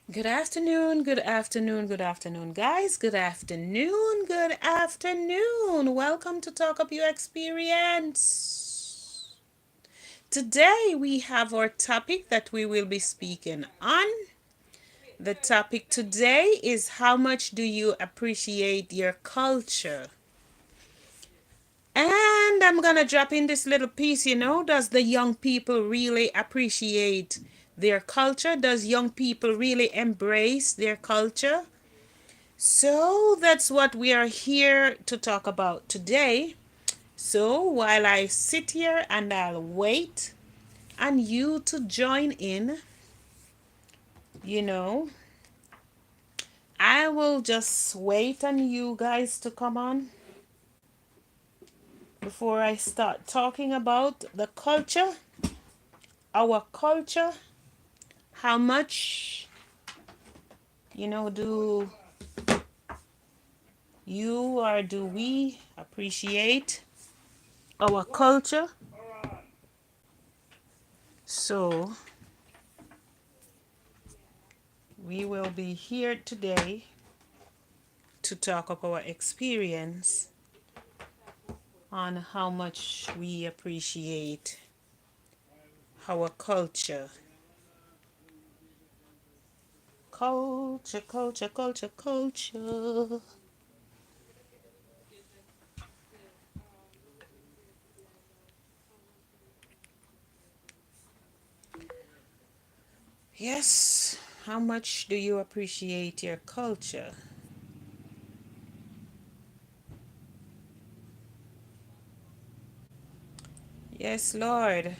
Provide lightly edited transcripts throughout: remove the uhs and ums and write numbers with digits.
Good afternoon, good afternoon, good afternoon, guys. Good afternoon, good afternoon. Welcome to Talk Up Your Experience. Today we have our topic that we will be speaking on. The topic today is how much do you appreciate your culture? And I'm gonna drop in this little piece, does the young people really appreciate their culture? Does young people really embrace their culture? So that's what we are here to talk about today. So while I sit here and I'll wait on you to join in, you know, I will just wait on you guys to come on before I start talking about the culture, our culture, how much, do you or do we appreciate our culture? So we will be here today to talk of our experience on how much we appreciate our culture. Culture, culture, culture, culture. Yes, how much do you appreciate your culture? Yes, Lord.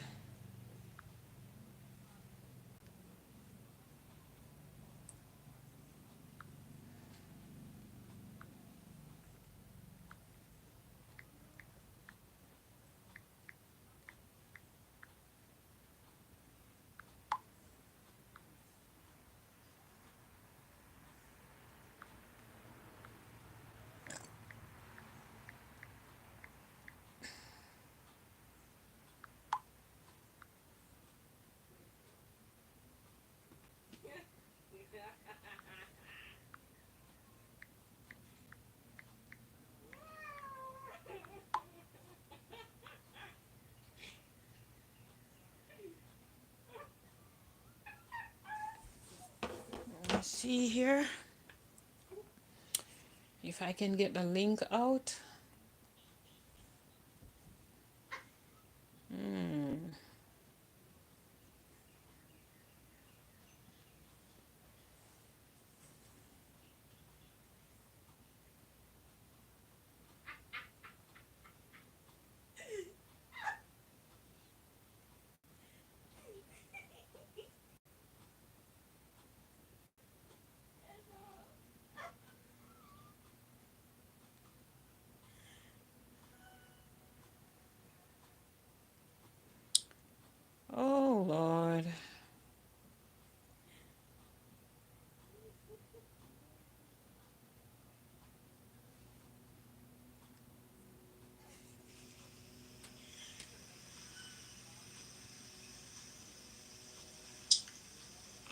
Let's see here if I can get the link out. Oh, Lord.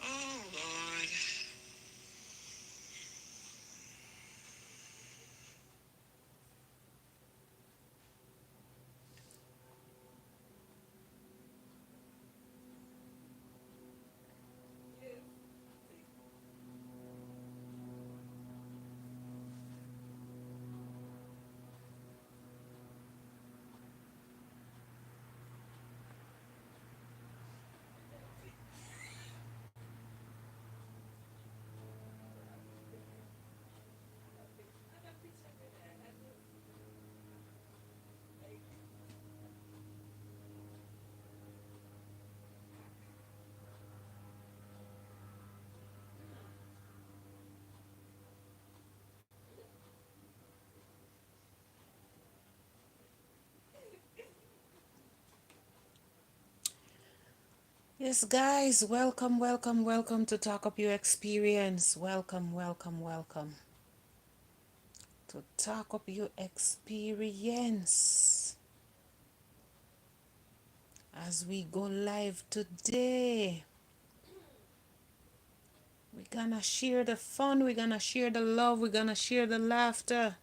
Oh, Lord. Yes, guys, welcome, welcome, welcome to Talk Up Your Experience. Welcome, welcome, welcome to Talk Up Your Experience as we go live today. gonna share the fun, we're gonna share the love, we're gonna share the laughter.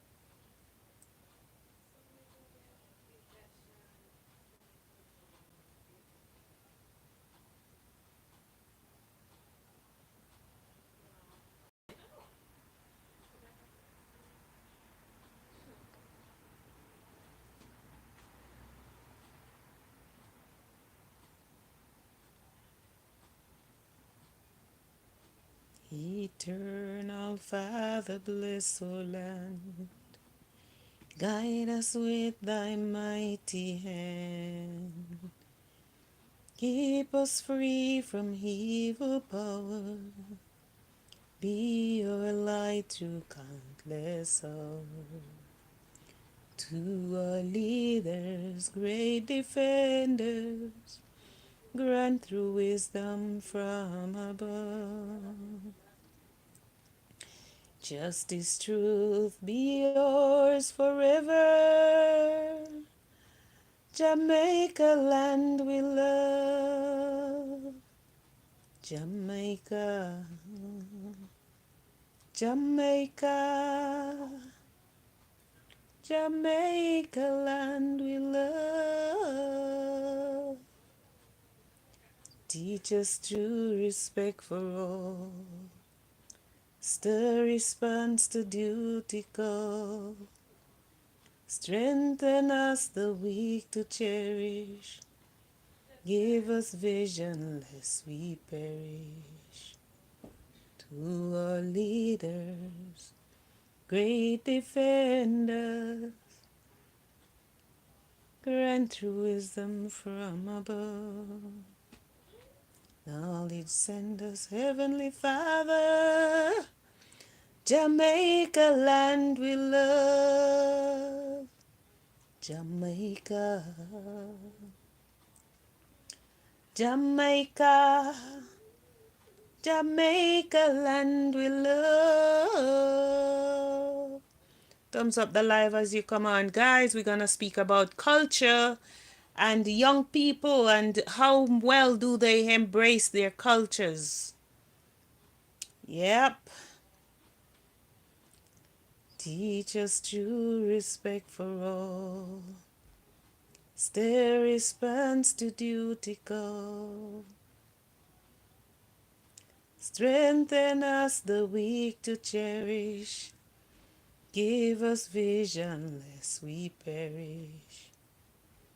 Eternal Father, bless our land. Guide us with thy mighty hand. Keep us free from evil power. Be our light through countless hours. To our leaders, great defenders, grant through wisdom from above. Justice, truth be yours forever. Jamaica land we love. Jamaica, Jamaica, Jamaica land we love. Teach us true respect for all. Stir response to duty call. Strengthen us the weak to cherish. Give us vision lest we perish. To our leaders, great defenders, grant through wisdom from above. Knowledge send us, Heavenly Father. Jamaica land we love. Jamaica, Jamaica, Jamaica land we love. Thumbs up the live as you come on. Guys, we're going to speak about culture and young people and how well do they embrace their cultures. Yep. Teach us true respect for all. Stay response to duty call. Strengthen us the weak to cherish. Give us vision lest we perish.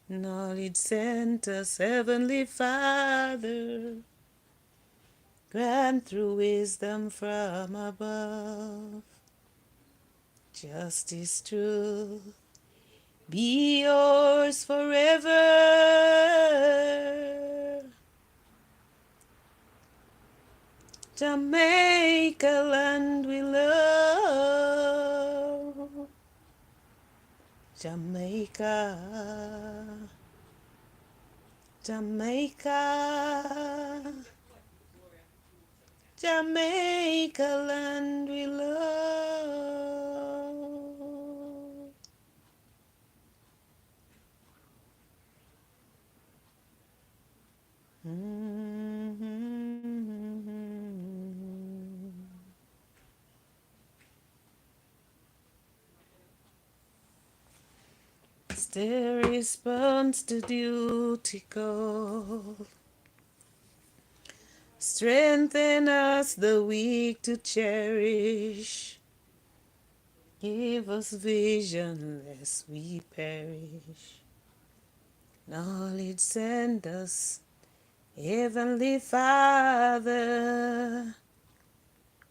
Knowledge sent us, Heavenly Father. Grant through wisdom from above. Justice, truth, be yours forever. Jamaica land we love. Jamaica, Jamaica, Jamaica land we love. Stay response to duty call. Strengthen us the weak to cherish. Give us vision lest we perish. Knowledge send us, Heavenly Father.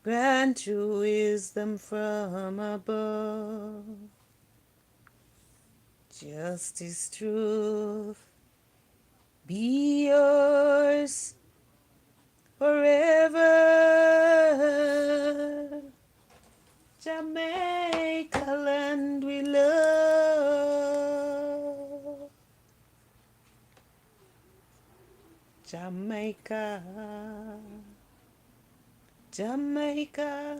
Grant true wisdom from above. Justice, truth, be yours forever. Jamaica land we love. Jamaica, Jamaica,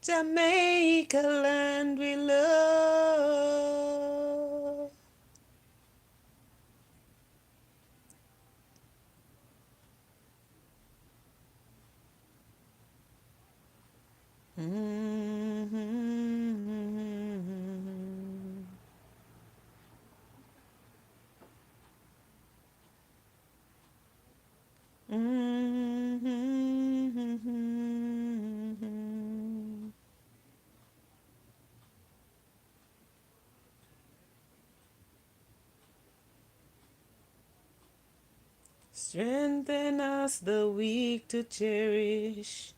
Jamaica land we love. us the weak to cherish.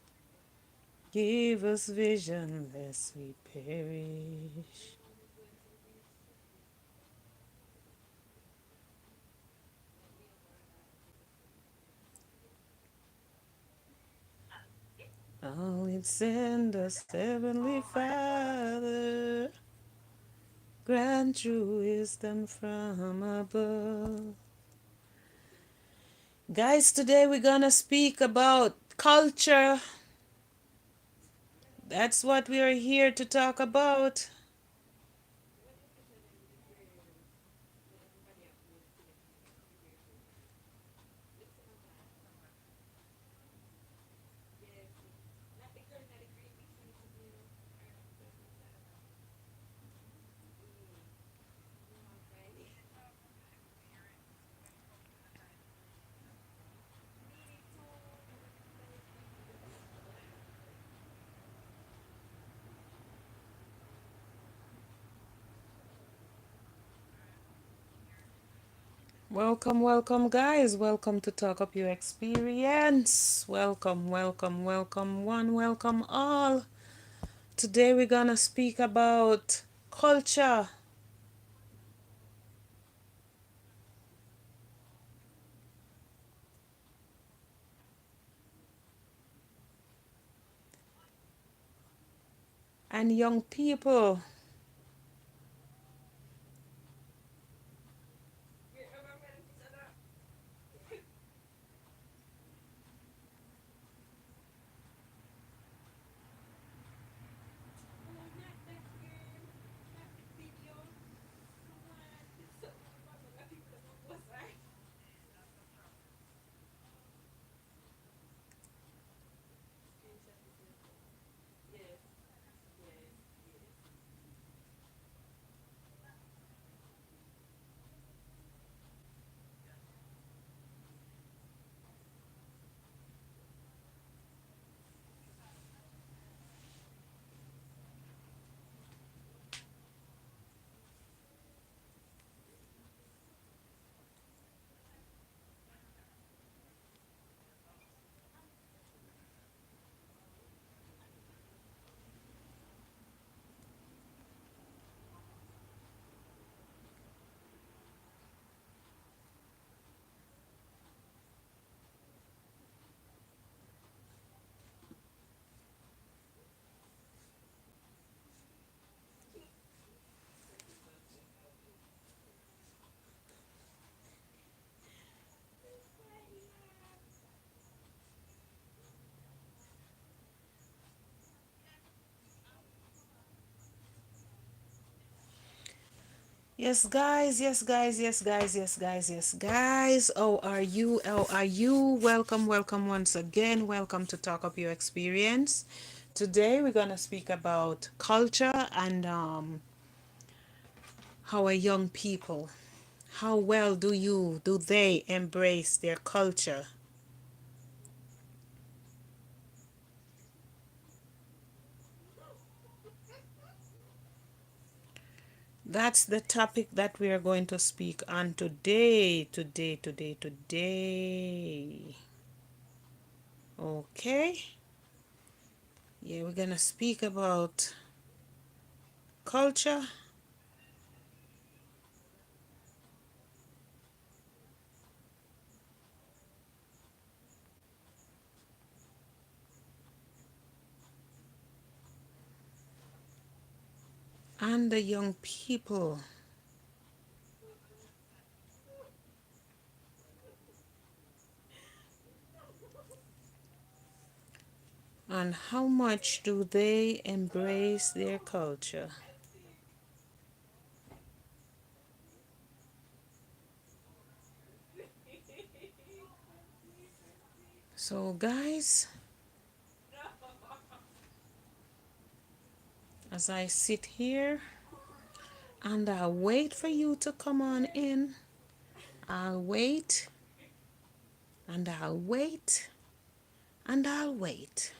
Give us vision lest we perish. Oh, it send us, Heavenly Father, grant true wisdom from above. Guys, today we're gonna speak about culture. That's what we are here to talk about. Welcome, welcome, guys. Welcome to Talk Up Your Experience. Welcome, welcome, welcome, one, welcome all. Today we're gonna speak about culture and young people. Yes, guys, yes, guys, yes, guys, yes, guys, yes, guys. How are you? How are you? Welcome, welcome once again. Welcome to Talk Up Your Experience. Today we're gonna speak about culture and how are young people. How well do they embrace their culture? That's the topic that we are going to speak on today. Today. Okay. Yeah, we're gonna speak about culture and the young people and how much do they embrace their culture. So, guys, as I sit here and I wait for you to come on in, I'll wait and I'll wait and I'll wait.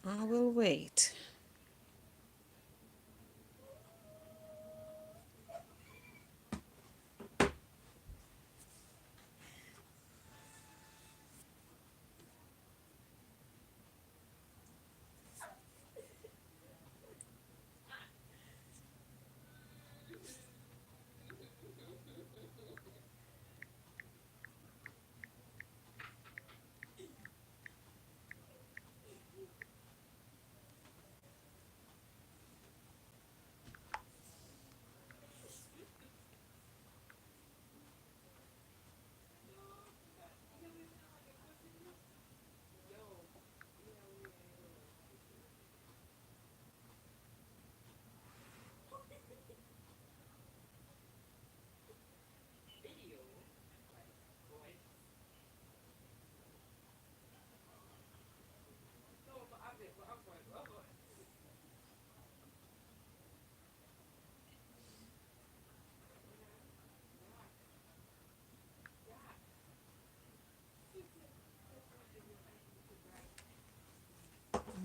I will wait.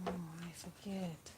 Oh, I forget.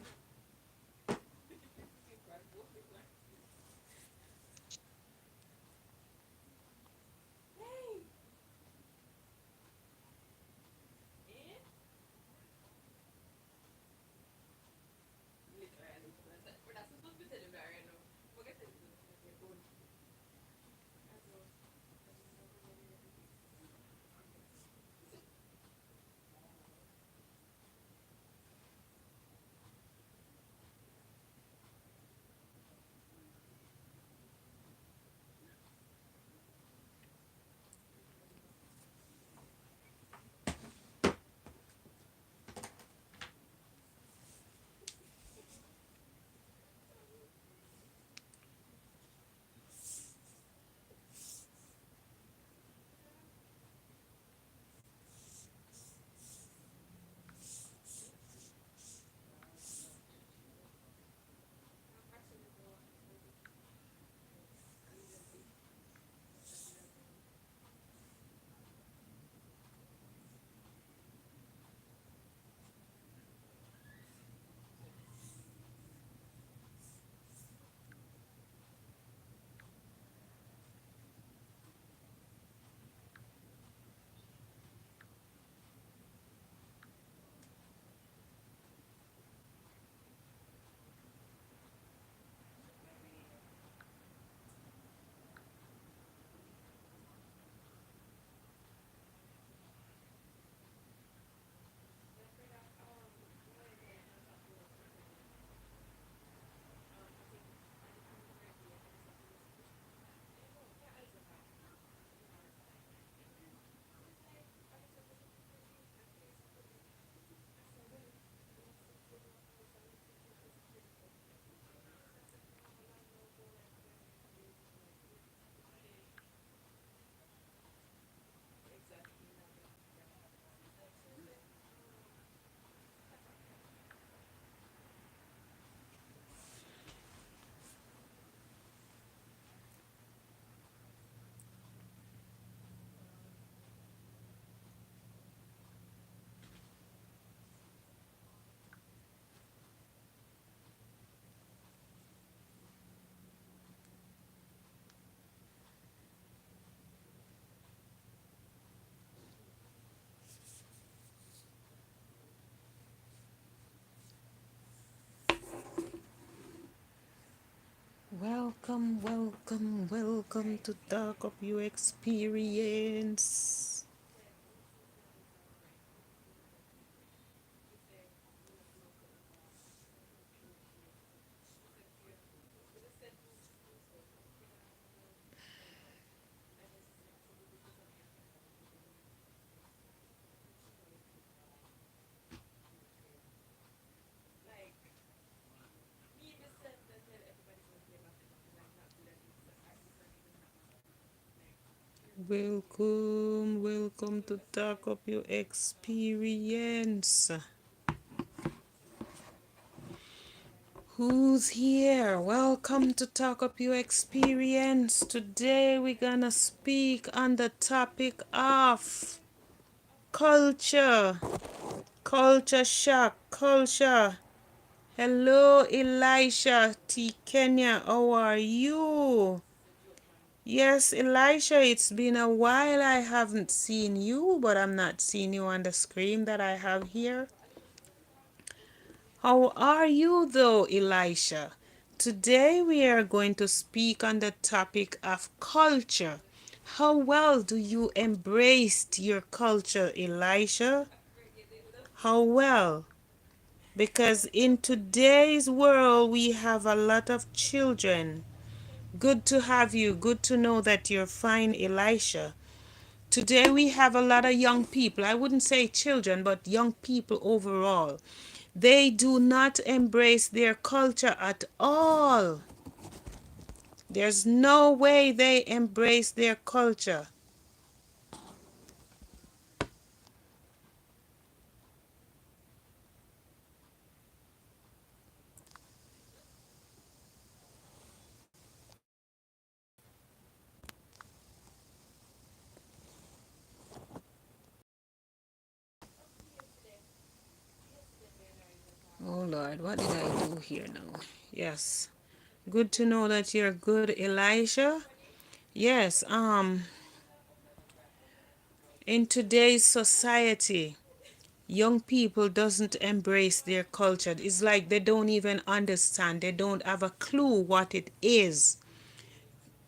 Welcome, welcome, welcome to Talk of Your Experience. Welcome, welcome to Talk of Your Experience. Who's here? Welcome to Talk Up Your Experience. Today we're gonna speak on the topic of culture. Culture shock, culture. Hello, Elisha T. Kenya. How are you? Yes, Elisha, it's been a while. I haven't seen you, but I'm not seeing you on the screen that I have here. How are you, though, Elisha? Today we are going to speak on the topic of culture. How well do you embrace your culture, Elisha? How well? Because in today's world, we have a lot of children. Good to have you. Good to know that you're fine, Elisha. Today, we have a lot of young people. I wouldn't say children, but young people overall. They do not embrace their culture at all. There's no way they embrace their culture. Oh Lord, what did I do here now? Yes. Good to know that you're good, Elisha. Yes, in today's society, young people doesn't embrace their culture. It's like they don't even understand. They don't have a clue what it is.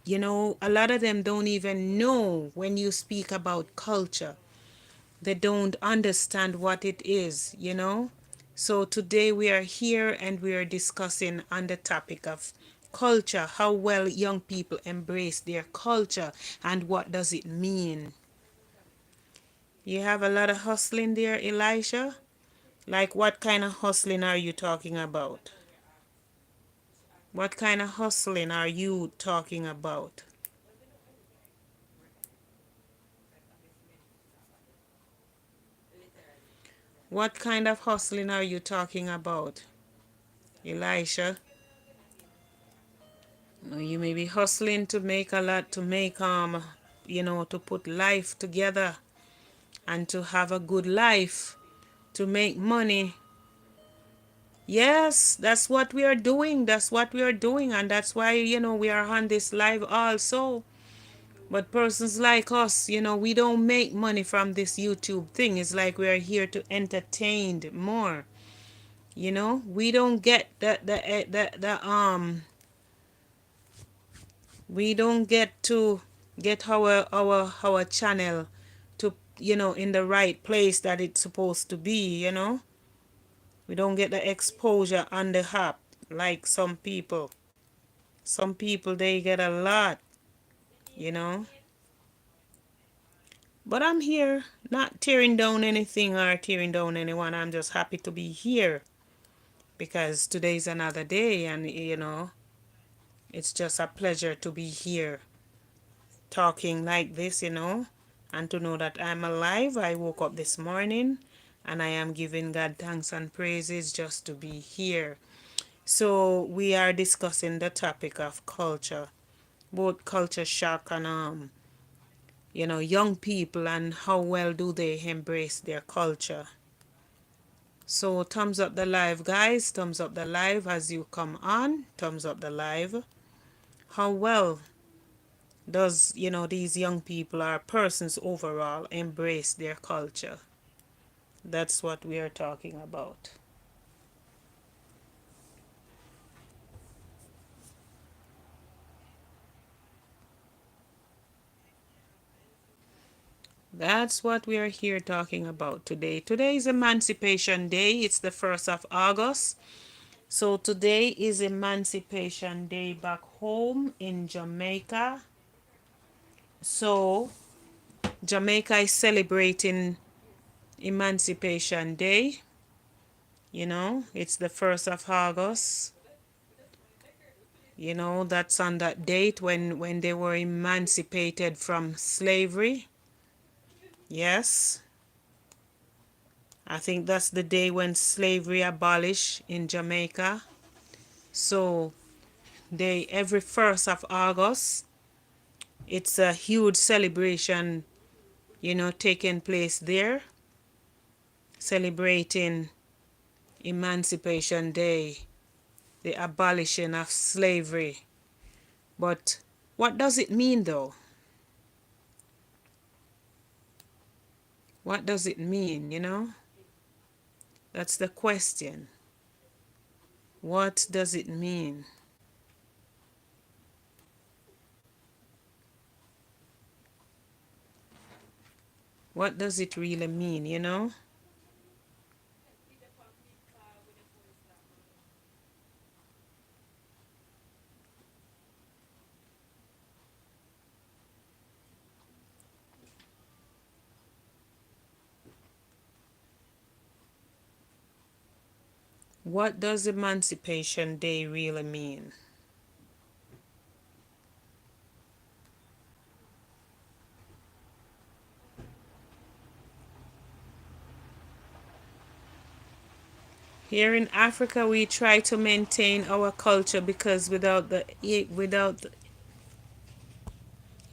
You know, a lot of them don't even know when you speak about culture. They don't understand what it is, you know. So today we are here and we are discussing on the topic of culture, how well young people embrace their culture and what does it mean. You have a lot of hustling there, Elisha? Like what kind of hustling are you talking about? What kind of hustling are you talking about? What kind of hustling are you talking about, Elisha? You may be hustling to make a lot, to make, to put life together and to have a good life, to make money. Yes, that's what we are doing. That's what we are doing. And that's why, we are on this live also. But persons like us, we don't make money from this YouTube thing. It's like we are here to entertain more. We don't get we don't get to get our channel to in the right place that it's supposed to be. We don't get the exposure on the app like some people they get a lot you know but I'm here, not tearing down anything or tearing down anyone. I'm just happy to be here because today's another day, and it's just a pleasure to be here talking like this, and to know that I'm alive. I woke up this morning and I am giving God thanks and praises just to be here. So we are discussing the topic of culture, both culture shock and young people and how well do they embrace their culture. So thumbs up the live, guys. Thumbs up the live as you come on. Thumbs up the live. How well does these young people or persons overall embrace their culture? That's what we are talking about. That's what we are here talking about today. Today is Emancipation Day. It's the 1st of August. So today is Emancipation Day back home in Jamaica. So Jamaica is celebrating Emancipation Day. It's the 1st of August. That's on that date when they were emancipated from slavery. Yes. I think that's the day when slavery abolished in Jamaica. So every 1st of August, it's a huge celebration, taking place there. celebrating Emancipation Day, the abolition of slavery. But what does it mean though? What does it mean? That's the question. What does it mean? What does it really mean? What does Emancipation Day really mean? Here in Africa, we try to maintain our culture because without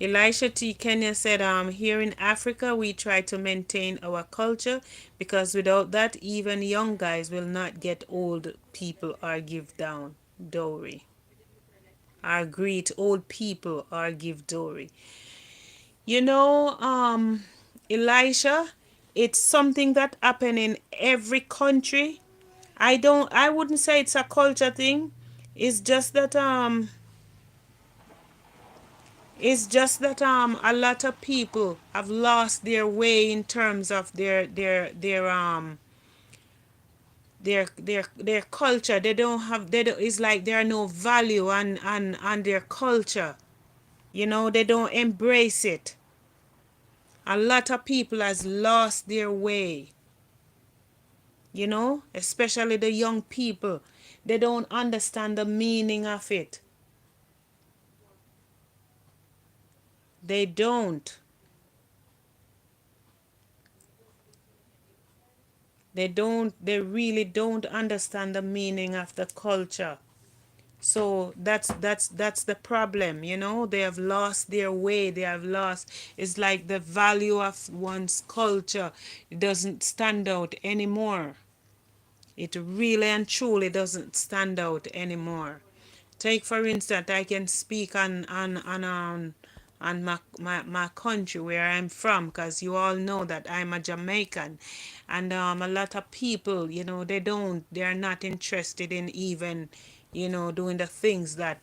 Elisha T. Kenya said, here in Africa, we try to maintain our culture because without that, even young guys will not get old people or give down dowry, or greet old people or give dowry. You know, Elisha, it's something that happen in every country. I wouldn't say it's a culture thing. It's just that a lot of people have lost their way in terms of their culture. It's like there are no value on their culture. They don't embrace it. A lot of people has lost their way, especially the young people. They don't understand the meaning of it. They don't. They really don't understand the meaning of the culture. So that's the problem. They have lost their way. They have lost. It's like the value of one's culture. It doesn't stand out anymore. It really and truly doesn't stand out anymore. Take for instance, I can speak on my country where I'm from, because you all know that I'm a Jamaican, and a lot of people, they're not interested in even, doing the things that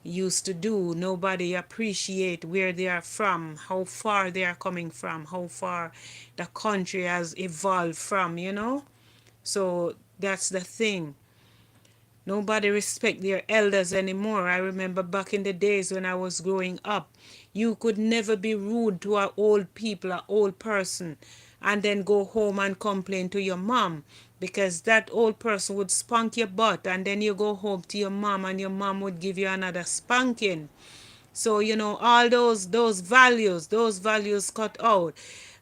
used to do. Nobody appreciate where they are from, how far they are coming from, how far the country has evolved from. So that's the thing. Nobody respect their elders anymore. I remember back in the days when I was growing up, you could never be rude to an old people, an old person, and then go home and complain to your mom, because that old person would spank your butt, and then you go home to your mom and your mom would give you another spanking. So, all those values cut out.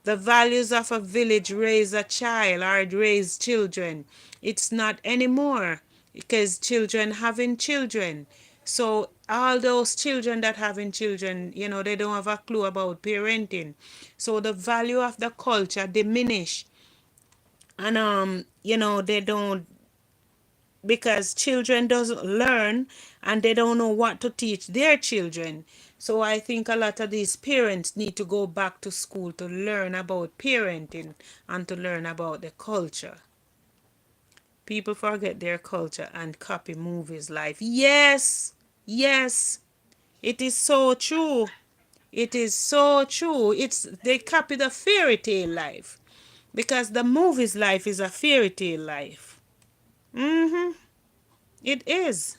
The values of a village raise a child or raise children. It's not anymore, because children having children. So all those children that having children, they don't have a clue about parenting. So the value of the culture diminish. And they don't, because children doesn't learn, and they don't know what to teach their children. So I think a lot of these parents need to go back to school to learn about parenting and to learn about the culture. People forget their culture and copy movies life. Yes, yes, it is so true. It is so true. They copy the fairy tale life, because the movie's life is a fairy tale life. Mhm. It is.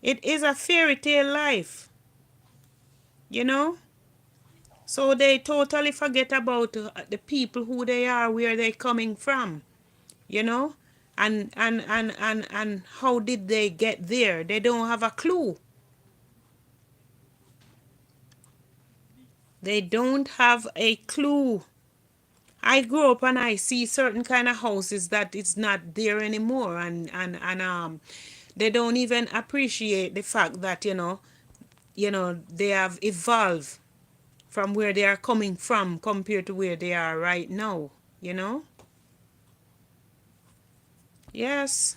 It is a fairy tale life, you know? So they totally forget about the people, who they are, where they're coming from, you know? And how did they get there? They don't have a clue. They don't have a clue. I grew up and I see certain kind of houses that it's not there anymore, and they don't even appreciate the fact that they have evolved from where they are coming from compared to where they are right now. you know. Yes,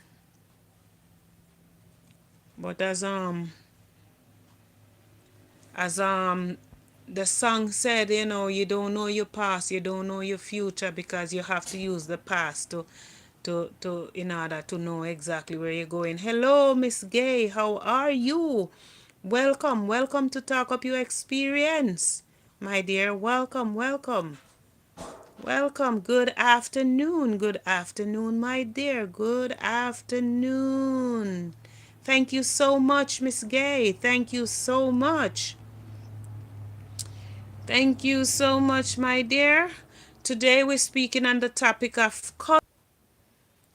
but as the song said, you know, you don't know your past, you don't know your future, because you have to use the past to in order to know exactly where you're going. Hello, Miss Gay, how are you? Welcome, welcome to Talk Up Your Experience, my dear. Welcome, welcome. Welcome. Good afternoon, my dear. Good afternoon. Thank you so much, Miss Gay. Thank you so much. Thank you so much, my dear. Today we're speaking on the topic of culture.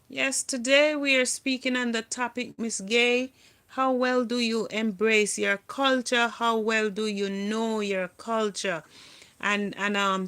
Yes, today we are speaking on the topic, Miss Gay. How well do you embrace your culture? How well do you know your culture? And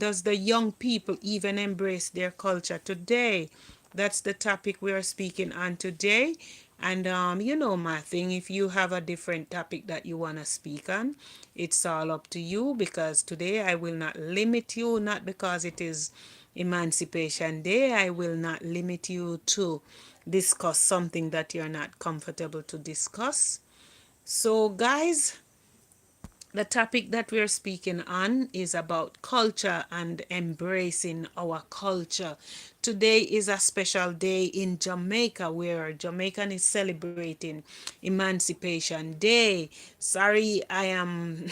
does the young people even embrace their culture today? That's the topic we are speaking on today. And you know my thing, if you have a different topic that you want to speak on, it's all up to you, because today I will not limit you, not because it is Emancipation Day, I will not limit you to discuss something that you're not comfortable to discuss. So, guys, the topic that we're speaking on is about culture and embracing our culture. Today is a special day in Jamaica, where Jamaican is celebrating Emancipation Day. Sorry, I am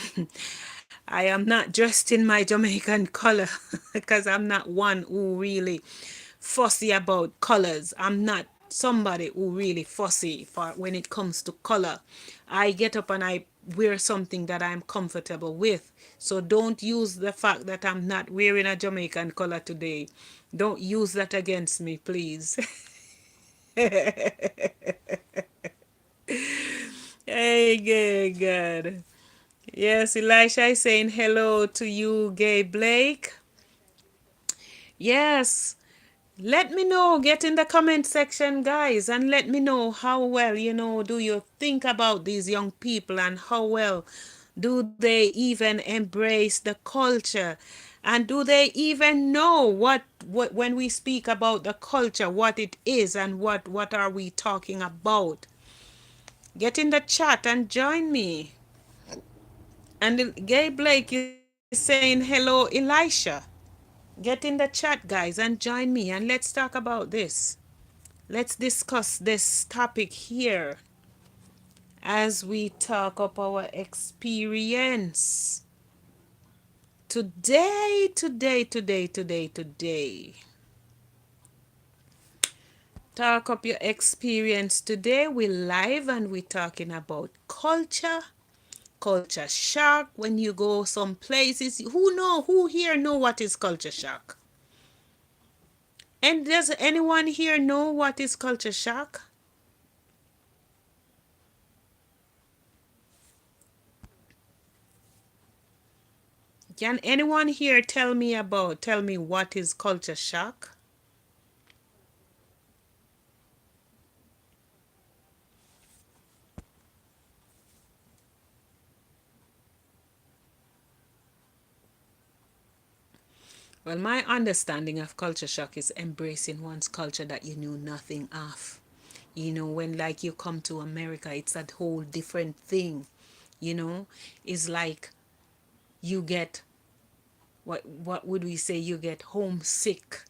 not dressed in my Jamaican color because I'm not one who really fussy about colors. I'm not somebody who really fussy for when it comes to color. I get up and I wear something that I'm comfortable with. So don't use the fact that I'm not wearing a Jamaican color today. Don't use that against me, please. Hey, good, good. Yes, Elisha is saying hello to you, Gay Blake. Yes, let me know. Get in the comment section, guys, and let me know how well, do you think about these young people, and how well do they even embrace the culture? And do they even know what when we speak about the culture, what it is, and what are we talking about? Get in the chat and join me. And Gay Blake is saying hello, Elisha. Get in the chat, guys, and join me, and let's talk about this. Let's discuss this topic here as we talk up our experience. Today. Talk up your experience. Today we live and we talking about culture, culture shock. When you go some places, who here know what is culture shock? And does anyone here know what is culture shock? Can anyone here tell me what is culture shock? Well, my understanding of culture shock is embracing one's culture that you knew nothing of. When like you come to America, it's a whole different thing. You know, it's like you get what would we say? You get homesick.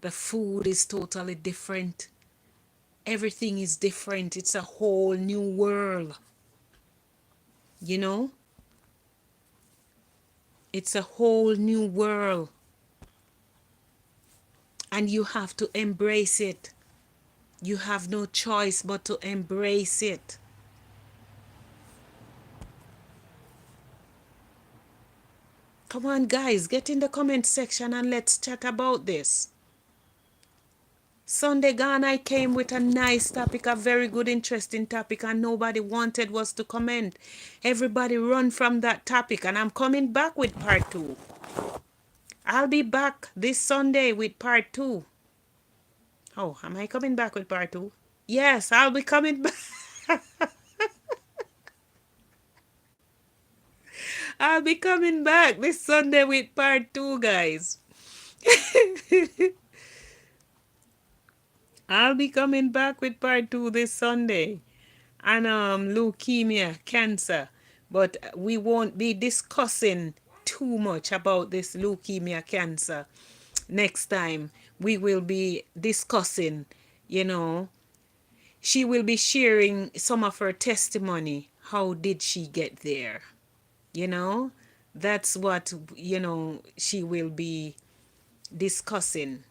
The food is totally different. Everything is different. It's a whole new world. You know, it's a whole new world, and you have to embrace it. You have no choice but to embrace it. Come on, guys, get in the comment section and let's chat about this. Sunday gone, I came with a nice topic, a very good, interesting topic, and nobody wanted was to comment. Everybody run from that topic, and I'm coming back with part two. I'll be back this Sunday with part two. Oh, am I coming back with part two? Yes, I'll be coming back. I'll be coming back this Sunday with part two, guys. I'll be coming back with part two this Sunday. And leukemia, cancer. But we won't be discussing too much about this leukemia cancer next time. We will be discussing, you know, she will be sharing some of her testimony. How did she get there? You know, that's what, she will be discussing.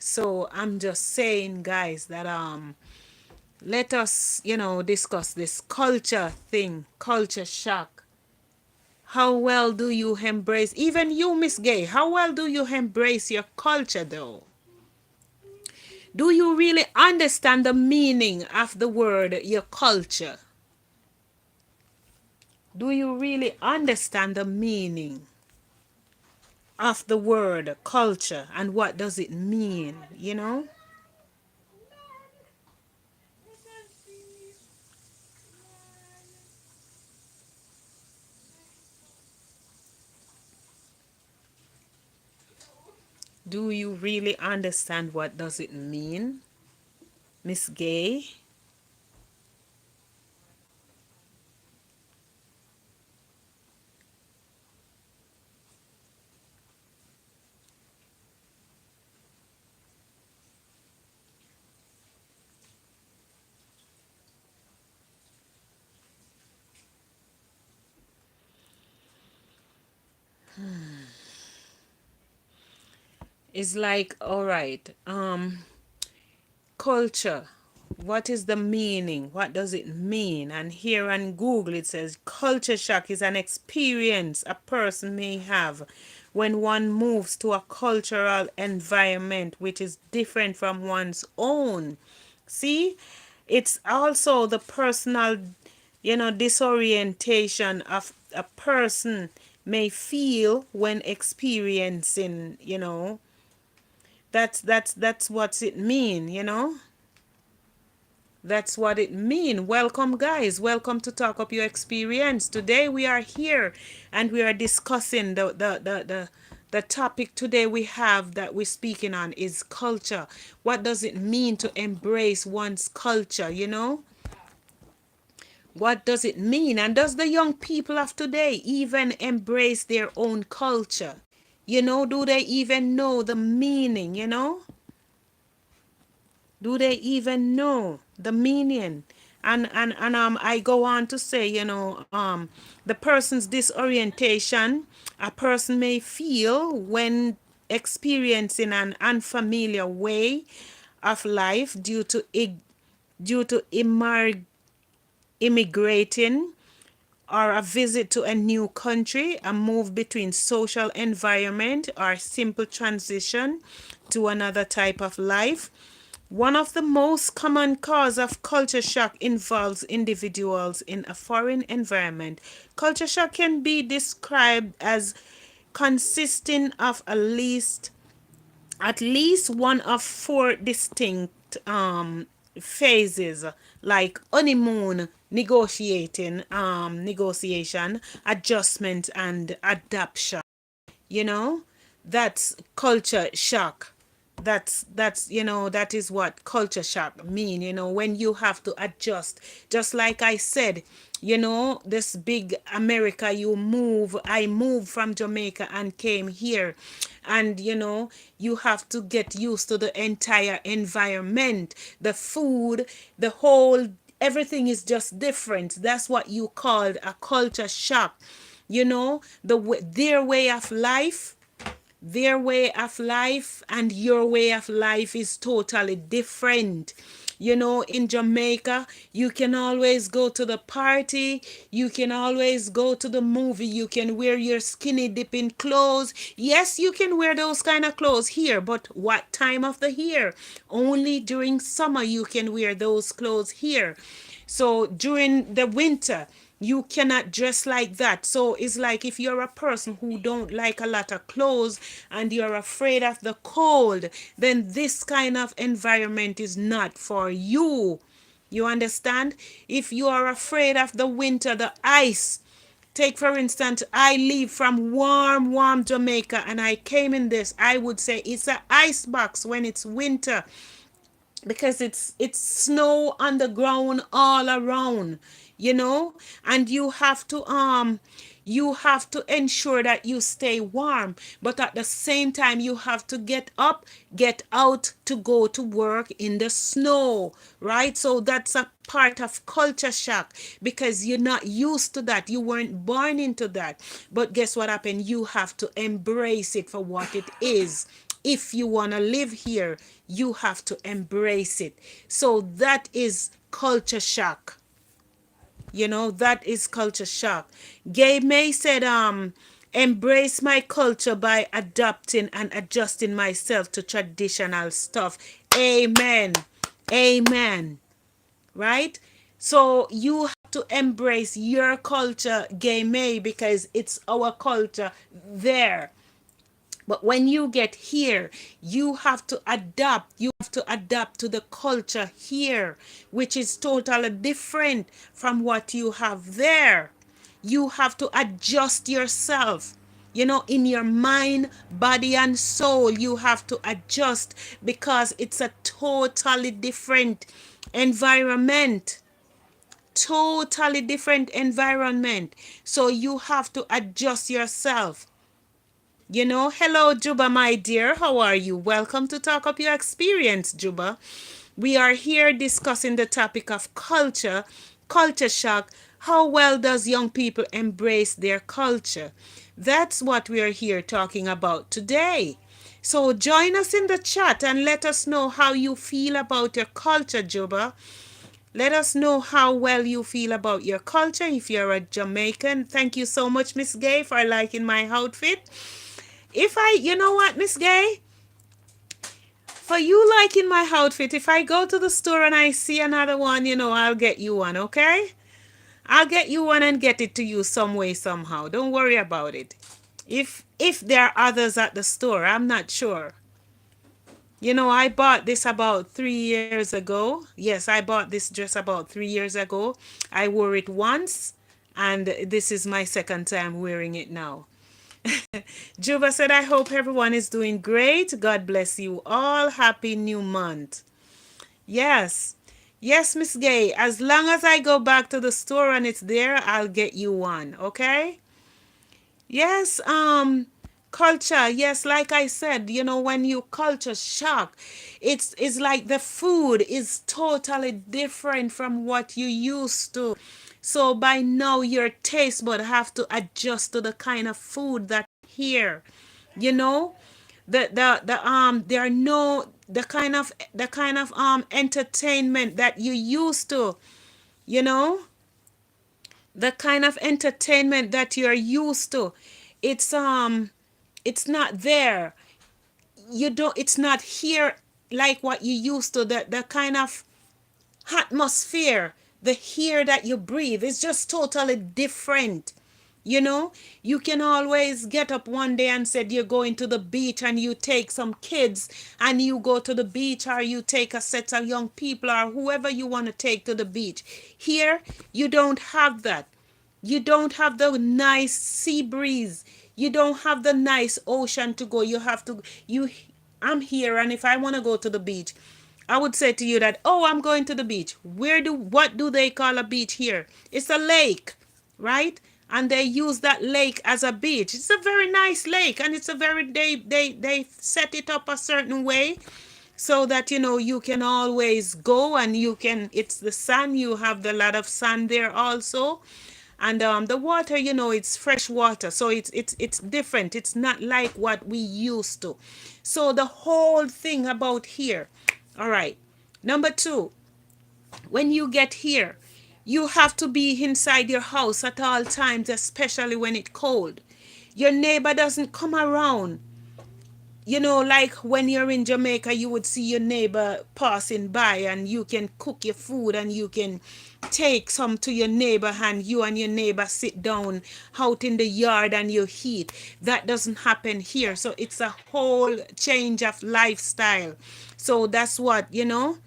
So I'm just saying, guys, that let us, discuss this culture thing, culture shock. How well do you embrace, even you, Miss Gay, how well do you embrace your culture though? Do you really understand the meaning of the word your culture? Do you really understand the meaning of the word culture and what does it mean, Do you really understand what does it mean, Miss Gay? It's like, all right, culture. What is the meaning? What does it mean? And here on Google it says culture shock is an experience a person may have when one moves to a cultural environment which is different from one's own. See, it's also the personal, disorientation of a person may feel when experiencing, that's what's it mean. That's what it mean. Welcome, guys. Welcome to Talk Up Your Experience. Today we are here and we are discussing the topic today we have that we're speaking on is culture. What does it mean to embrace one's culture? What does it mean? And does the young people of today even embrace their own culture? Do they even know the meaning? Do they even know the meaning? And I go on to say, the person's disorientation a person may feel when experiencing an unfamiliar way of life due to immigrating or a visit to a new country, a move between social environment, or simple transition to another type of life. One of the most common cause of culture shock involves individuals in a foreign environment. Culture shock can be described as consisting of at least one of four distinct phases, like honeymoon, negotiation, adjustment, and adaptation. you know that's culture shock. That is what culture shock mean, when you have to adjust. Just like I said, this big America, I moved from Jamaica and came here, and you have to get used to the entire environment, the food, the whole everything is just different. That's what you called a culture shock. Their way of life and your way of life is totally different. In Jamaica, you can always go to the party, you can always go to the movie, you can wear your skinny dipping clothes. Yes, you can wear those kind of clothes here, but what time of the year? Only during summer you can wear those clothes here. So during the winter, you cannot dress like that. So it's like if you're a person who don't like a lot of clothes and you're afraid of the cold, then this kind of environment is not for you. You understand? If you are afraid of the winter, the ice, take for instance, I leave from warm Jamaica and I came in this, I would say it's an ice box when it's winter. because it's snow on the ground all around, you know, and you have to ensure that you stay warm, but at the same time you have to get up, get out to go to work in the snow, right? So that's a part of culture shock because you're not used to that, you weren't born into that. But guess what happened? You have to embrace it for what it is. If you want to live here, you have to embrace it. So that is culture shock. You know, that is culture shock. Gay May said, embrace my culture by adapting and adjusting myself to traditional stuff. Amen. Amen. Right? So you have to embrace your culture, Gay May, because it's our culture there. But when you get here, you have to adapt. You have to adapt to the culture here, which is totally different from what you have there. You have to adjust yourself. You know, in your mind, body, and soul, you have to adjust because it's a totally different environment. Totally different environment. So you have to adjust yourself. You know, hello, Juba, my dear. How are you? Welcome to Talk Up Your Experience, Juba. We are here discussing the topic of culture, culture shock. How well does young people embrace their culture? That's what we are here talking about today. So join us in the chat and let us know how you feel about your culture, Juba. Let us know how well you feel about your culture if you're a Jamaican. Thank you so much, Miss Gay, for liking my outfit. You know what, Miss Gay? For you liking my outfit, if I go to the store and I see another one, you know, I'll get you one, okay? I'll get you one and get it to you some way, somehow. Don't worry about it. If there are others at the store, I'm not sure. You know, I bought this about 3 years ago. Yes, I bought this dress about 3 years ago. I wore it once, and this is my second time wearing it now. Juba said, I hope everyone is doing great. God bless you all. Happy new month. Yes. Yes, Miss Gay. As long as I go back to the store and it's there, I'll get you one. Okay? Yes, culture. Yes, like I said, you know, when you culture shock, it's like the food is totally different from what you used to. So by now your taste bud have to adjust to the kind of food that here. You know? There are no the kind of entertainment that you used to, you know? The kind of entertainment that you're used to, it's it's not there. You don't It's not here like what you used to. The kind of atmosphere, the air that you breathe is just totally different. You know, you can always get up one day and said you're going to the beach and you take some kids and you go to the beach, or you take a set of young people or whoever you want to take to the beach. Here, you don't have that. You don't have the nice sea breeze. You don't have the nice ocean to go. You have to you I'm here, and if I want to go to the beach, I would say to you that, "Oh, I'm going to the beach." What do they call a beach here? It's a lake, right? And they use that lake as a beach. It's a very nice lake, and it's a very they set it up a certain way so that you know you can always go, and you can it's the sun, you have the lot of sun there also. And the water, you know, it's fresh water, so it's different. It's not like what we used to. So the whole thing about here. All right, number two, when you get here, you have to be inside your house at all times, especially when it's cold. Your neighbor doesn't come around. You know, like when you're in Jamaica, you would see your neighbor passing by and you can cook your food and you can take some to your neighbor, and you and your neighbor sit down out in the yard and you eat. That doesn't happen here. So it's a whole change of lifestyle. So that's what, you know.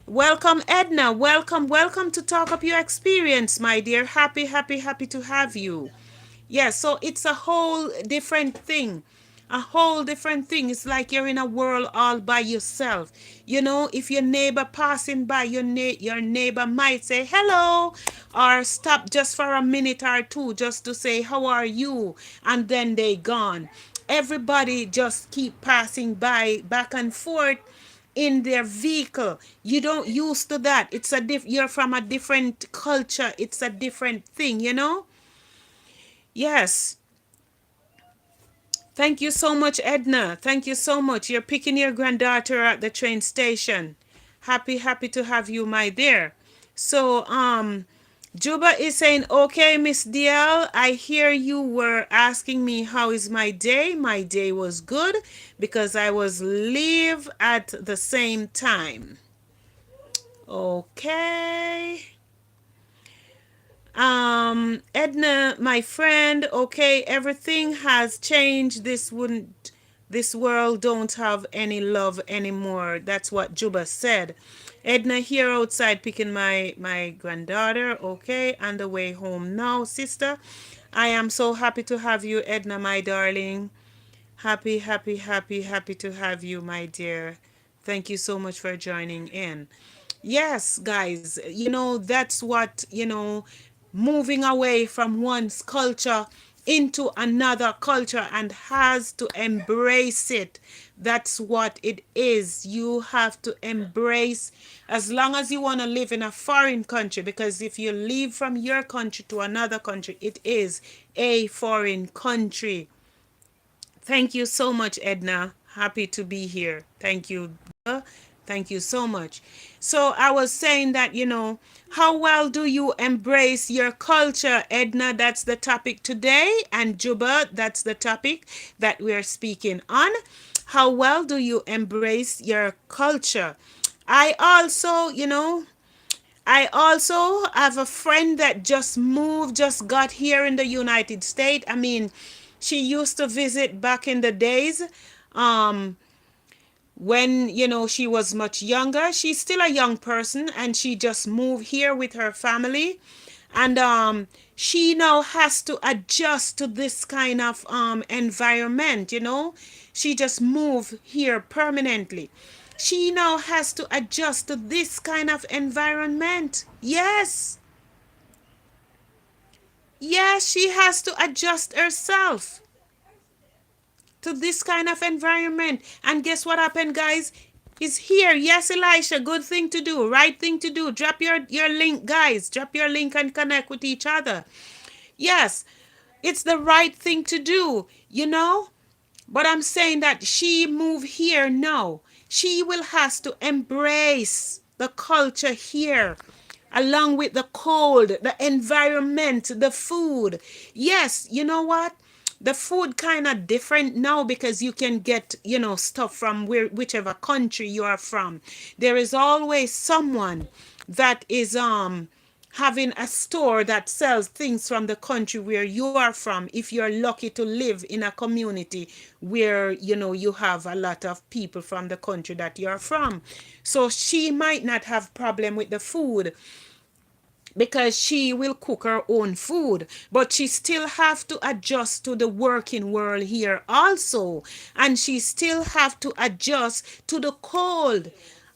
Welcome, Edna. Welcome to Talk Up Your Experience, my dear. Happy to have you. Yes, so it's a whole different thing. a whole different thing. It's like you're in a world all by yourself. You know, if your neighbor passing by, your neighbor might say hello, or stop just for a minute or two just to say how are you, and then they gone. Everybody just keep passing by back and forth in their vehicle. You don't used to that. It's a you're from a different culture. It's a different thing, you know? Yes. Thank you so much, Edna. Thank you so much. You're picking your granddaughter at the train station. Happy to have you, my dear. So, Juba is saying, okay, Miss DL, I hear you were asking me how is my day. My day was good because I was live at the same time. Okay. Edna, my friend, okay, everything has changed. This world don't have any love anymore. That's what Juba said. Edna here outside picking my granddaughter, okay, on the way home now, sister. I am so happy to have you, Edna, my darling. Happy to have you, my dear. Thank you so much for joining in. Yes, guys, you know, that's what, you know, moving away from one's culture into another culture and has to embrace it. That's what it is. You have to embrace as long as you want to live in a foreign country, because if you leave from your country to another country, it is a foreign country. Thank you so much, Edna. Happy to be here. Thank you. Thank you so much. So I was saying that, you know, how well do you embrace your culture, Edna? That's the topic today. And Juba, that's the topic that we're speaking on. How well do you embrace your culture? I also, you know, I also have a friend that just moved, just got here in the United States. I mean, she used to visit back in the days um, when, you know, she was much younger. She's still a young person and she just moved here with her family. And she now has to adjust to this kind of environment, you know. She just moved here permanently. She now has to adjust to this kind of environment. Yes. Yes, she has to adjust herself to this kind of environment. And guess what happened, guys? He's here. Yes, Elisha, good thing to do, right thing to do. Drop your link, guys. Drop your link and connect with each other. Yes, it's the right thing to do, you know? But I'm saying that she moved here now. She will has to embrace the culture here, along with the cold, the environment, the food. Yes, you know what? The food kind of different now because you can get, you know, stuff from whichever country you are from. There is always someone that is having a store that sells things from the country where you are from, if you're lucky to live in a community where, you know, you have a lot of people from the country that you're from. So she might not have problem with the food because she will cook her own food, but she still have to adjust to the working world here also, and she still have to adjust to the cold,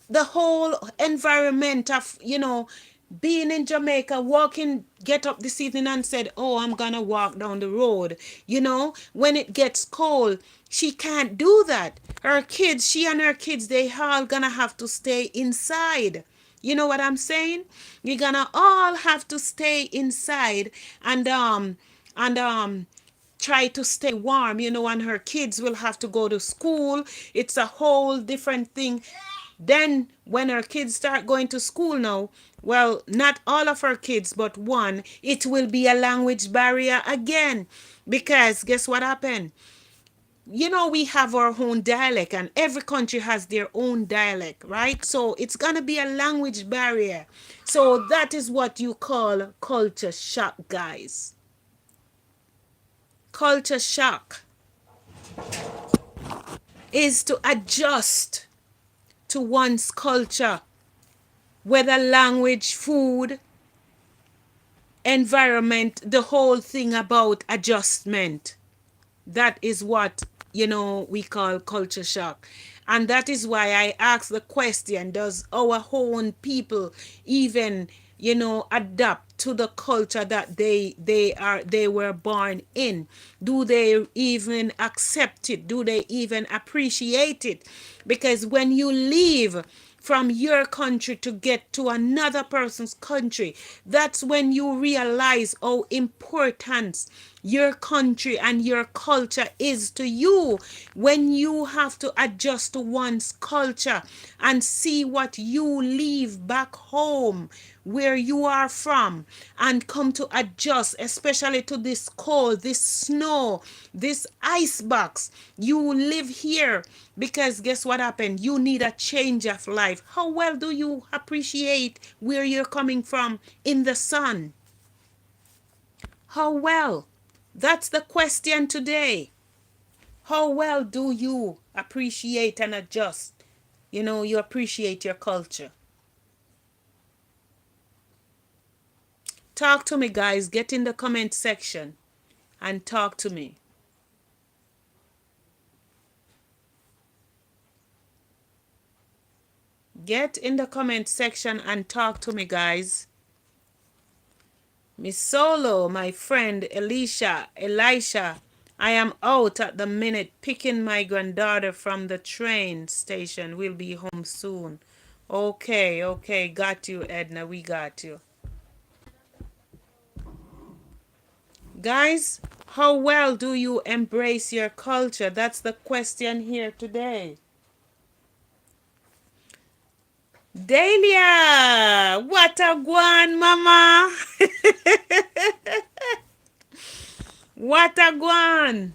the whole environment of, you know, being in Jamaica, walking, get up this evening and said, oh, I'm gonna walk down the road. You know, when it gets cold, she can't do that. Her kids, she and her kids, they all gonna have to stay inside. You know what I'm saying? You're gonna all have to stay inside and try to stay warm, you know, and her kids will have to go to school. It's a whole different thing. Then when her kids start going to school now, well, not all of her kids, but one, it will be a language barrier again. Because guess what happened? You know, we have our own dialect and every country has their own dialect, right? So it's gonna be a language barrier. So that is what you call culture shock, guys. Culture shock is to adjust to one's culture, whether language, food, environment, the whole thing about adjustment. That is what we call culture shock. And that is why I ask the question, does our own people even adapt to the culture that they were born in? Do they even accept it? Do they even appreciate it? Because when you leave from your country to get to another person's country, that's when you realize how important your country and your culture is to you. When you have to adjust to one's culture and see what you leave back home where you are from and come to adjust, especially to this cold, this snow, this ice box. You live here because guess what happened? You need a change of life. How well do you appreciate where you're coming from in the sun? How well? That's the question today. How well do you appreciate and adjust? You appreciate your culture. Talk to me, guys. Get in the comment section and talk to me. Get in the comment section and talk to me, guys. Miss Solo, my friend Elisha, I am out at the minute picking my granddaughter from the train station. We'll be home soon. Okay, got you, Edna. We got you. Guys, how well do you embrace your culture? That's the question here today. Dahlia, what a guan, mama. What a guan.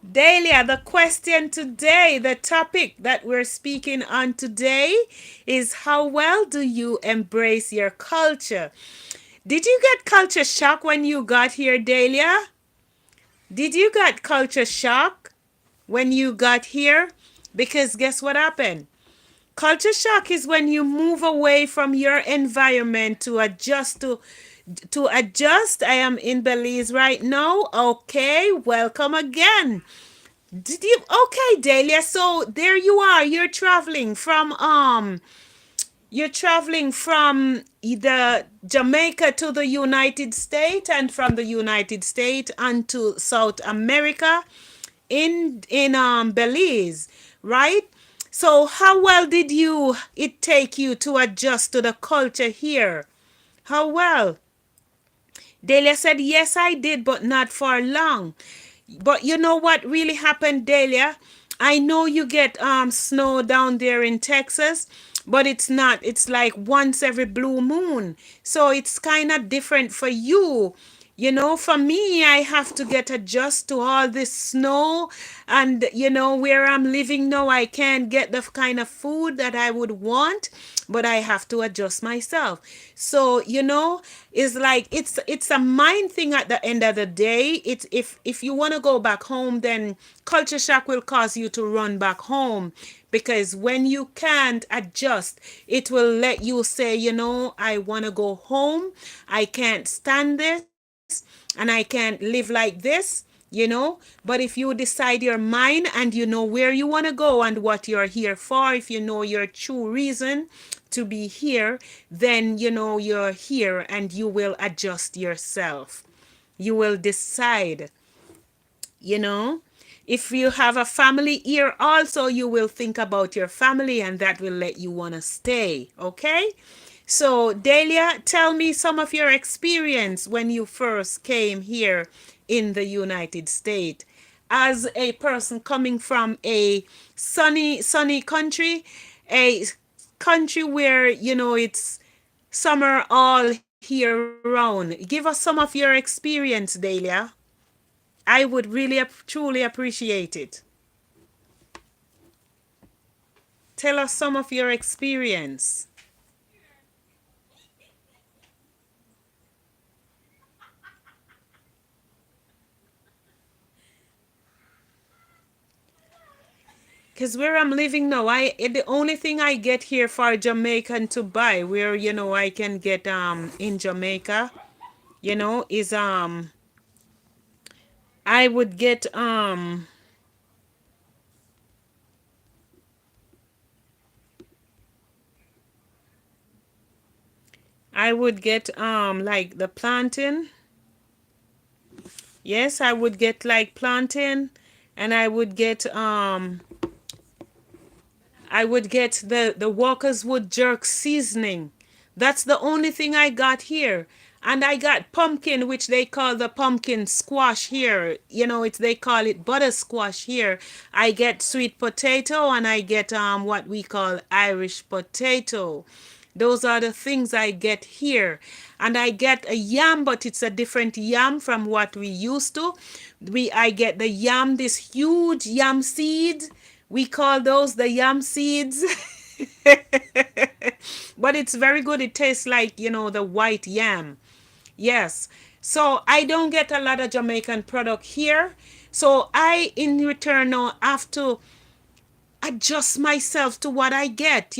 Dahlia, the question today, the topic that we're speaking on today is how well do you embrace your culture? Did you get culture shock when you got here, Dahlia? Did you get culture shock when you got here? Because guess what happened? Culture shock is when you move away from your environment to adjust to adjust. I am in Belize right now. Okay, welcome again. Did you okay, Dahlia? So there you are. You're traveling from the Jamaica to the United States and from the United States onto South America in Belize, right? So how well did it take you to adjust to the culture here? How well? Delia said, yes, I did, but not for long. But you know what really happened, Delia? I know you get snow down there in Texas, but it's not. It's like once every blue moon. So it's kind of different for you. For me, I have to get adjust to all this snow, and where I'm living now, I can't get the kind of food that I would want, but I have to adjust myself. So it's like it's a mind thing at the end of the day. It's if you want to go back home, then culture shock will cause you to run back home, because when you can't adjust, it will let you say, I want to go home. I can't stand this and I can't live like this. But if you decide your mind and you know where you want to go and what you're here for, if you know your true reason to be here, then you're here and you will adjust yourself. You will decide. you know if you have a family here also, you will think about your family, and that will let you want to stay. Okay, so Delia, tell me some of your experience when you first came here in the United States as a person coming from a sunny country, a country where it's summer all year round. Give us some of your experience, Delia. I would really truly appreciate it. Tell us some of your experience. Because where I'm living now, the only thing I get here for Jamaican to buy, where I can get in Jamaica, is I would get I would get like the plantain. Yes, I would get like plantain, and I would get the Walker's Wood jerk seasoning. That's the only thing I got here. And I got pumpkin, which they call the pumpkin squash here. They call it butter squash here. I get sweet potato, and I get what we call Irish potato. Those are the things I get here. And I get a yam, but it's a different yam from what we used to. I get the yam, this huge yam seed. We call those the yam seeds. But it's very good. It tastes like, the white yam. Yes. So I don't get a lot of Jamaican product here. So I, in return, now have to adjust myself to what I get.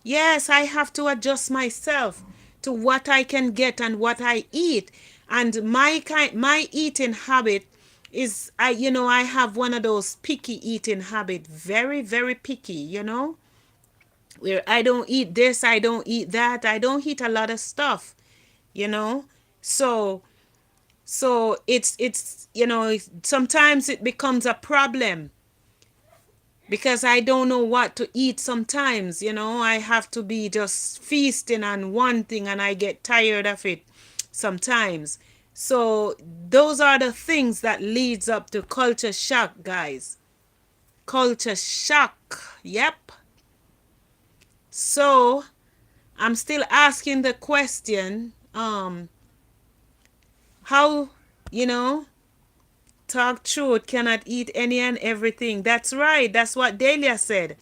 Yes, I have to adjust myself to what I can get and what I eat. And my eating habit is, I have one of those picky eating habit, very very picky, where I don't eat this, I don't eat that, I don't eat a lot of stuff, you know. So it's sometimes it becomes a problem because I don't know what to eat sometimes. I have to be just feasting on one thing and I get tired of it sometimes. So those are the things that leads up to culture shock, guys. Culture shock. Yep. So I'm still asking the question, how, you know, talk truth, cannot eat any and everything. That's right. That's what Delia said.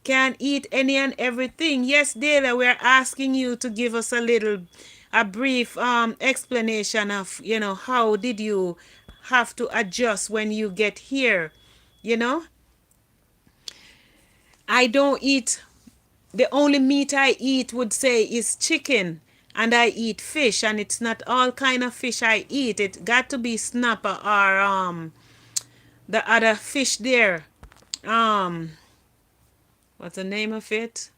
Can eat any and everything. Yes, Dela, we're asking you to give us a brief explanation of, how did you have to adjust when you get here. You know, I don't eat, the only meat I eat would say is chicken, and I eat fish, and it's not all kind of fish I eat. It got to be snapper or the other fish there. Um, what's the name of it?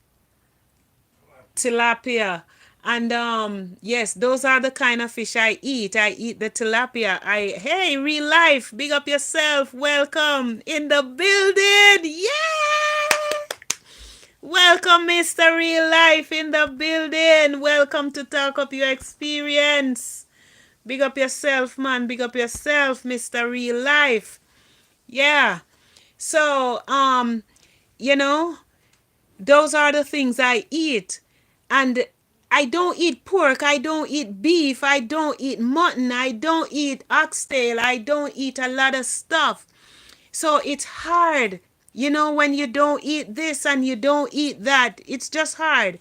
Tilapia. And yes, those are the kind of fish I eat. I eat the tilapia. Hey, real life, big up yourself. Welcome in the building. Yeah. Welcome, Mr. Real Life in the building. Welcome to Talk Up Your Experience. Big up yourself, man. Big up yourself, Mr. Real Life. Yeah. So, you know, those are the things I eat. And I don't eat pork, I don't eat beef, I don't eat mutton, I don't eat oxtail, I don't eat a lot of stuff. So it's hard, when you don't eat this and you don't eat that. It's just hard.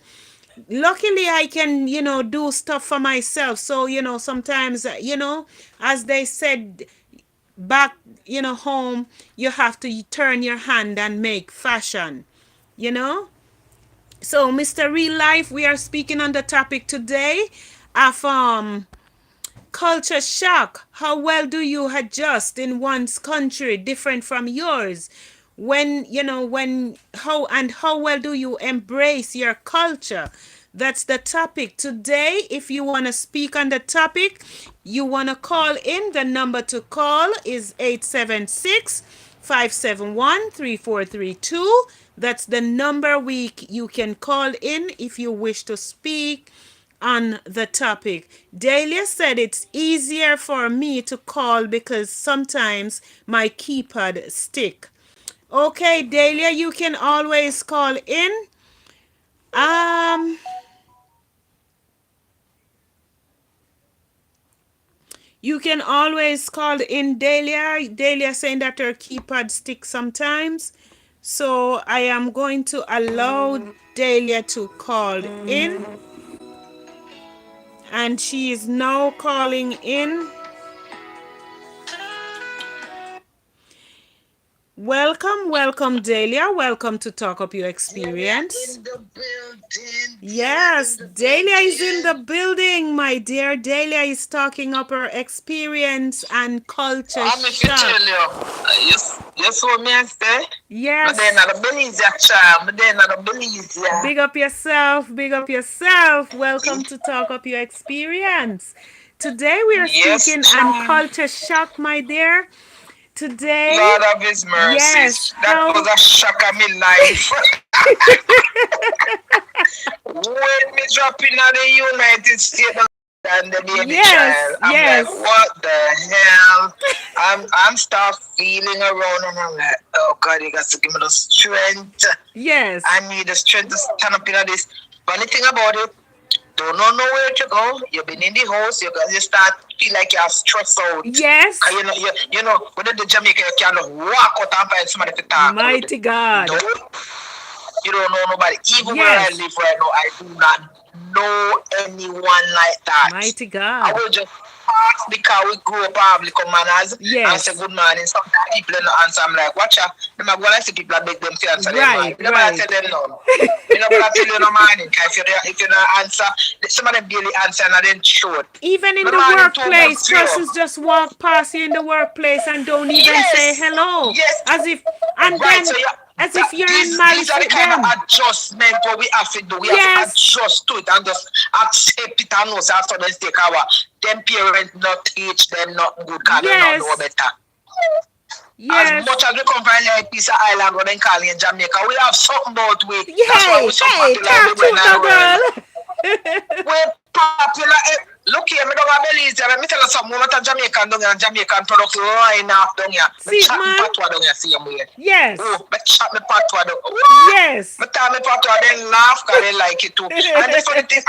Luckily, I can, do stuff for myself. So, sometimes, as they said back, home, you have to turn your hand and make fashion, you know? So, Mr. Real Life, we are speaking on the topic today of culture shock. How well do you adjust in one's country different from yours? How well do you embrace your culture? That's the topic today. If you want to speak on the topic, you want to call in, the number to call is 876-571-3432. That's the number you can call in if you wish to speak on the topic. Dahlia said it's easier for me to call because sometimes my keypad stick. Okay, Dahlia, you can always call in. Um, you can always call in, Dahlia. Dahlia saying that her keypad sticks sometimes. So I am going to allow Dahlia to call in. And she is now calling in. Welcome, welcome, Dahlia. Welcome to Talk Up Your Delia Experience. in the building. Delia Yes, in the Dahlia is in the building. building, my dear. Dahlia is talking up her experience and culture I'm if you shock. tell you. You saw me and say. But then Yes, I don't believe that child. But then I don't believe ya. big up yourself, big up yourself. Welcome to Talk Up Your Experience. Today we are Yes, speaking on child. culture shock, my dear. Today, Lord of His yes, mercies. That was how a shock of my life. When me drop in the United States and the baby child, yes, I'm like, yes, what the hell? I'm start feeling around and I'm like, oh God, you got to give me the strength. yes, I need the strength to stand up in this. Funny thing about it, don't know nowhere to go. You've been in the house, you start feel like you're stressed out. Cause yes, when the Jamaica you can walk out and find somebody to talk with. mighty God. Don't you don't know nobody. Even where I Yes, live right now, I do not know anyone like that. mighty I God. will just ask because we grew up probably come manners and say Yes, good morning. Sometimes people don't answer. I'm like, watch out. Them are going to see people that beg them to answer them right, morning. Me never right. tell them no. Me never tell you no morning. Cause if you don't answer, some of them barely answer and then short. Even My in the morning too good workplace, for you. persons just walk past you in the workplace and don't even say Yes, hello, yes, as if, and right. So then yeah, as if you're in these malice are the with kind of them. adjustment what we have to do. We have to Yes, adjust to it and just accept it and know so after they take our them parents not teach them not good because they not know yes, better. As yes. much as we come from a piece of island what they call in Jamaica, we have something about we. That's why we're Hey, so hey, popular talk everywhere in truth the now, world. girl. We're popular. Look here, me don't have Belize. Let me tell you something. What a Jamaican down here, Jamaican product line up down here. Me See it, chat me man? patois down here, see you way. Yes, Oh, me chat me patois down. What? yes. Me tell me patois, then laugh because they like it too. And the funny thing,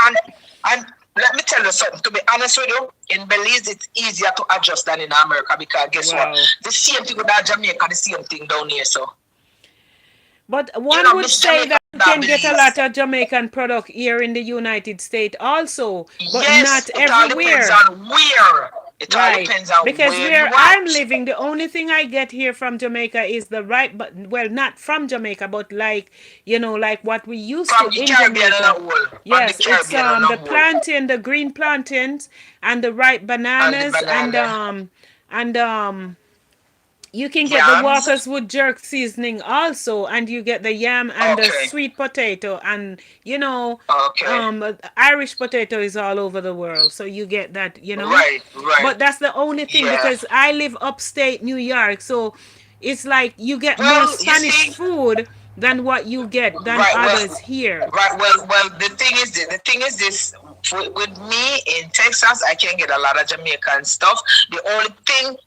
and let me tell you something. To be honest with you, in Belize it's easier to adjust than in America because guess what? Wow. The same thing with that Jamaica, the same thing down here. So But you one know, would Miss say Jamaica, that you that can get a Belize. lot of Jamaican product here in the United States also, but Yes, not it all depends everywhere. on where. It all Right. depends on Because where you where I'm at. living, the only thing I get here from Jamaica is the right, but well, not from Jamaica, but like, like what we used to From the in Caribbean and Jamaica. the whole. From the Yes, it's Caribbean and the the whole. plantain, the green plantains and the ripe And the bananas banana. and you can get the Yams. Walker's Wood jerk seasoning also, and you get the yam and the Okay. sweet potato, and Okay. Irish potato is all over the world, so you get that. Right, right. But that's the only thing Yeah. because I live upstate New York, so it's like you get more Well, you Spanish see, food than what you get than right, others well, here. well, the thing is this, with me in Texas, I can get a lot of Jamaican stuff. The only thing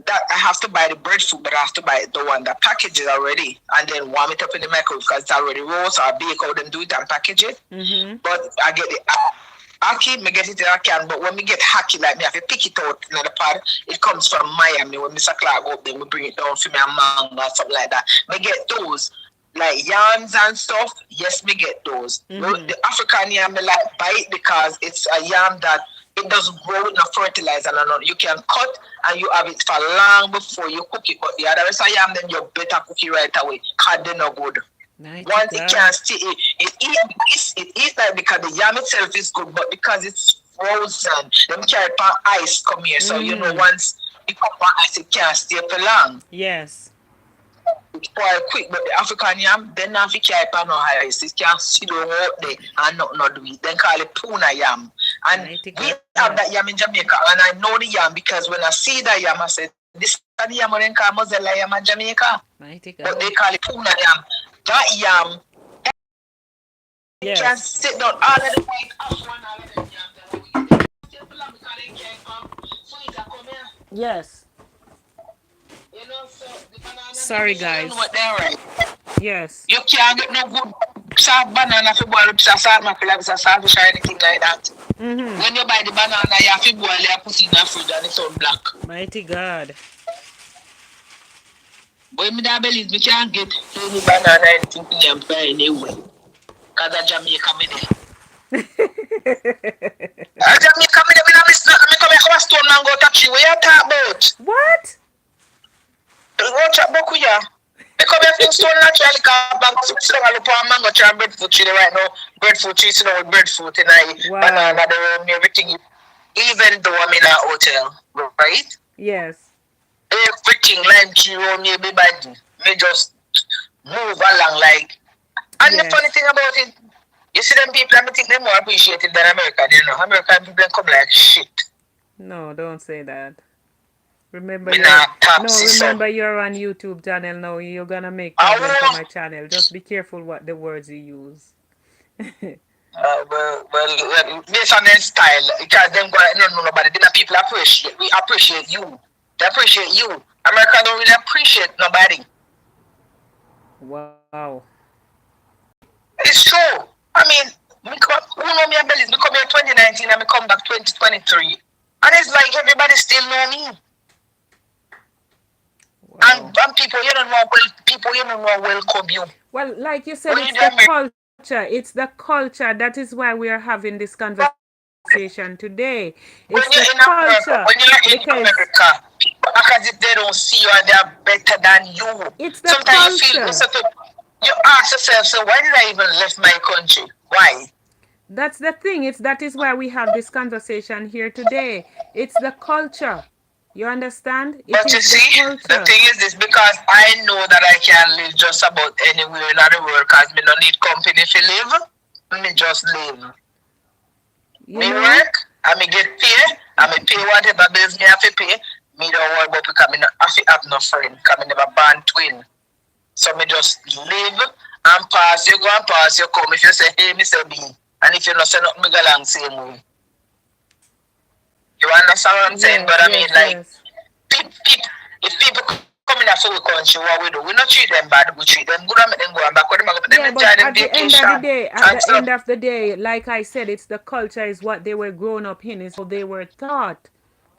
that I have to buy the breadfruit, but I have to buy the one that packages already and then warm it up in the microwave because it's already raw. So I bake out and do it and package it. Mm-hmm. But I get the Aki, me get it in a can, but when we get hacky, like me have to pick it out in the pod, it comes from Miami. When Mr. Clark go up there, we bring it down for me and mango or something like that. Me get those. Like yams and stuff, yes, me get those. Mm-hmm. The African yam, me like buy it because it's a yam that it doesn't grow with no fertilizer and all. You can cut and you have it for long before you cook it. But the other rest of yam, then you better cook it right away because they're no good. Mighty Once it can God. stay, it eats like because the yam itself is good, but because it's frozen, them carry pan ice come here. So Mm-hmm. once it come on ice, it can't stay for long. Yes. It spoil quick, but the African yam, then not fi carry pan no ice. It can sit down out there and not do it. Then call it puna yam. And Mighty we God. have that yam in Jamaica, and I know the yam because when I see that yam, I say, this is the yam when they call Mozilla yam in Jamaica. Mighty But they God. call it puna yam. That yam can Yes. sit down all of the white off one all of them yams and we stay for long because they can't come. Sweet come here. Yes. So the banana them, Sorry, you know guys. what they're right. Yes. You can't get no good soft banana for boil with salt mackerel or saltfish or anything like that. Mm-hmm. When you buy the banana, you have to boil it and put it in the fridge and it's all black. Mighty God. But me that believe me can't get any banana anything to them for anyway. Because of Jamaica me there. Jamaica me there, me come here, come a stone man go touch you. What you talk about? What? Watch out, Bokuya. Me come here from stone naturally because I'm sit down and look for a mango tree and breadfruit tree right now. Breadfruit tree sitting with breadfruit in I Wow. banana the everything. Even though I'm in a hotel, right? Yes. Everything lime tree around me, be bad. Me just move along like. And the funny Yes. thing about it, you see them people, I think they're more appreciated than American. You know, American people come like shit. No, don't say that. Remember Me you're not top no, so. remember you're on YouTube channel now. You're gonna make I problem for my will. channel. Just be careful what the words you use. Based on their style, because them go no, no, nobody. Then the people appreciate. We appreciate you. They appreciate you. America don't really appreciate nobody. Wow. It's true. I mean, who know me abilities? Me come here 2019 and me come back 2023. And it's like everybody still know me. Wow. And people you don't know well people you don't know welcome you. Well, like you said, When you it's do the America, culture. It's the culture. That is why we are having this conversation today. It's the when culture you're in America, when you're in because America, people act as if they don't see you and they're better than you. it's the Sometimes you feel culture. you ask yourself, so why did I even left my country? Why? That's the thing. It's that is why we have this conversation here today. It's the culture. You understand? It But you is the see, the culture. thing is this because I know that I can live just about anywhere in the world because me don't need company to live. Me just live. You Me know? work, and me get paid, and me pay whatever bills me have to pay. Me don't worry about because me not have to have no friend because me never born twin. So me just live and pass. You go and pass, you come. If you say, hey, me say B. And if you not say nothing, me go along same way. You understand what I'm saying? Yes, But I mean, yes, like, yes. if people come in for we country, what we do? We not treat them bad. We treat them good and make them go and back. When them then Yeah, enjoy but them at the end of vacation. the day, at And the so, end of the day, like I said, it's the culture is what they were grown up in, is how they were taught.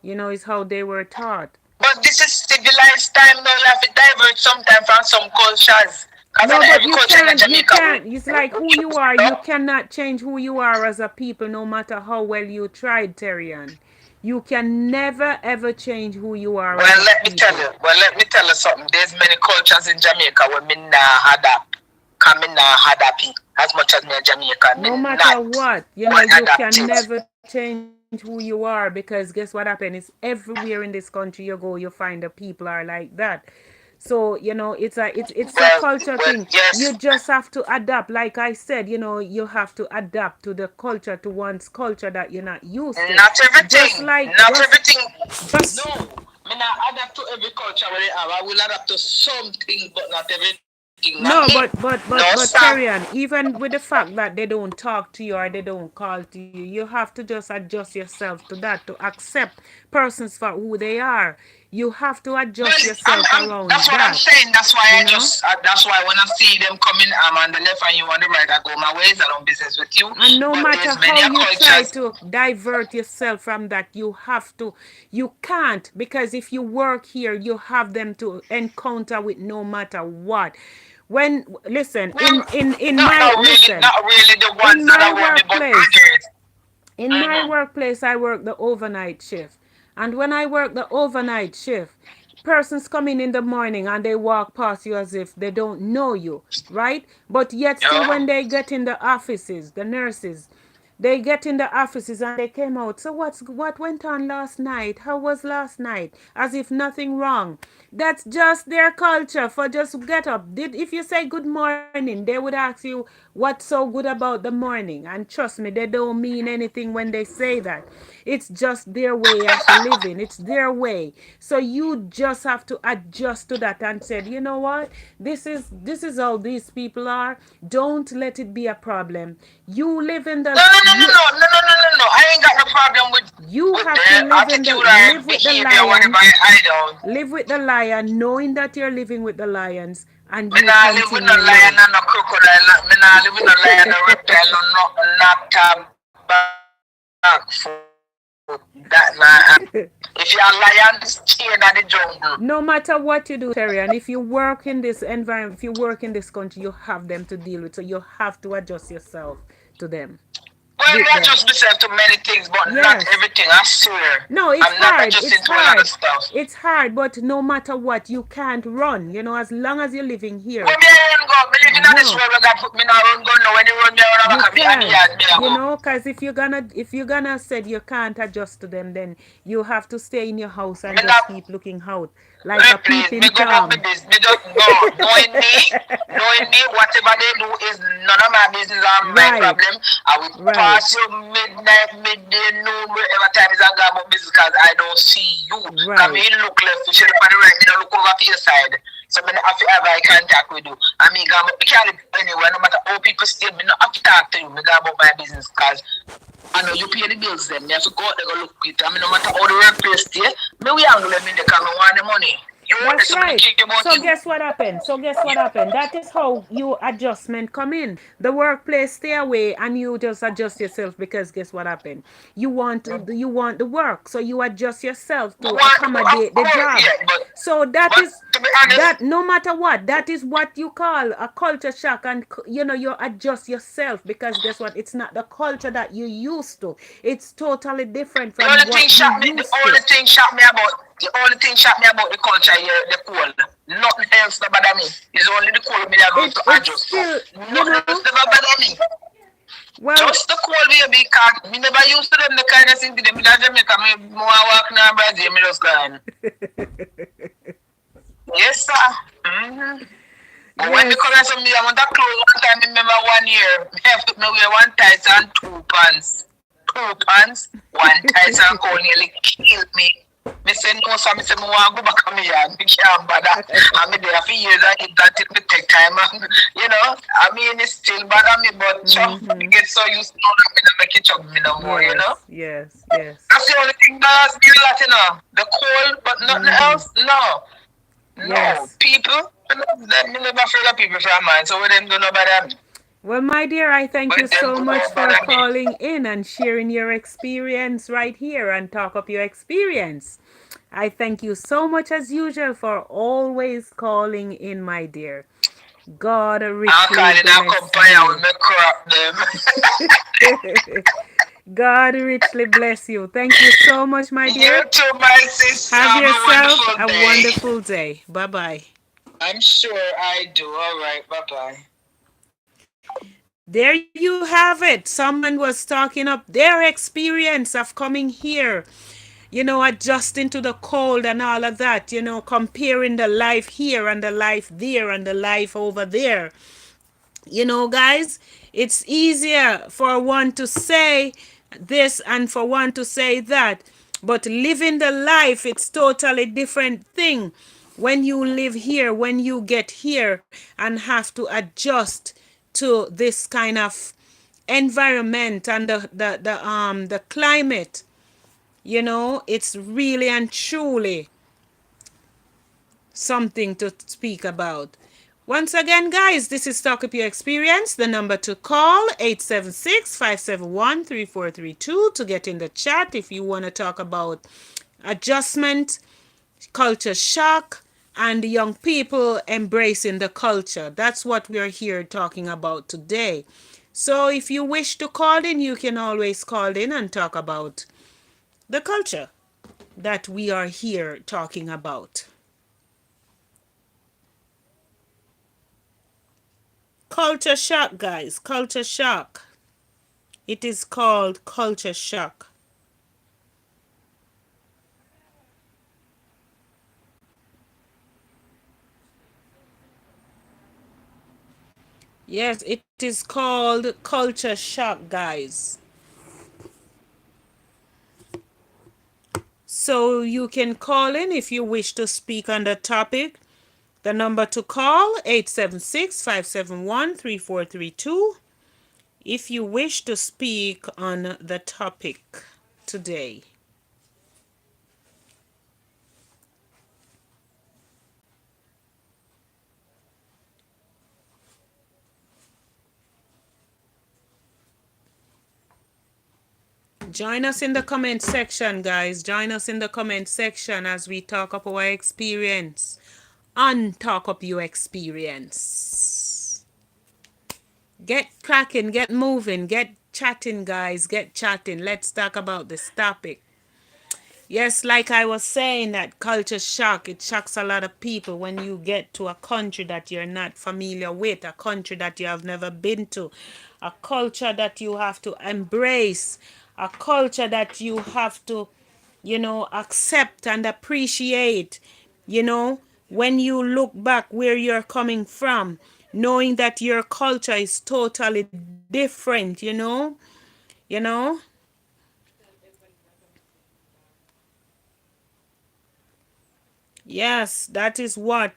You know, is how they were taught. but this is civilized time now. You have to divert sometime from some cultures. Because No, but every culture in you Jamaica, can't. It's like we who you choose are. You up. cannot change who you are as a people, no matter how well you tried, Terrian. You can never ever change who you are as a people. Let me tell you something. There's many cultures in Jamaica where me nah adapt. Cause me nah adapt it as much as me in Jamaica. Me No matter not what, want you adapt can it. never change who you are because guess what happens is everywhere in this country you go, you find the people are like that. So it's a culture thing. You Yes. just have to adapt. Like I said, you have to adapt to the culture, to one's culture that you're not used to. Not Just everything. like Not everything. just No. Me not adapt to every culture where they have. I will adapt to something, but not everything. Not me. no, No, sir. but Terian, even with the fact that they don't talk to you or they don't call to you, you have to just adjust yourself to that, to accept persons for who they are. You have to adjust Well, yourself that's around what I'm that. saying. That's why You I know? just, that's why when I see them coming, I'm on the left and you on the right, I go my ways, I don't business with you. And no But matter there's many how you try cultures. to divert yourself from that, you can't, because if you work here, you have them to encounter with no matter what. When listen, Well, not really the in ones that my I want me, but workplace, others. Mm-hmm. I work the overnight shift. And when I work the overnight shift, persons come in the morning and they walk past you as if they don't know you, right? But yet still Yeah. when they get in the offices, the nurses, they get in the offices and they came out. So what went on last night? How was last night? As if nothing wrong. That's just their culture for just get up. If you say good morning, they would ask you what's so good about the morning. And trust me, they don't mean anything when they say that. It's just their way of living. It's their way. So you just have to adjust to that and said, you know what? This is how these people are. Don't let it be a problem. You live in No, the no, no, no, you no, no, no, no, no, no. I ain't got no problem you with have to their attitude or live with the behavior, whatever. lion, I don't. live with the lion, knowing that you're living with the lions, and Me you nah live with no continue lion live. and no crocodile. Me nah live with no lion, no reptile, no not back foot. That nah. If you're a lion, stay in the jungle. No matter what you do, Terry, and if you work in this environment, if you work in this country, you have them to deal with. So you have to adjust yourself to them. Well, me with them. adjust myself to many things, but not Yes. everything. I swear. No, it's I'm not hard. adjusting It's to a lot of hard. stuff. It's hard, but no matter what, you can't run. As long as you're living When here. me run go, me living on this No, road, we got put me in a run go now. When you run me around the you back of me and can't. me I go. Cause if you're gonna said you can't adjust to them, then you have to stay in your house Me and just not keep looking out like a please, peeping me go about my tom. business. Me just go. Knowing me, whatever they do is none of my business or my Right, problem. I will right, pass you midnight, midday, noon, wherever time is I go about business because I don't see you. Because me right. look left, you should on the right, me don't look over to your side. So me not have to have eye contact with you. I mean, go about, me can't live anywhere, no matter how people stay, me not have to talk to you. Me go about my business because I know you pay the bills then. Me have to go out there go look with. I mean, no matter how the workplace stay, me we handle them in the car, me want the money. You want That's this, so me right. think about So you. guess what happened? That is how you adjustment come in. The workplace stay away and you just adjust yourself because guess what happened? You want the work. So you adjust yourself We to want, of accommodate the course, job. yeah, So that but is to be honest, that no matter what, that is what you call a culture shock and you adjust yourself because guess what? It's not the culture that you used to. It's totally different the from only thing what you shocked me, the used only to. thing shocked me about, the only thing shocked me about the culture here, the cold. Nothing else never bother me. It's only the cold me that going It to it's adjust to. still, Nothing else never bother me. well, Just the cold baby, cause me never used to them the kind of thing to them. Me that Jamaica, me more walk now Brazil, me just gone. Yes, sir. Mm-hmm. But when me yes. come here, so me I want a clothes one time. Me remember 1 year, me have to me wear one tights and two pants. Two pants, one tights and cold nearly killed me. Me say no, so me say me want to go back on me yard. Me can't bother. I me there for years and it that it me take time and I mean it's still bother me, but me get so used to now that me not make it up me no more. Yes, yes, yes, That's the only thing that has me a lot. The cold, but nothing else. No. No, yes. people, me never afraid of people from mine, so with them do not bother me. Well, my dear, I thank you With them so do much not for bother me. calling in and sharing your experience right here and talk up your experience. I thank you so much as usual for always calling in, my dear. God I'm richly calling a bless company and you. me crap them. God richly bless you. Thank you so much, my You dear. too, my sister. Have Have a yourself wonderful a day. wonderful day. Bye bye. I'm sure I do. All right, bye bye. There you have it. Someone was talking up their experience of coming here, adjusting to the cold and all of that, comparing the life here and the life there and the life over there. Guys, it's easier for one to say this and for one to say that, but living the life, it's totally different thing when you live here, when you get here and have to adjust to this kind of environment and the climate. It's really and truly something to speak about. Once again, guys, this is Talk Up Your Experience. The number to call, 876-571-3432 to get in the chat if you want to talk about adjustment, culture shock, and young people embracing the culture. That's what we are here talking about today. So if you wish to call in, you can always call in and talk about the culture that we are here talking about. Culture shock, guys. Culture shock. It is called culture shock. Yes, it is called culture shock, guys. So you can call in if you wish to speak on the topic. The number to call, 876-571-3432 if you wish to speak on the topic today. Join us in the comment section, guys. Join us in the comment section as we talk up our experience and talk up your experience. Get cracking, get moving, get chatting, guys. Get chatting. Let's talk about this topic. Yes, like I was saying, that culture shock, it shocks a lot of people when you get to a country that you're not familiar with, a country that you have never been to, a culture that you have to embrace, a culture that you have to, accept and appreciate, you know, when you look back where you're coming from, knowing that your culture is totally different, you know. Yes, that is what,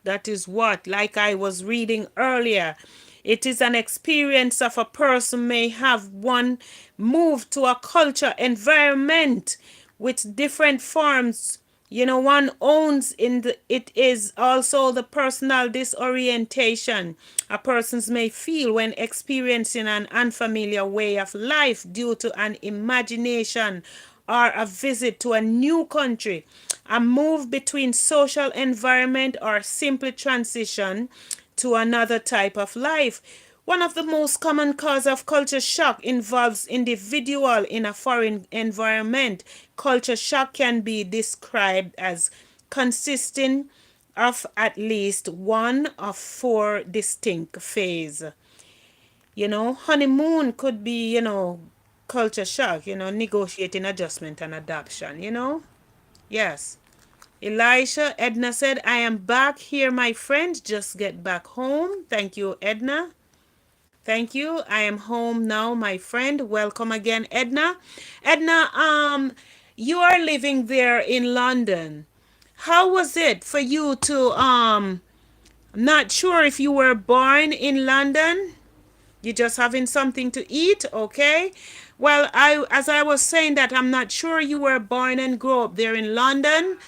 like I was reading earlier. It is an experience of a person may have one move to a culture environment with different forms. One owns in the, it is also the personal disorientation a persons may feel when experiencing an unfamiliar way of life due to an imagination or a visit to a new country, a move between social environment, or simply transition to another type of life. One of the most common cause of culture shock involves individual in a foreign environment. Culture shock can be described as consisting of at least one of four distinct phases. Honeymoon could be, culture shock, negotiating adjustment and adoption. Yes. Elisha, Edna said, I am back here, my friend. Just get back home. Thank you, Edna. Thank you. I am home now, my friend. Welcome again, Edna. Edna, you are living there in London. How was it for you to not sure if you were born in London? You just having something to eat, okay? Well, as I was saying that I'm not sure you were born and grew up there in London,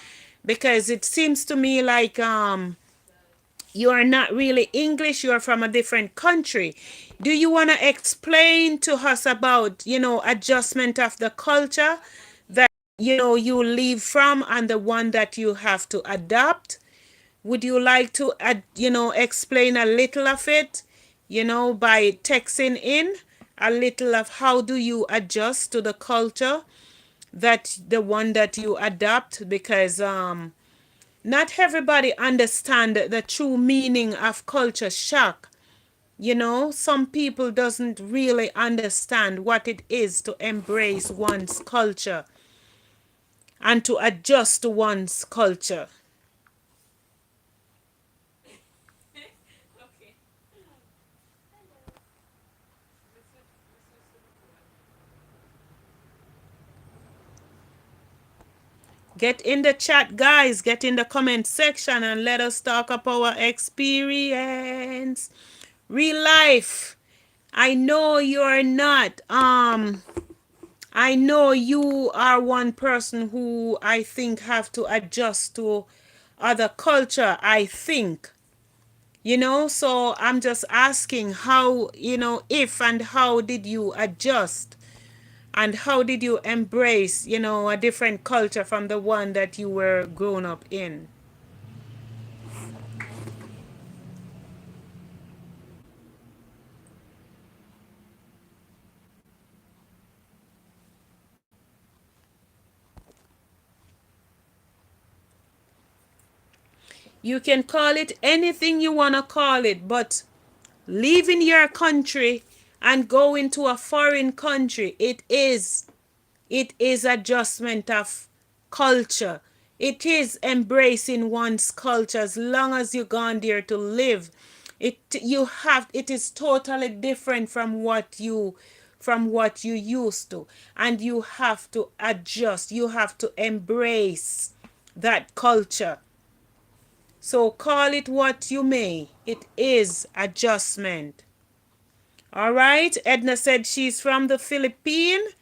because it seems to me like you are not really English, you're from a different country. Do you want to explain to us about, adjustment of the culture that, you live from and the one that you have to adopt? Would you like to, explain a little of it, by texting in a little of how do you adjust to the culture that the one that you adopt? Because not everybody understand the true meaning of culture shock. Some people doesn't really understand what it is to embrace one's culture and to adjust to one's culture. Get in the chat, guys. Get in the comment section and let us talk about our experience. Real life. I know you're not. I know you are one person who I think have to adjust to other culture, I think. So I'm just asking how, if and how did you adjust? And how did you embrace, a different culture from the one that you were grown up in? You can call it anything you want to call it, but leaving your country and going to a foreign country, it is adjustment of culture. It is embracing one's culture as long as you've gone there to live. It is totally different from what you used to, and you have to adjust. You have to embrace that culture. So call it what you may. It is adjustment. All right. Edna said she's from the Philippines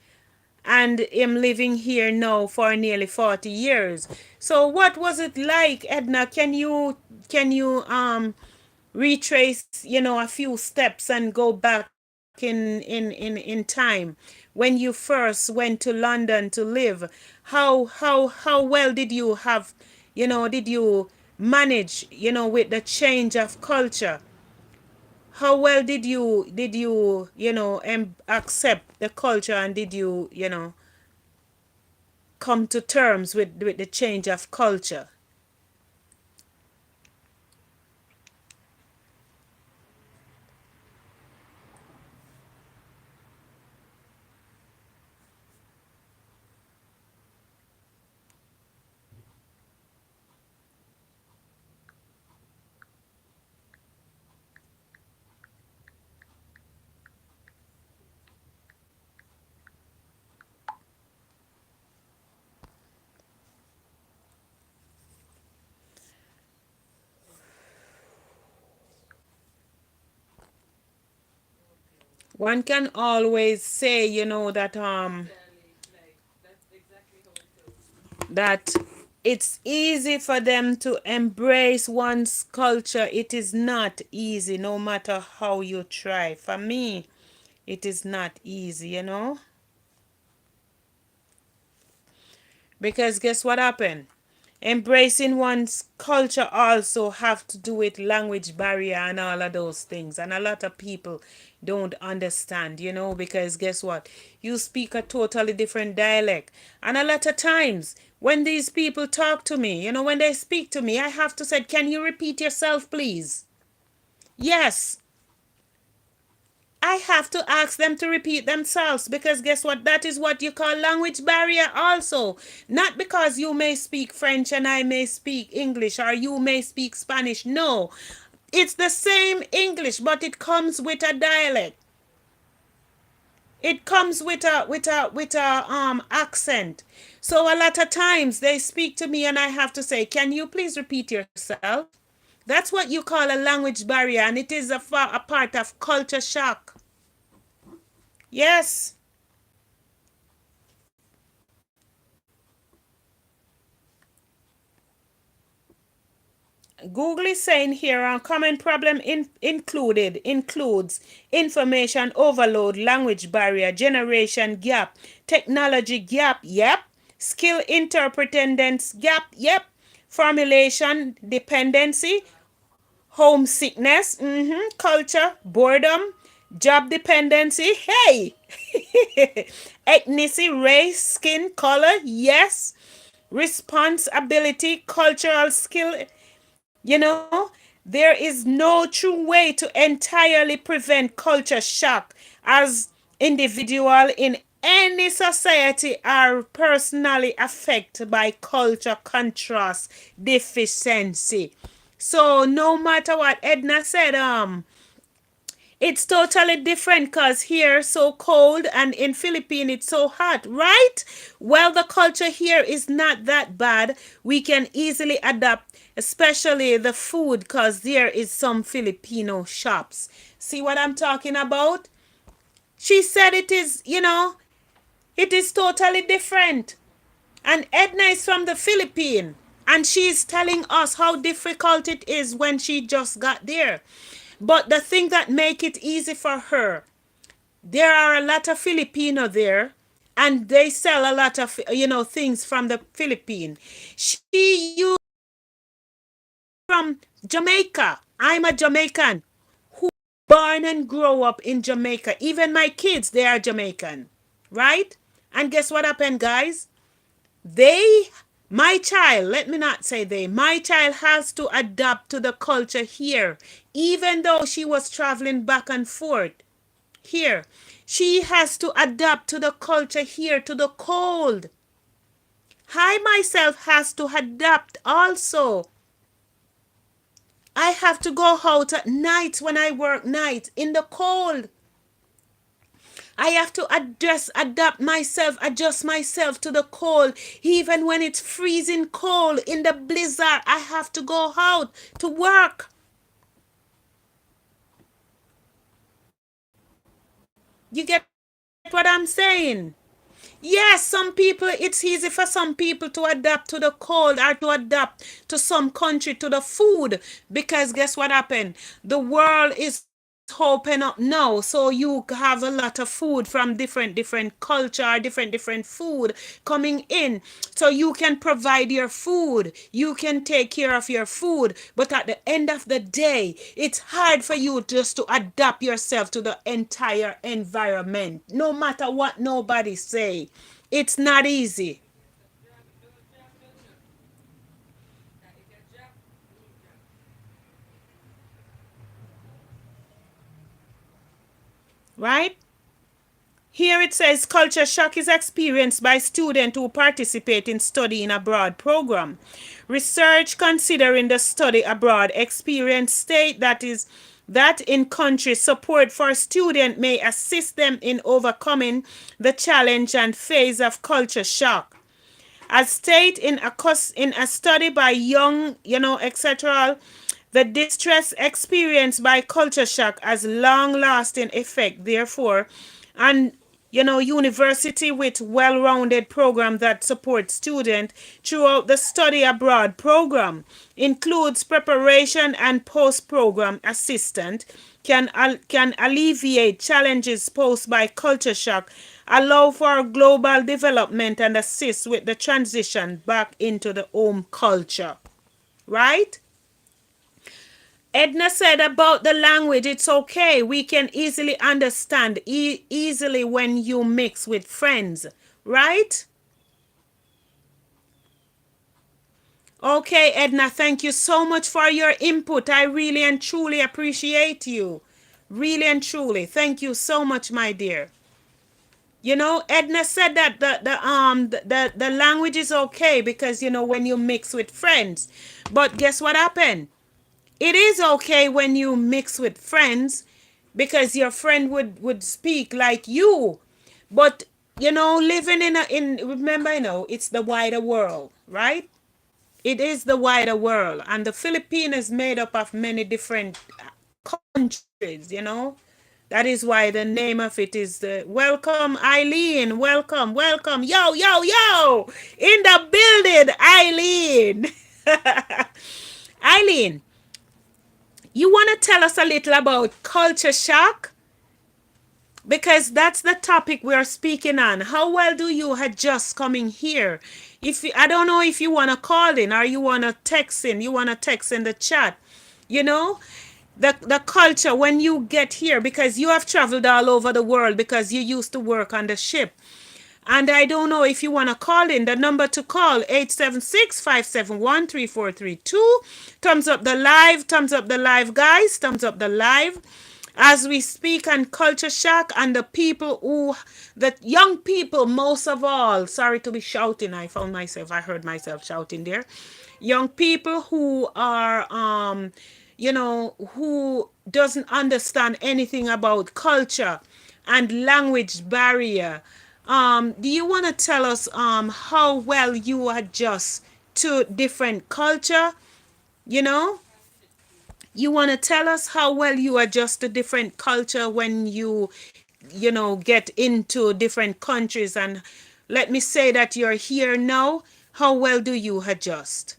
and am living here now for nearly 40 years. So what was it like, Edna? Can you retrace, a few steps and go back in time when you first went to London to live? How well did you have, did you manage, with the change of culture? How well did you accept the culture, and did you come to terms with the change of culture? One can always say, that it's easy for them to embrace one's culture. It is not easy, no matter how you try. For me, it is not easy. Because guess what happened? Embracing one's culture also have to do with language barrier and all of those things. And a lot of people don't understand, because guess what? You speak a totally different dialect. And a lot of times when these people talk to me, when they speak to me, I have to say, can you repeat yourself, please? Yes, I have to ask them to repeat themselves, because guess what? That is what you call language barrier also. Not because you may speak French and I may speak English, or you may speak Spanish. No. It's the same English, but it comes with a dialect. It comes with a accent. So a lot of times they speak to me and I have to say, "Can you please repeat yourself?" That's what you call a language barrier, and it is a part of culture shock. Yes. Google is saying here a common problem includes information overload, language barrier, generation gap, technology gap, yep, skill interdependence gap, yep, formulation dependency, homesickness, culture, boredom, job dependency, hey, ethnicity, race, skin color, yes, responsibility, cultural skill. There is no true way to entirely prevent culture shock, as individual in any society are personally affected by culture contrast deficiency. So no matter what Edna said, it's totally different because here so cold and in Philippines it's so hot, right? Well, the culture here is not that bad. We can easily adapt, especially the food, because there is some Filipino shops. See what I'm talking about? She said it is totally different. And Edna is from the Philippines. And she's telling us how difficult it is when she just got there. But the thing that make it easy for her, there are a lot of Filipino there, and they sell a lot of things from the Philippines. She used from Jamaica. I'm a Jamaican who born and grow up in Jamaica. Even my kids, they are Jamaican, right? And guess what happened, guys? They, my child, let me not say they, my child has to adapt to the culture here, even though she was traveling back and forth here. She has to adapt to the culture here, to the cold. I myself has to adapt also. I have to go out at night when I work night in the cold. I have to adjust myself to the cold. Even when it's freezing cold in the blizzard, I have to go out to work. You get what I'm saying? Yes, some people, it's easy for some people to adapt to the cold or to adapt to some country, to the food. Because guess what happened? The world is open up now, so you have a lot of food from different culture, different food coming in, so you can provide your food, you can take care of your food. But at the end of the day, it's hard for you just to adapt yourself to the entire environment, no matter what nobody say. It's not easy, right? Here it says culture shock is experienced by students who participate in studying abroad program. Research considering the study abroad experience state that in countries support for students may assist them in overcoming the challenge and phase of culture shock. As stated in a study by Young, etc., the distress experienced by culture shock has long-lasting effect. Therefore, and university with well-rounded program that supports students throughout the study abroad program includes preparation and post-program assistance can alleviate challenges posed by culture shock, allow for global development, and assist with the transition back into the home culture. Right? Edna said about the language, it's okay. We can easily understand easily when you mix with friends. Right? Okay, Edna, thank you so much for your input. I really and truly appreciate you. Really and truly. Thank you so much, my dear. Edna said that the language is okay because when you mix with friends. But guess what happened? It is okay when you mix with friends because your friend would speak like you. But living in remember, it's the wider world, right? It is the wider world, and the Philippines is made up of many different countries. That is why the name of it is the Welcome Eileen. Welcome, welcome. Yo, yo, yo. In the building, Eileen. Eileen, you want to tell us a little about culture shock? Because that's the topic we are speaking on. How well do you adjust coming here? If I don't know if you want to call in or you want to text in, the chat. You know, the culture when you get here, because you have traveled all over the world because you used to work on the ship. And I don't know if you want to call in. The number to call, 876-571-3432. Thumbs up the live, guys. Thumbs up the live. As we speak on culture shock and the young people most of all, sorry to be shouting, I heard myself shouting there. Young people who are, who doesn't understand anything about culture and language barrier. Do you want to tell us how well you adjust to different culture? You know, you want to tell us how well you adjust to different culture when you get into different countries, and let me say that you're here now. How well do you adjust?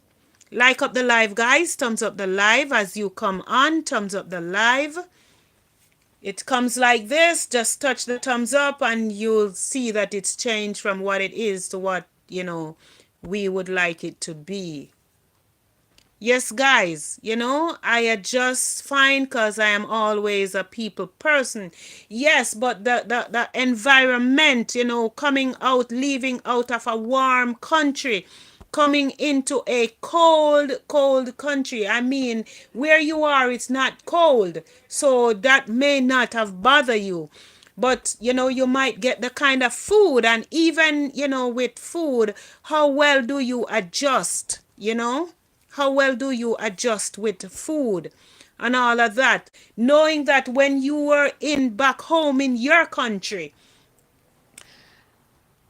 Like up the live, guys. Thumbs up the live as you come on. Thumbs up the live. It comes like this. Just touch the thumbs up and you'll see that it's changed from what it is to what, we would like it to be. Yes, guys, I adjust fine because I am always a people person. Yes, but the environment, coming out, leaving out of a warm country, coming into a cold country. I mean, where you are, it's not cold. So that may not have bothered you. But, you might get the kind of food, and even, with food, how well do you adjust, How well do you adjust with food and all of that? Knowing that when you were in back home in your country,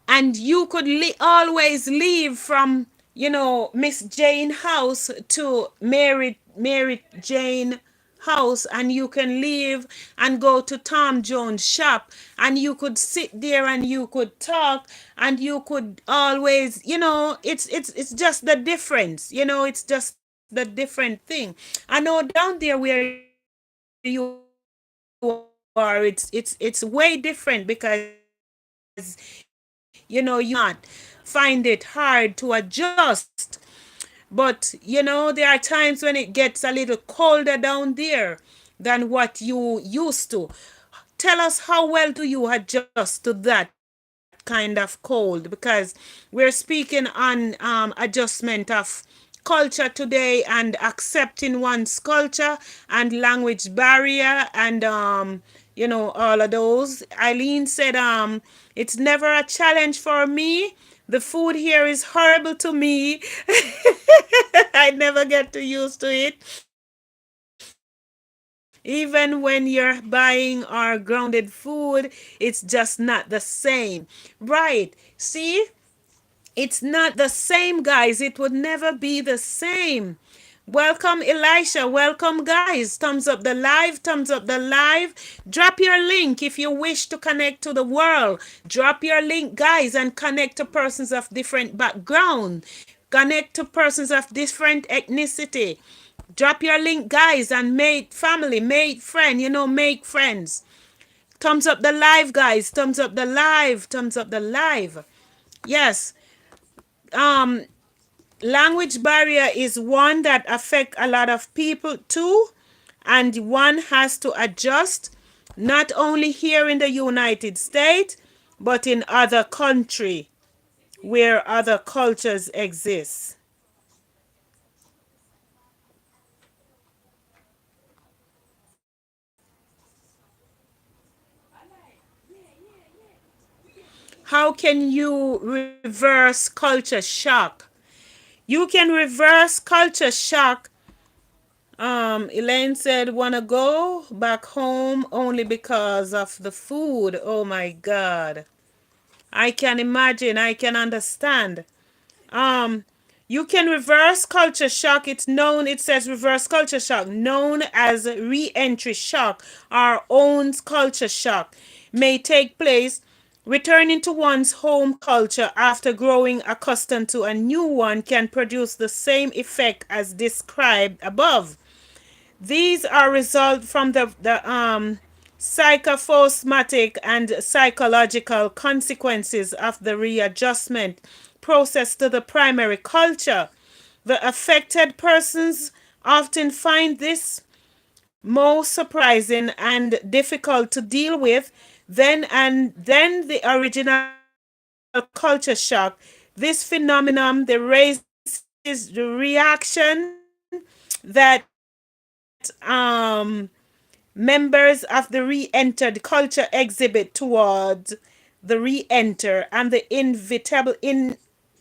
and you could always leave from, Miss Jane house to Mary Jane house, and you can leave and go to Tom Jones shop, and you could sit there and you could talk, and you could always, it's just the difference, it's just the different thing. I know down there where you are, it's cold, are, it's way different because you might not find it hard to adjust. But there are times when it gets a little colder down there than what you used to. Tell us, how well do you adjust to that kind of cold? Because we're speaking on adjustment of culture today and accepting one's culture and language barrier and all of those. Eileen said it's never a challenge for me. The food here is horrible to me. I never get too used to it. Even when you're buying our grounded food, it's just not the same. Right. See? It's not the same, guys. It would never be the same. Welcome, Elisha. Welcome, guys. Thumbs up the live. Thumbs up the live. Drop your link if you wish to connect to the world. Drop your link, guys, and connect to persons of different background. Connect to persons of different ethnicity. Drop your link, guys, and make family, make friend, make friends. Thumbs up the live, guys. Thumbs up the live. Thumbs up the live. Yes. Um, Language barrier is one that affect a lot of people too, and one has to adjust not only here in the United States but in other country where other cultures exist. How can you reverse culture shock? You can reverse culture shock. Elaine said, wanna go back home only because of the food. Oh my God. I can imagine, I can understand. Um, you can reverse culture shock. It says reverse culture shock, known as re-entry shock or own culture shock, may take place. Returning to one's home culture after growing accustomed to a new one can produce the same effect as described above. These are result from the psychophosomatic and psychological consequences of the readjustment process to the primary culture. The affected persons often find this more surprising and difficult to deal with than the original culture shock. This phenomenon the raises the reaction that members of the re-entered culture exhibit towards the re-enter, and the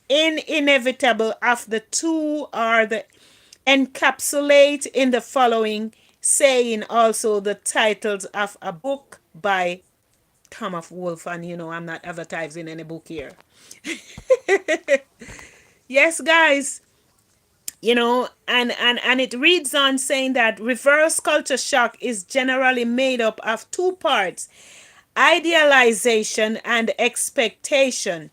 inevitable of the two are the encapsulate in the following saying, also the titles of a book by Thomas Wolfe. And I'm not advertising any book here. Yes, guys. And it reads on saying that reverse culture shock is generally made up of two parts: idealization and expectation.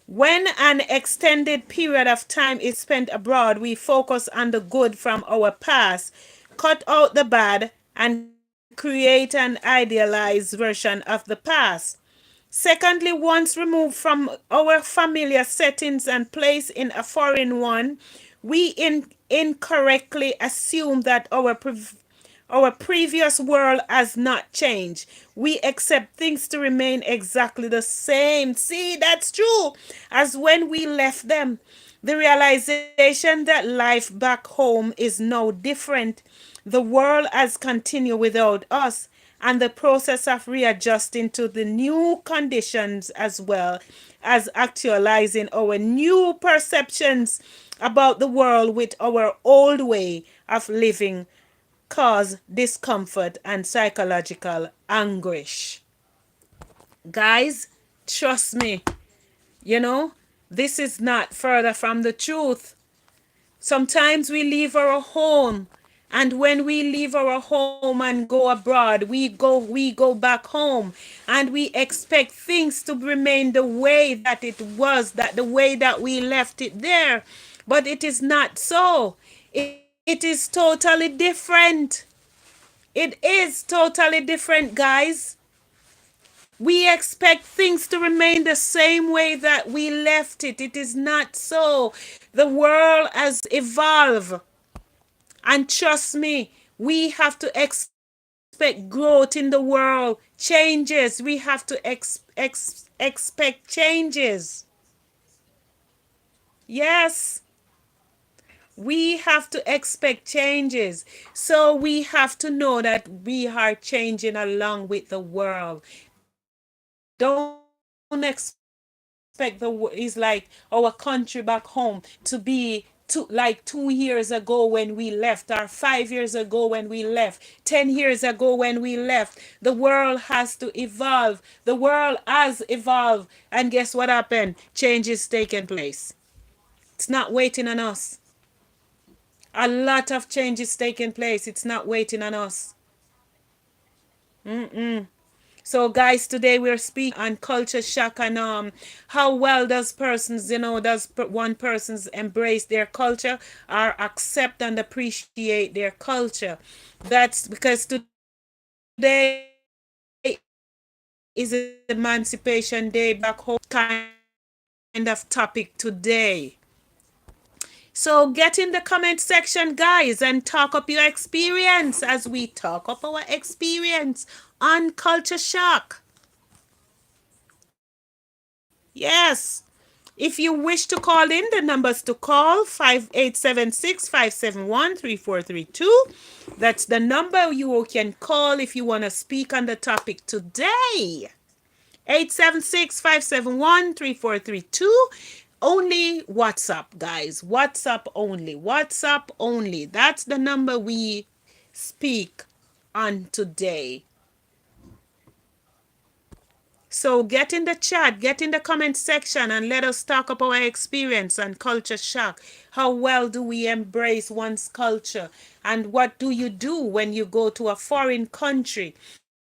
When an extended period of time is spent abroad, we focus on the good from our past, cut out the bad, and create an idealized version of the past. Secondly, once removed from our familiar settings and placed in a foreign one, we incorrectly assume that our previous world has not changed. We accept things to remain exactly the same. See, that's true as when we left them. The realization that life back home is no different. The world has continued without us, and the process of readjusting to the new conditions as well as actualizing our new perceptions about the world with our old way of living cause discomfort and psychological anguish. Guys, trust me, you know, this is not further from the truth. Sometimes we leave our home, and when we leave our home and go abroad, we go back home, and we expect things to remain the way that it was, that the way that we left it there. But it is not so. It is totally different. It is totally different, guys. We expect things to remain the same way that we left it. It is not so. The world has evolved. And trust me, we have to expect growth in the world, changes. We have to expect changes. Yes, we have to expect changes. So we have to know that we are changing along with the world. Don't expect is like our country back home to be like 2 years ago when we left, or 5 years ago when we left, 10 years ago when we left. The world has to evolve. The world has evolved. And guess what happened? Change is taking place. It's not waiting on us. A lot of change is taking place. It's not waiting on us. So, guys, today we're speaking on culture shock and how well does persons, does one person's embrace their culture or accept and appreciate their culture? That's because today is Emancipation Day back home. So this is a kind of topic today. So get in the comment section, guys, and talk up your experience as we talk up our experience on culture shock. Yes. If you wish to call in, the numbers to call 5876-571-3432. That's the number you can call if you want to speak on the topic today. 876-571-3432. Only WhatsApp, guys. WhatsApp only. WhatsApp only. That's the number we speak on today. So get in the chat, get in the comment section, and let us talk about our experience and culture shock. How well do we embrace one's culture? And what do you do when you go to a foreign country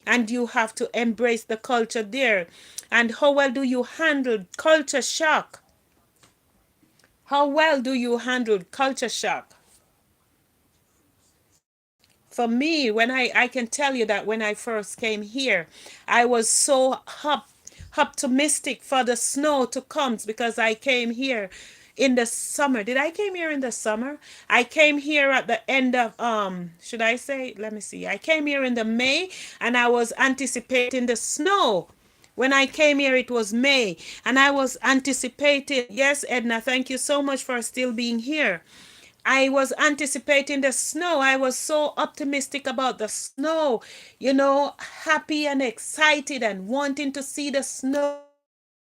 and you have to embrace the culture there? And how well do you handle culture shock? How well do you handle culture shock? For me, I can tell you that when I first came here, I was so optimistic for the snow to come because I came here in the summer. Did I came here in the summer? I came here at the end of should I say, let me see. I came here in the May and I was anticipating the snow. When I came here, it was May, and I was anticipating. Yes, Edna, thank you so much for still being here. I was anticipating the snow. I was so optimistic about the snow, happy and excited and wanting to see the snow.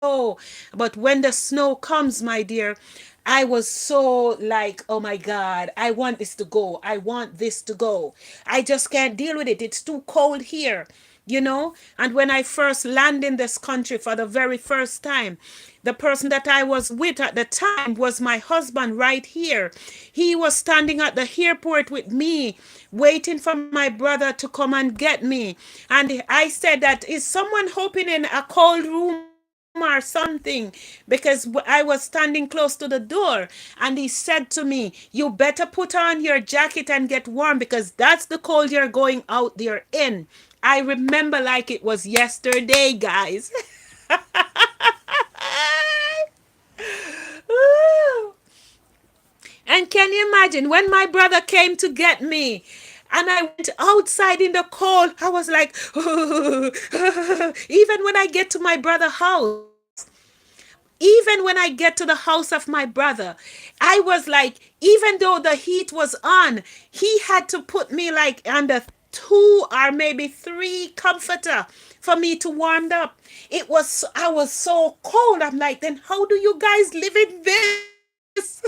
But when the snow comes, my dear, I was so like, oh my God, I want this to go. I want this to go. I just can't deal with it. It's too cold here. And when I first landed in this country for the very first time, the person that I was with at the time was my husband right here. He was standing at the airport with me, waiting for my brother to come and get me. And I said that, is someone hoping in a cold room or something? Because I was standing close to the door. And he said to me, you better put on your jacket and get warm because that's the cold you're going out there in. I remember like it was yesterday, guys. And can you imagine when my brother came to get me and I went outside in the cold? I was like, even when I get to my brother's house, even when I get to the house of my brother, I was like, even though the heat was on, he had to put me like under two or maybe three comforter for me to warm up. I was so cold. I'm like, then how do you guys live in this?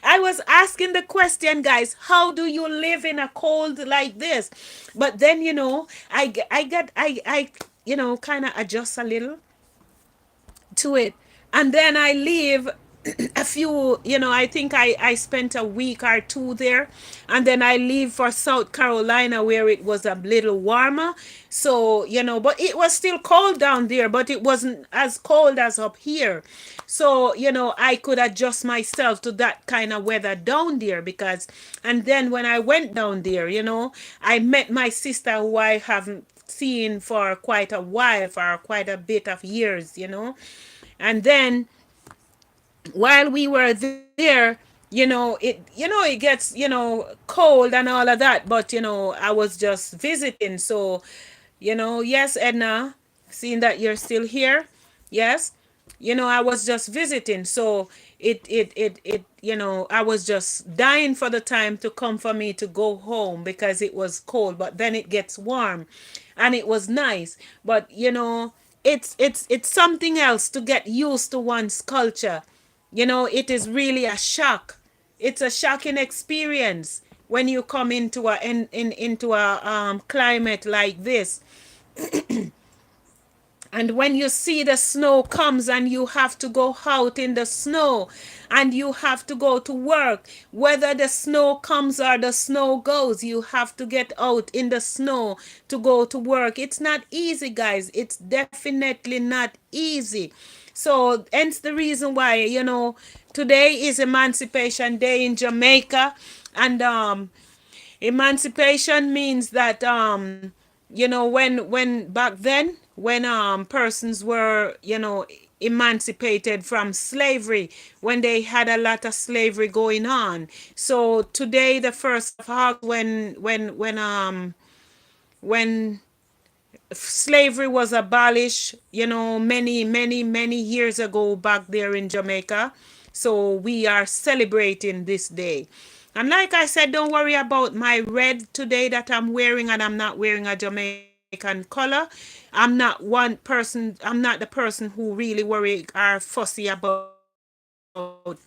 I was asking the question, guys, how do you live in a cold like this? But then, I kind of adjust a little to it. And then I leave. a few, I think I spent a week or two there, and then I leave for South Carolina where it was a little warmer. So, but it was still cold down there, but it wasn't as cold as up here. So, I could adjust myself to that kind of weather down there because, and then when I went down there, I met my sister who I haven't seen for quite a while, for quite a bit of years, and then while we were there, it gets, cold and all of that, but I was just visiting. So, yes, Edna, seeing that you're still here, yes, I was just visiting. So I was just dying for the time to come for me to go home because it was cold, but then it gets warm and it was nice. But it's something else to get used to one's culture. It is really a shock. It's a shocking experience when you come into a climate like this, and when you see the snow comes and you have to go out in the snow and you have to go to work, whether the snow comes or the snow goes, you have to get out in the snow to go to work. It's not easy, guys. It's definitely not easy. So hence the reason why, today is Emancipation Day in Jamaica. And emancipation means that, when back then, when persons were, emancipated from slavery, when they had a lot of slavery going on. So today, the 1st of August, when slavery was abolished, many years ago back there in Jamaica. So we are celebrating this day. And like I said, don't worry about my red today that I'm wearing, and I'm not wearing a Jamaican color. I'm not the person who really worry or fussy about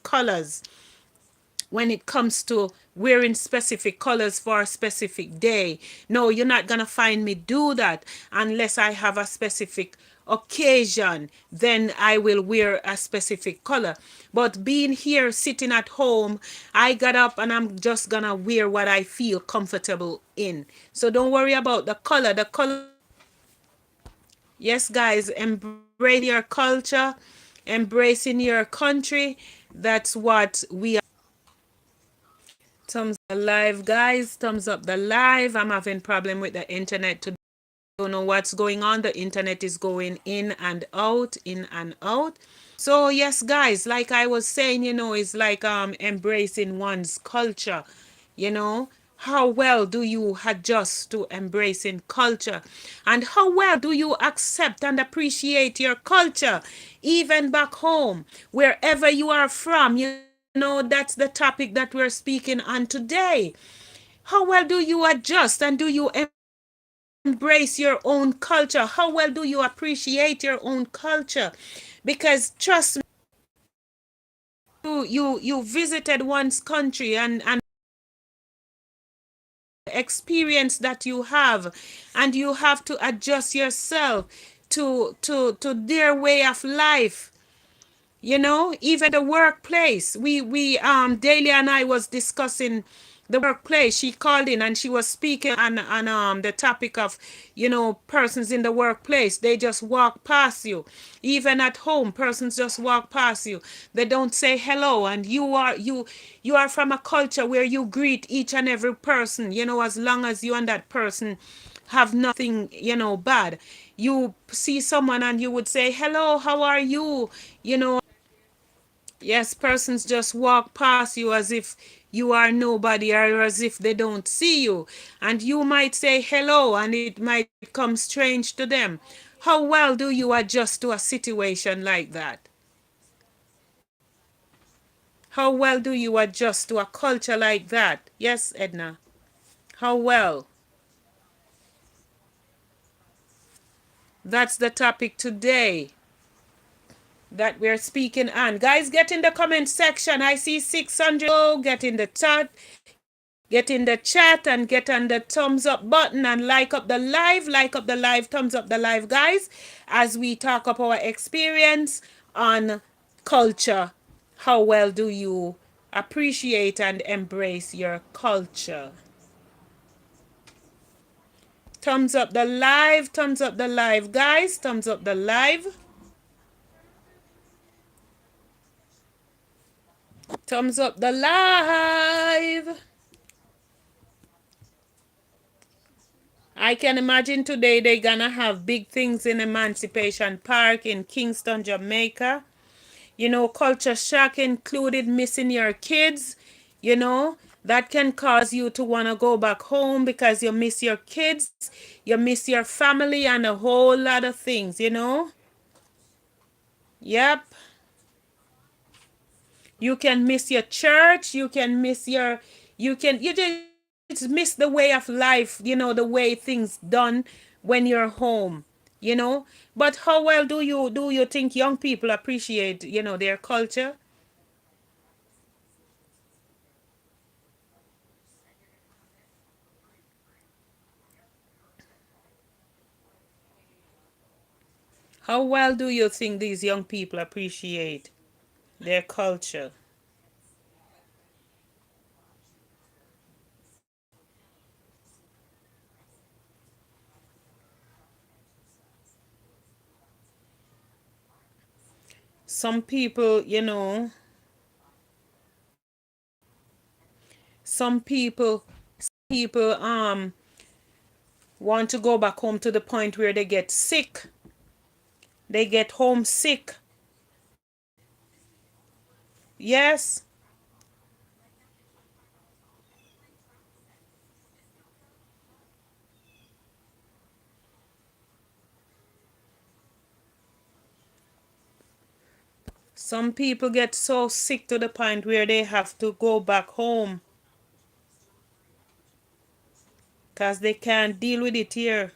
colors when it comes to wearing specific colors for a specific day. No, you're not gonna find me do that unless I have a specific occasion. Then I will wear a specific color. But being here sitting at home, I got up and I'm just gonna wear what I feel comfortable in. So don't worry about the color. The color is irrelevant. Yes, guys, embrace your culture, embracing your country. That's what we are. Thumbs up the live, guys. Thumbs up the live. I'm having problem with the internet today. I don't know what's going on. The internet is going in and out, in and out. So yes, guys, like I was saying, it's like embracing one's culture. You know, how well do you adjust to embracing culture? And how well do you accept and appreciate your culture, even back home, wherever you are from? That's the topic that we're speaking on today. How well do you adjust and do you embrace your own culture? How well do you appreciate your own culture? Because trust me, you visited one's country, and experience that you have, and you have to adjust yourself to their way of life. Even the workplace, we Dalia and I was discussing the workplace. She called in and she was speaking on the topic of, persons in the workplace. They just walk past you. Even at home, persons just walk past you. They don't say hello, and you are from a culture where you greet each and every person, as long as you and that person have nothing, bad. You see someone and you would say hello, how are you? Yes, persons just walk past you as if you are nobody, or as if they don't see you. And you might say hello and it might come strange to them. How well do you adjust to a situation like that? How well do you adjust to a culture like that? Yes, Edna. How well? That's the topic today that we're speaking on. Guys, get in the comment section. I see 600. Get in the chat and get on the thumbs up button and like up the live, thumbs up the live, guys, as we talk up our experience on culture How well do you appreciate and embrace your culture? Thumbs up the live, thumbs up the live, guys, thumbs up the live, thumbs up the live. I can imagine today they're gonna have big things in Emancipation Park in Kingston, Jamaica. You know, culture shock included missing your kids. You know, that can cause you to want to go back home because you miss your kids, you miss your family, and a whole lot of things, you know. Yep. You can miss your church, you can miss your, you just miss the way of life, you know, the way things done when you're home, you know. But how well do you think young people appreciate, you know, their culture? How well do you think these young people appreciate their culture? Some people, you know, some people want to go back home to the point where they get sick. They get homesick. Yes. Some people get so sick to the point where they have to go back home because they can't deal with it here.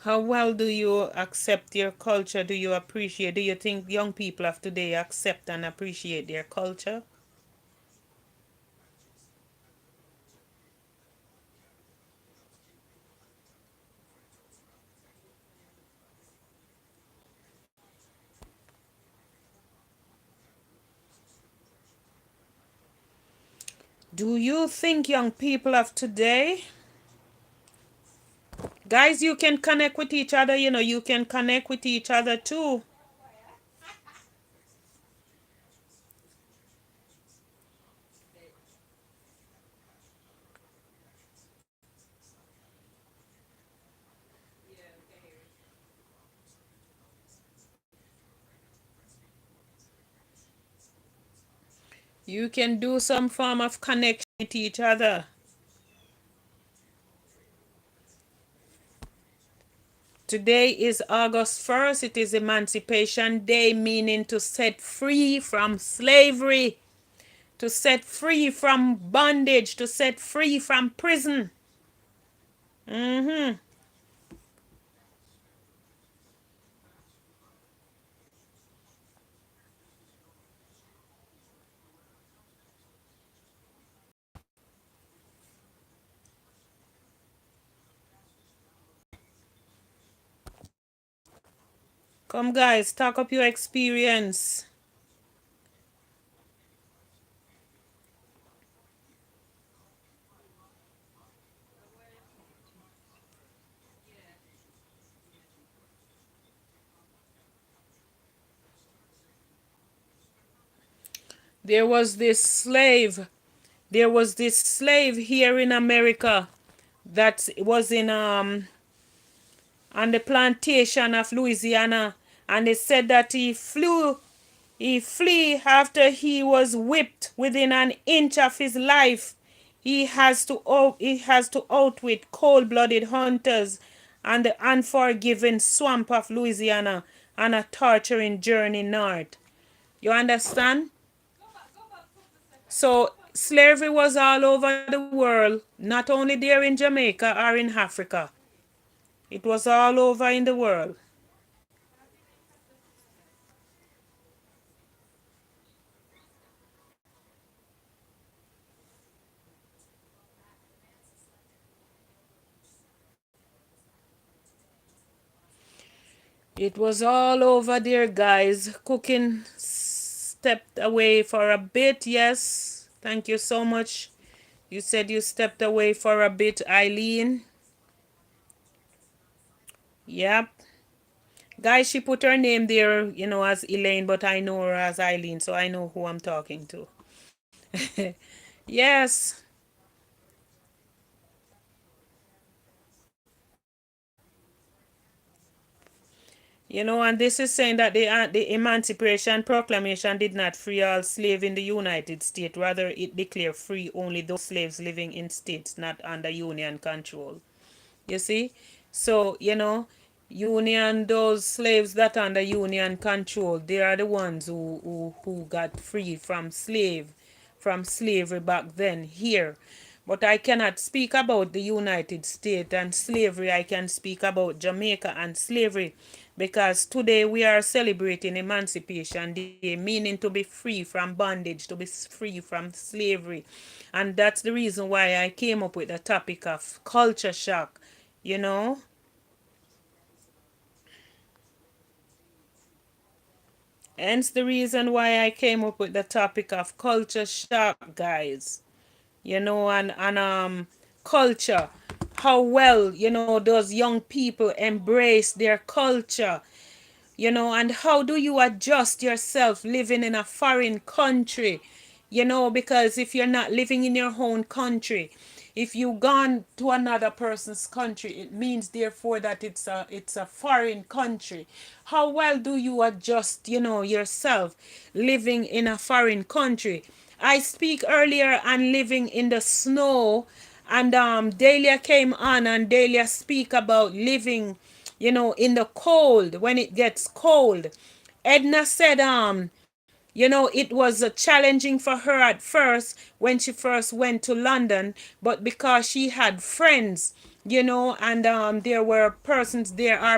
How well do you accept your culture? Do you appreciate? Do you think young people of today accept and appreciate their culture? Do you think young people of today, guys, you can connect with each other, you know, you can connect with each other too. You can do some form of connection with each other. Today is August 1st. It is Emancipation Day, meaning to set free from slavery, to set free from bondage, to set free from prison. Mm-hmm. Come, guys, talk up your experience. There was this slave. There was this slave here in America that was in on the plantation of Louisiana, and they said that he flee after he was whipped within an inch of his life. He has to outwit cold-blooded hunters and the unforgiving swamp of Louisiana on a torturing journey north. You understand? So slavery was all over the world, not only there in Jamaica or in Africa. It was all over in the world. It was all over there, guys. Cooking stepped away for a bit. Yes. Thank you so much. You said you stepped away for a bit, Eileen. Yep. Guys, she put her name there, as Elaine, but I know her as Eileen, so I know who I'm talking to. Yes. And this is saying that the Emancipation Proclamation did not free all slaves in the United States. Rather, it declared free only those slaves living in states not under Union control. You see? So, Union, those slaves that under Union control, they are the ones who got free from slavery back then here. But I cannot speak about the United States and slavery. I can speak about Jamaica and slavery because today we are celebrating Emancipation Day, meaning to be free from bondage, to be free from slavery. And that's the reason why I came up with the topic of culture shock, you know. Hence the reason why I came up with the topic of culture shock, guys. And culture, how well those young people embrace their culture, and how do you adjust yourself living in a foreign country, because if you're not living in your own country, if you gone to another person's country, it means therefore that it's a foreign country. How well do you adjust yourself living in a foreign country? I speak earlier and living in the snow, and Delia came on and Delia speak about living in the cold when it gets cold. Edna said, it was challenging for her at first when she first went to London, but because she had friends, and there are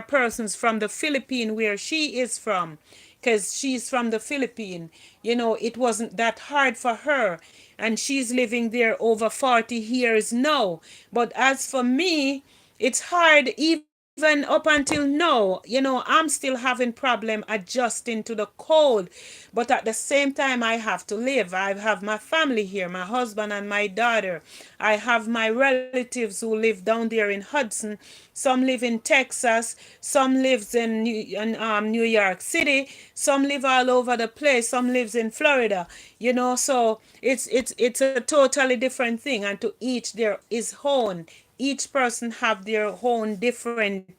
persons from the Philippines where she is from, because she's from the Philippines. It wasn't that hard for her, and she's living there over 40 years now. But as for me, it's hard even up until now. I'm still having problem adjusting to the cold, but at the same time I have to live. I have my family here, my husband and my daughter. I have my relatives who live down there in Hudson. Some live in Texas, some lives in New York City, some live all over the place, some lives in Florida. So it's a totally different thing, and to each there is own. Each person have their own different.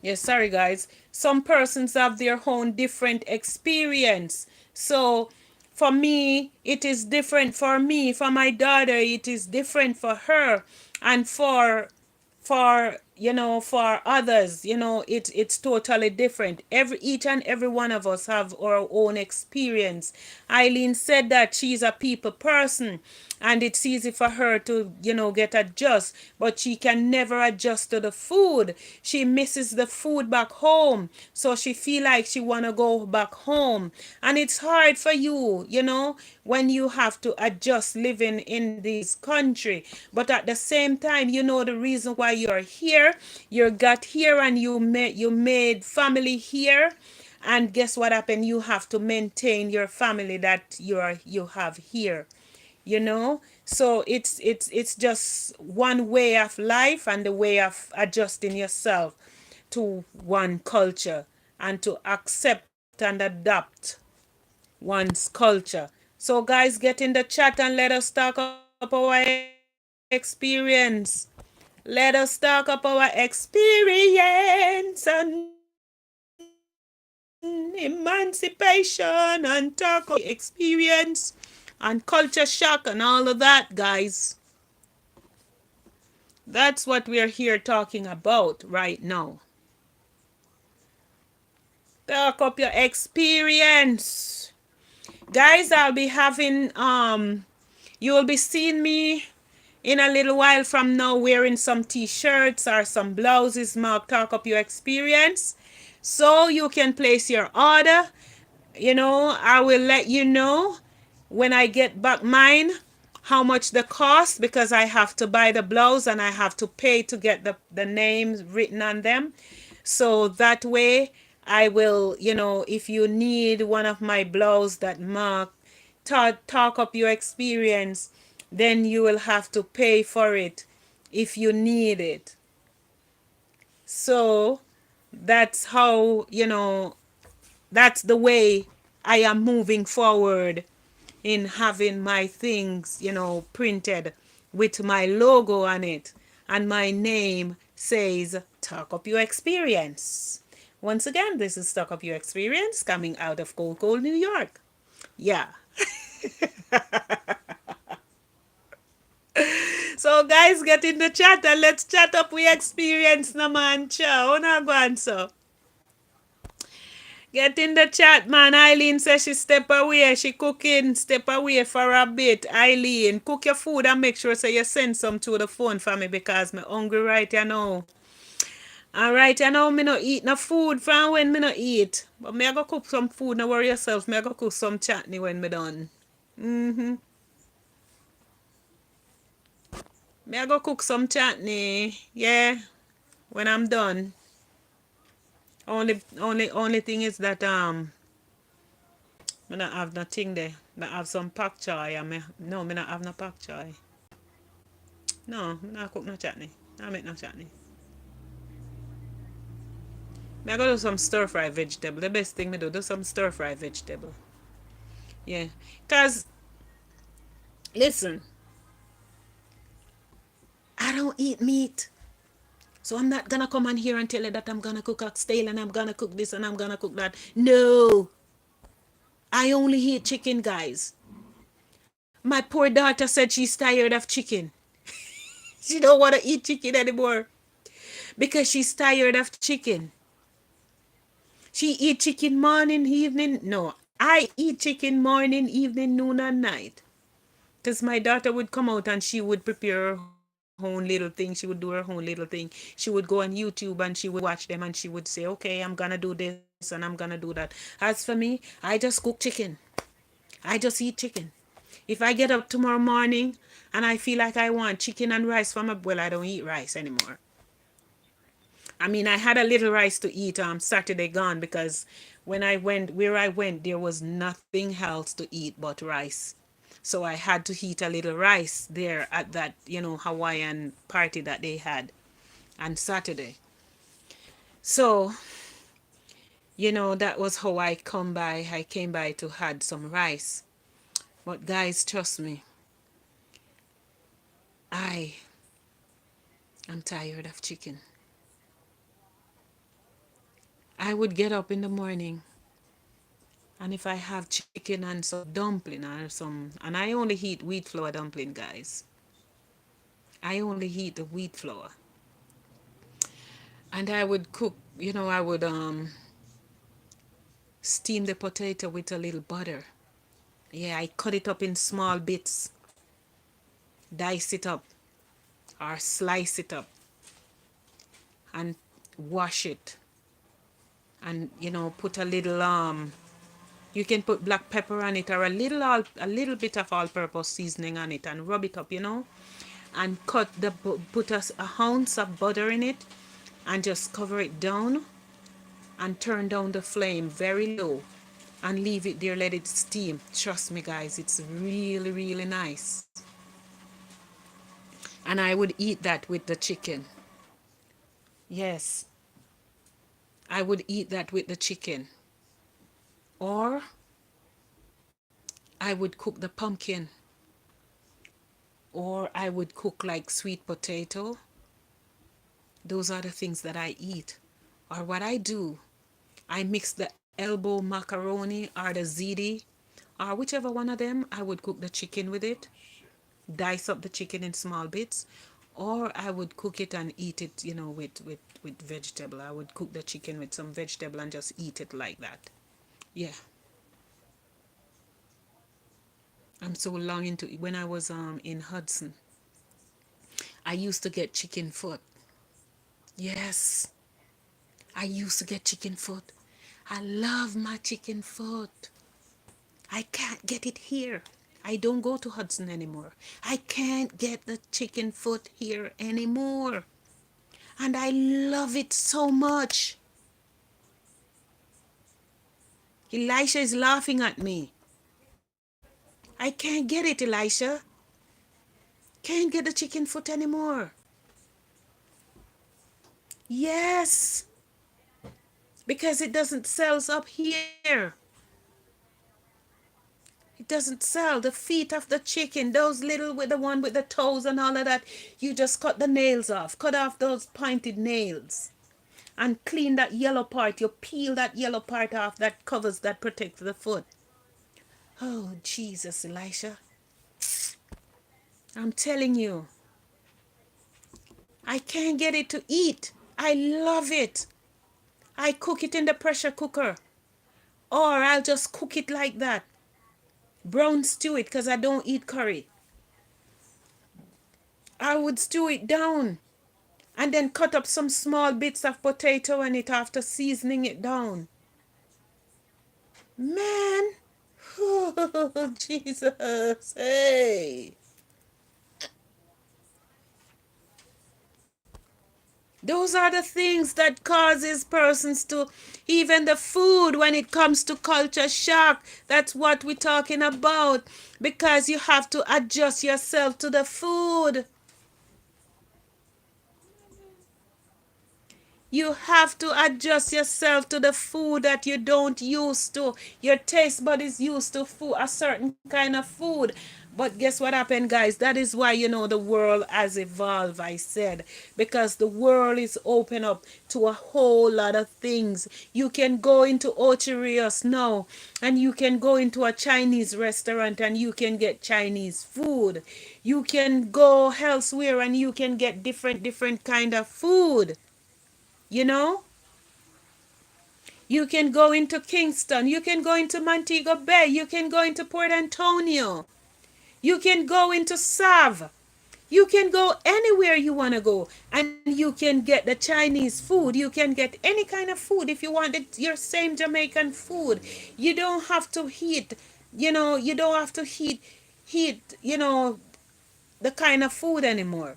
Yes, sorry guys. Some persons have their own different experience. So for me, it is different for me. For my daughter, it is different for her. And for others, it's totally different. Each and every one of us have our own experience. Eileen said that she's a people person and it's easy for her to get adjust, but she can never adjust to the food. She misses the food back home, so she feel like she want to go back home. And it's hard for you when you have to adjust living in this country. But at the same time, the reason why you're here. You got here and you made family here, and guess what happened? You have to maintain your family that you have here. So it's just one way of life and the way of adjusting yourself to one culture and to accept and adapt one's culture. So guys, get in the chat and let us talk up our experience. Let us talk up our experience on emancipation and talk about experience and culture shock and all of that, guys. That's what we're here talking about right now. Talk up your experience. Guys, I'll be having you will be seeing me in a little while from now wearing some t-shirts or some blouses marked talk up your experience. So you can place your order. I will let you know when I get back mine how much the cost, because I have to buy the blouse and I have to pay to get the names written on them. So that way I will, if you need one of my blouse that mark talk up your experience, then you will have to pay for it if you need it. So that's how, that's the way I am moving forward in having my things, printed with my logo on it. And my name says Talk Up Your Experience. Once again, this is Talk Up Your Experience coming out of Cold Cold, New York. Yeah. So guys, get in the chat and let's chat up we experience no man. Ciao. Una go on, so. Get in the chat, man. Eileen says she step away. She cooking. Step away for a bit. Eileen, cook your food and make sure so you send some to the phone for me because me hungry right now. Alright, I know me no eat no food from when me no eat. But me I go cook some food, no worry yourself. Me I go cook some chutney when me done. Mm-hmm. Me I go cook some chutney. Yeah, when I'm done. Only thing is that me not have nothing there. Me have some pak choy and me not have no pak choy. No, me not cook no chutney. I make no chutney. Me I go do some stir fry vegetable. The best thing me do some stir fry vegetable. Yeah, cause listen, I don't eat meat. So I'm not gonna come on here and tell you that I'm gonna cook oxtail and I'm gonna cook this and I'm gonna cook that. No. I only eat chicken, guys. My poor daughter said she's tired of chicken. She don't wanna eat chicken anymore because she's tired of chicken. She eat chicken morning, evening. No, I eat chicken morning, evening, noon, and night. Because my daughter would come out and she would prepare her own little thing. She would do her own little thing. She would go on YouTube and she would watch them and she would say, okay, I'm gonna do this and I'm gonna do that. As for me, I just cook chicken. I just eat chicken. If I get up tomorrow morning and I feel like I want chicken and rice for my, well, I don't eat rice anymore. I mean, I had a little rice to eat Saturday gone because when I went where I went, there was nothing else to eat but rice. So I had to eat a little rice there at that, Hawaiian party that they had on Saturday. So, that was how I come by. I came by to had some rice. But guys, trust me, I am tired of chicken. I would get up in the morning and if I have chicken and some dumpling or some, and I only eat wheat flour dumpling, guys. I only eat the wheat flour. And I would cook, I would steam the potato with a little butter. Yeah, I cut it up in small bits, dice it up, or slice it up, and wash it. And put a little you can put black pepper on it or a little bit of all-purpose seasoning on it and rub it up, and put a ounce of butter in it and just cover it down and turn down the flame very low and leave it there, let it steam. Trust me, guys, it's really, really nice. And I would eat that with the chicken. Yes, I would eat that with the chicken. Or I would cook the pumpkin. Or I would cook like sweet potato. Those are the things that I eat. Or what I do, I mix the elbow macaroni or the ziti or whichever one of them. I would cook the chicken with it, dice up the chicken in small bits, or I would cook it and eat it, with vegetable. I would cook the chicken with some vegetable and just eat it like that. Yeah, I'm so long into it. When I was in Hudson, I used to get chicken foot. Yes, I used to get chicken foot. I love my chicken foot. I can't get it here. I don't go to Hudson anymore. I can't get the chicken foot here anymore. And I love it so much. Elisha is laughing at me. I can't get it, Elisha. Can't get the chicken foot anymore. Yes, because it doesn't sell up here. It doesn't sell. The feet of the chicken, those little with the one with the toes and all of that, you just cut the nails off. Cut off those pointed nails. And clean that yellow part. You peel that yellow part off that covers, that protects the foot. Oh, Jesus, Elisha. I'm telling you, I can't get it to eat. I love it. I cook it in the pressure cooker. Or I'll just cook it like that. Brown stew it because I don't eat curry. I would stew it down and then cut up some small bits of potato in it after seasoning it down. Man, oh, Jesus, hey. Those are the things that causes persons to, even the food when it comes to culture shock. That's what we're talking about. Because you have to adjust yourself to the food. You have to adjust yourself to the food that you don't used to. Your taste bud is used to food, a certain kind of food. But guess what happened, guys? That is why, the world has evolved, I said. Because the world is open up to a whole lot of things. You can go into Ocherios now, and you can go into a Chinese restaurant and you can get Chinese food. You can go elsewhere and you can get different kind of food. You know, you can go into Kingston, you can go into Montego Bay, you can go into Port Antonio, you can go into Sav, you can go anywhere you want to go, and you can get the Chinese food. You can get any kind of food if you want your same Jamaican food. You don't have to heat, you don't have to heat the kind of food anymore.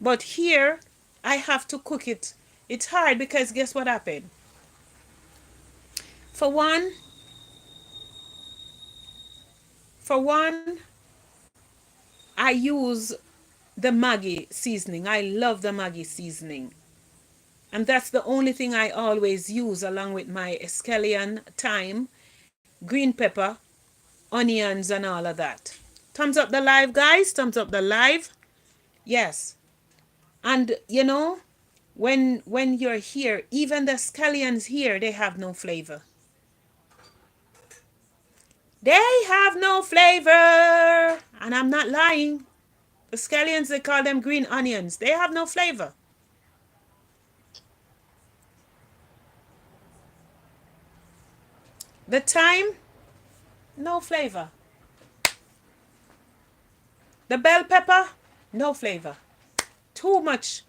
But here, I have to cook it. It's hard because guess what happened? For one, for one, I use the Maggi seasoning. I love the Maggi seasoning. And that's the only thing I always use along with my scallion, thyme, green pepper, onions and all of that. Thumbs up the live, guys. Thumbs up the live. Yes. And when you're here, even the scallions here, they have no flavor. They have no flavor. And I'm not lying. The scallions, they call them green onions. They have no flavor. The thyme, no flavor. The bell pepper, no flavor. Too much,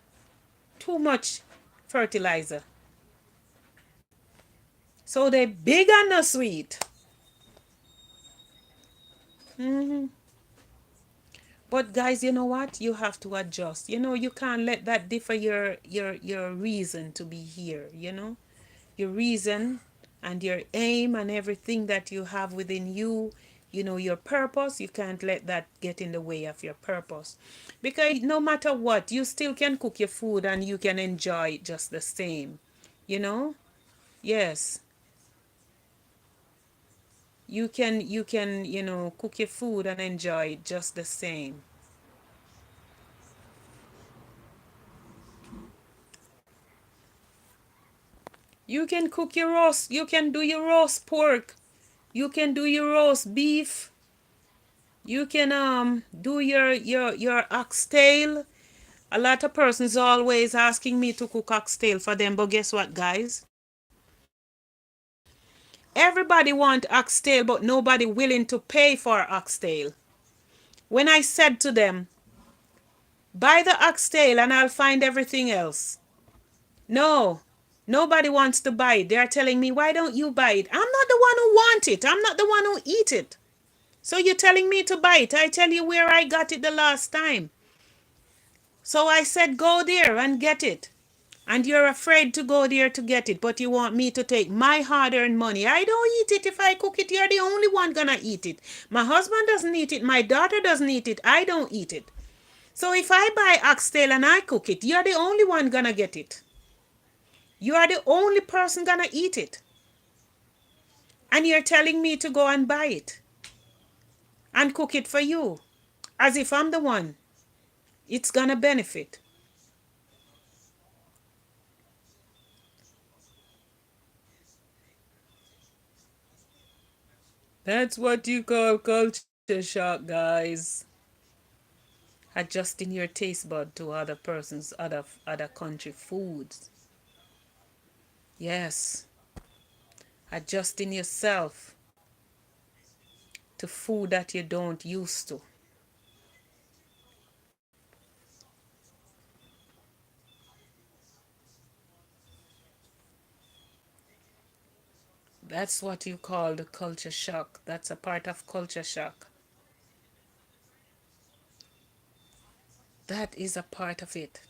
too much fertilizer. So they big and no sweet. Mm-hmm. But guys, you know what? You have to adjust. You can't let that differ your reason to be here, Your reason and your aim and everything that you have within you, your purpose, you can't let that get in the way of your purpose. Because no matter what, you still can cook your food and you can enjoy it just the same. You know? Yes. You can cook your food and enjoy it just the same. You can cook your roast, you can do your roast pork, you can do your roast beef, you can do your oxtail. A lot of persons always asking me to cook oxtail for them, but guess what, guys? Everybody want oxtail, but nobody willing to pay for oxtail. When I said to them, buy the oxtail and I'll find everything else. No, Nobody wants to buy it. They're telling me, why don't you buy it? I'm not the one who want it. I'm not the one who eat it. So you're telling me to buy it. I tell you where I got it the last time. So I said, go there and get it. And you're afraid to go there to get it, but you want me to take my hard-earned money. I don't eat it. If I cook it, you're the only one gonna eat it. My husband doesn't eat it. My daughter doesn't eat it. I don't eat it. So if I buy oxtail and I cook it, you're the only one gonna get it. You are the only person gonna eat it. And you're telling me to go and buy it and cook it for you. As if I'm the one. It's gonna benefit. That's what you call culture shock, guys. Adjusting your taste bud to other person's other country foods. Yes, adjusting yourself to food that you don't used to. That's what you call the culture shock. That's a part of culture shock. That is a part of it.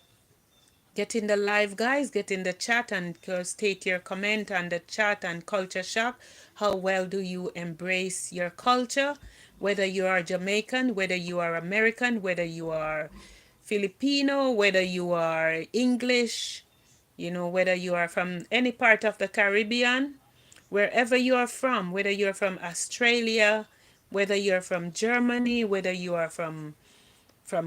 Get in the live, guys. Get in the chat and state your comment on the chat and culture shock. How well do you embrace your culture? Whether you are Jamaican, whether you are American, whether you are Filipino, whether you are English, whether you are from any part of the Caribbean, wherever you are from, whether you're from Australia, whether you're from Germany, whether you are from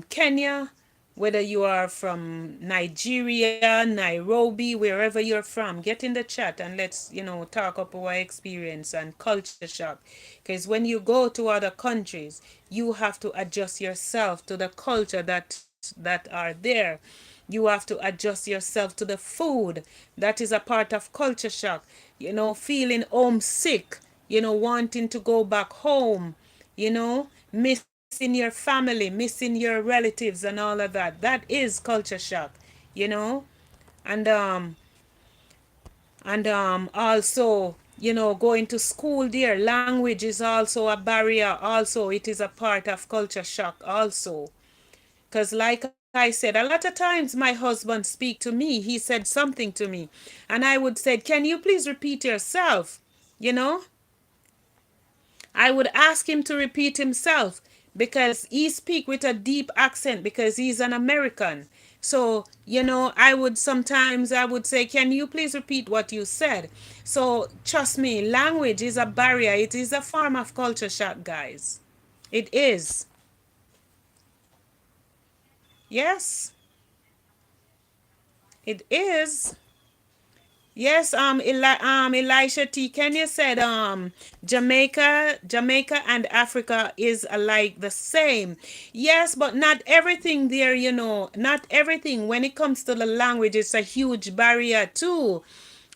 Kenya, whether you are from Nigeria, Nairobi, wherever you're from, get in the chat and let's, talk up our experience and culture shock. Because when you go to other countries, you have to adjust yourself to the culture that are there. You have to adjust yourself to the food. That is a part of culture shock. Feeling homesick, wanting to go back home, missing your family, missing your relatives and all of that. That is culture shock, you know? And also, going to school there, language is also a barrier. Also, it is a part of culture shock also. Because like I said, a lot of times my husband speak to me, he said something to me, and I would say, can you please repeat yourself? You know, I would ask him to repeat himself because he speak with a deep accent because he's an American. So, I would say, can you please repeat what you said? So, trust me, language is a barrier. It is a form of culture shock, guys. It is. Yes, it is. Yes, Elisha T. Kenya said, Jamaica and Africa is alike the same. Yes, but not everything there, not everything. When it comes to the language, it's a huge barrier too.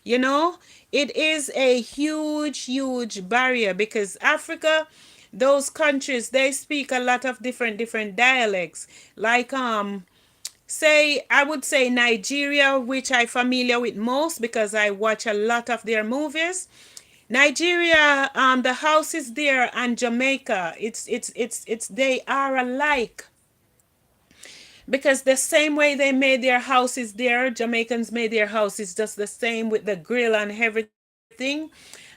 You know, it is a huge, huge barrier because Africa, those countries, they speak a lot of different dialects. Like say I would say Nigeria, which I familiar with most because I watch a lot of their movies. Nigeria, the houses there, and Jamaica, it's they are alike because the same way they made their houses there, Jamaicans made their houses just the same with the grill and everything.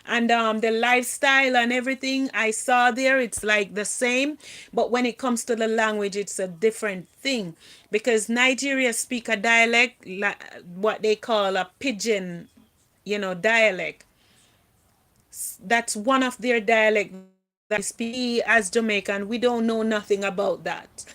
And the lifestyle and everything I saw there, it's like the same. But when it comes to the language, it's a different thing because Nigeria speak a dialect, what they call a pidgin, dialect. That's one of their dialect that they speak. We as Jamaican, we don't know nothing about that.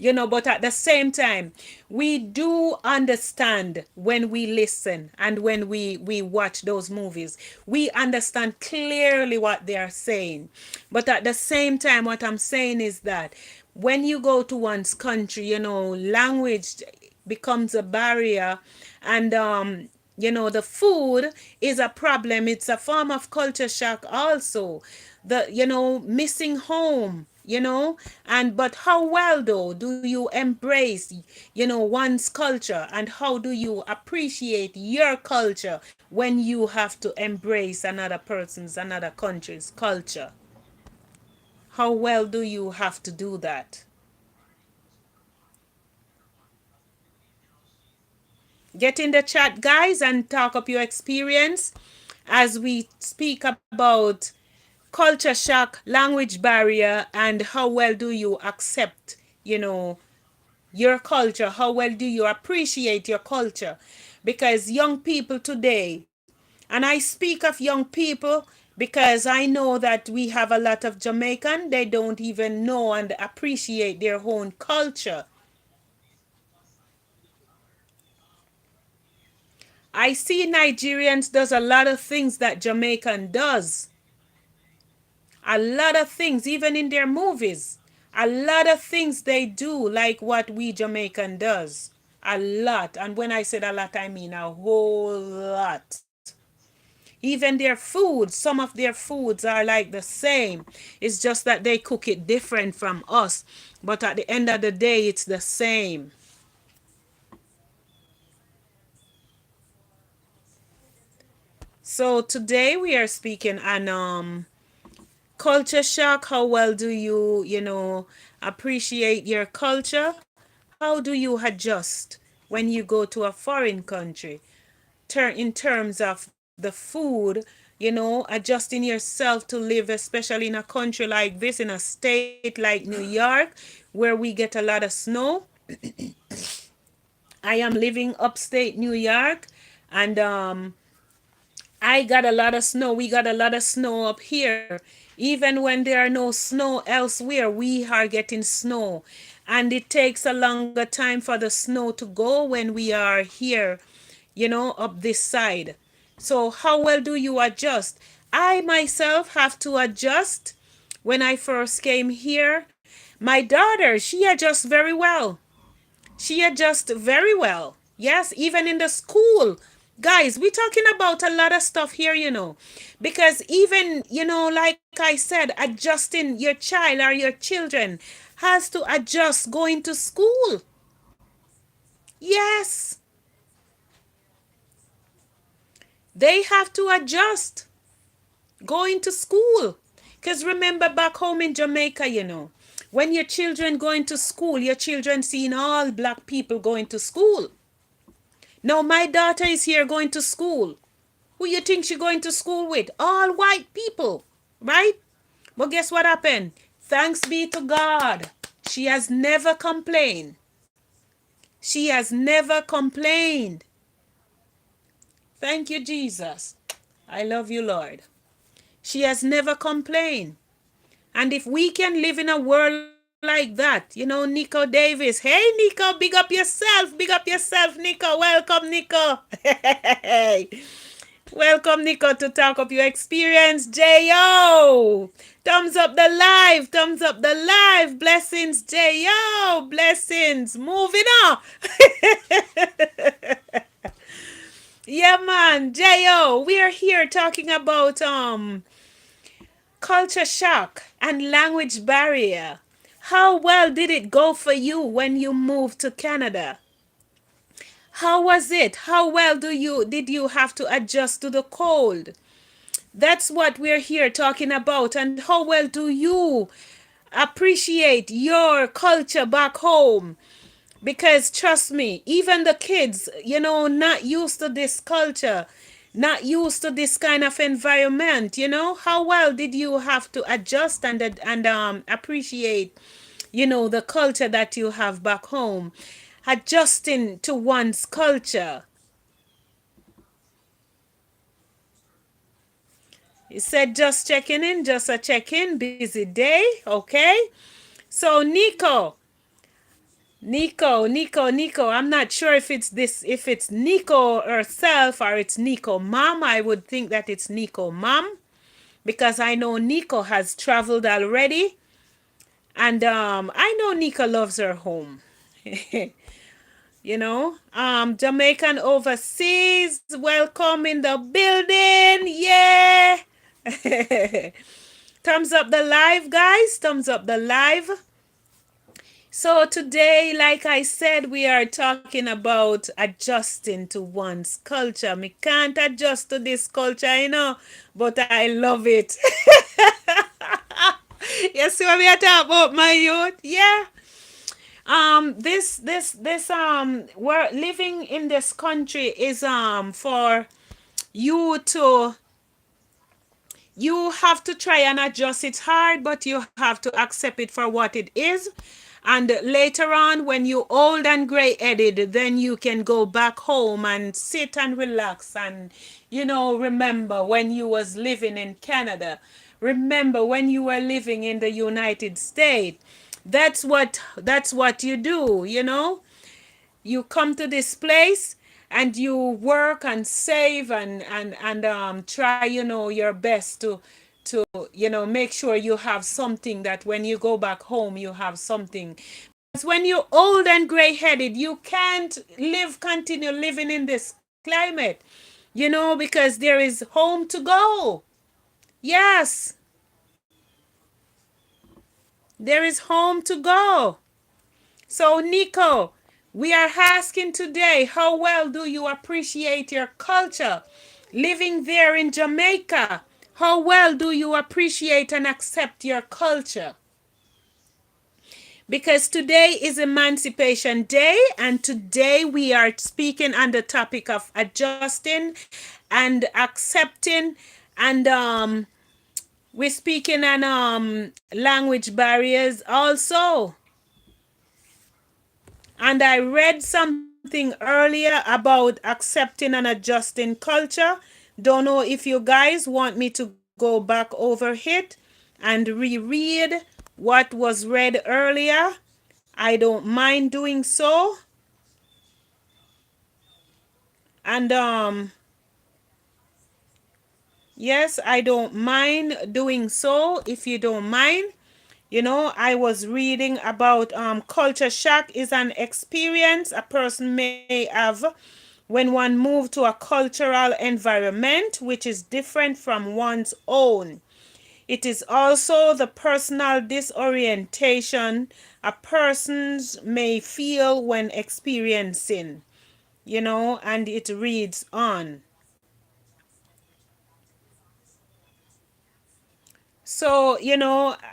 But at the same time, we do understand when we listen and when we watch those movies. We understand clearly what they are saying. But at the same time, what I'm saying is that when you go to one's country, language becomes a barrier, and the food is a problem. It's a form of culture shock also. The missing home, you know. And but how well though do you embrace, one's culture, and how do you appreciate your culture when you have to embrace another person's, another country's culture? How well do you have to do that? Get in the chat, guys, and talk up your experience as we speak about culture shock, language barrier, and how well do you accept, you know, your culture? How well do you appreciate your culture? Because young people today, and I speak of young people because I know that we have a lot of Jamaican, they don't even know and appreciate their own culture. I see Nigerians does a lot of things that Jamaican does. A lot of things, even in their movies. A lot of things they do like what we Jamaican does. A lot. And when I said a lot, I mean a whole lot. Even their food, some of their foods are like the same. It's just that they cook it different from us. But at the end of the day, it's the same. So today we are speaking on culture shock. How well do you, appreciate your culture? How do you adjust when you go to a foreign country? In terms of the food, adjusting yourself to live, especially in a country like this, in a state like New York, where we get a lot of snow. I am living upstate New York, and I got a lot of snow. We got a lot of snow up here. Even when there are no snow elsewhere, we are getting snow. And it takes a longer time for the snow to go when we are here, up this side. So, how well do you adjust? I myself have to adjust. When I first came here, my daughter, she adjusts very well. She adjusts very well. Yes, even in the school. Guys, we're talking about a lot of stuff here, because even, like I said, adjusting your child or your children has to adjust going to school. Yes, they have to adjust going to school. Because remember back home in Jamaica, when your children going to school, your children seeing all black people going to school. Now my daughter is here going to school. Who you think she going to school with? All white people, right? But guess what happened? Thanks be to God. She has never complained. She has never complained. Thank you, Jesus. I love you, Lord. She has never complained. And if we can live in a world like that, Nico Davis, hey, Nico, big up yourself. Big up yourself, Nico. Welcome, Nico. Hey. Welcome, Nico, to talk up your experience. J.O. Thumbs up the live. Thumbs up the live. Blessings, J.O. Blessings. Moving on. Yeah, man. J.O. We are here talking about culture shock and language barrier. How well did it go for you when you moved to Canada? How was it? How well did you have to adjust to the cold? That's what we're here talking about. And how well do you appreciate your culture back home? Because trust me, even the kids, not used to this culture, not used to this kind of environment, how well did you have to adjust and appreciate, the culture that you have back home? Adjusting to one's culture. He said just checking in, just a check-in, busy day, okay? So Nico, I'm not sure if it's Nico herself or it's Nico mom. I would think that it's Nico mom because I know Nico has traveled already, and I know Nico loves her home. Jamaican overseas, welcome in the building, yeah. Thumbs up the live, guys. Thumbs up the live. So today, like I said, we are talking about adjusting to one's culture. Me can't adjust to this culture, but I love it. You see what we are talking about, my youth? Yeah. We're living in this country is for you to you have to try and adjust. It's hard, but you have to accept it for what it is. And later on, when you're old and gray headed, then you can go back home and sit and relax and, remember when you was living in Canada. Remember when you were living in the United States. That's what you do, you come to this place and you work and save and try your best to make sure you have something, that when you go back home you have something. Because when you're old and gray-headed, you can't continue living in this climate, because there is home to go. Yes, there is home to go. So, Nico, we are asking today, how well do you appreciate your culture? Living there in Jamaica, how well do you appreciate and accept your culture? Because today is Emancipation Day, and today we are speaking on the topic of adjusting and accepting, and we're speaking on language barriers also. And I read something earlier about accepting and adjusting culture. Don't know if you guys want me to go back over it and reread what was read earlier. I don't mind doing so. And yes, I don't mind doing so if you don't mind. I was reading about culture shock is an experience a person may have when one moves to a cultural environment which is different from one's own. It is also the personal disorientation a person may feel when experiencing, and it reads on. So,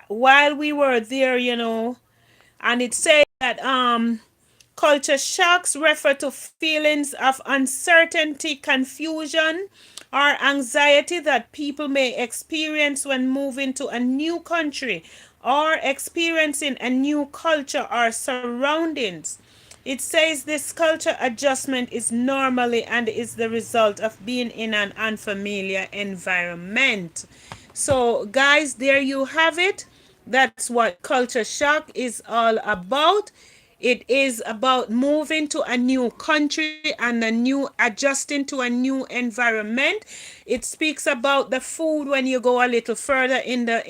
while we were there, and it says that culture shocks refer to feelings of uncertainty, confusion, or anxiety that people may experience when moving to a new country or experiencing a new culture or surroundings. It says this culture adjustment is normally and is the result of being in an unfamiliar environment. So, guys, there you have it. That's what culture shock is all about. It is about moving to a new country and adjusting to a new environment. It speaks about the food when you go a little further in the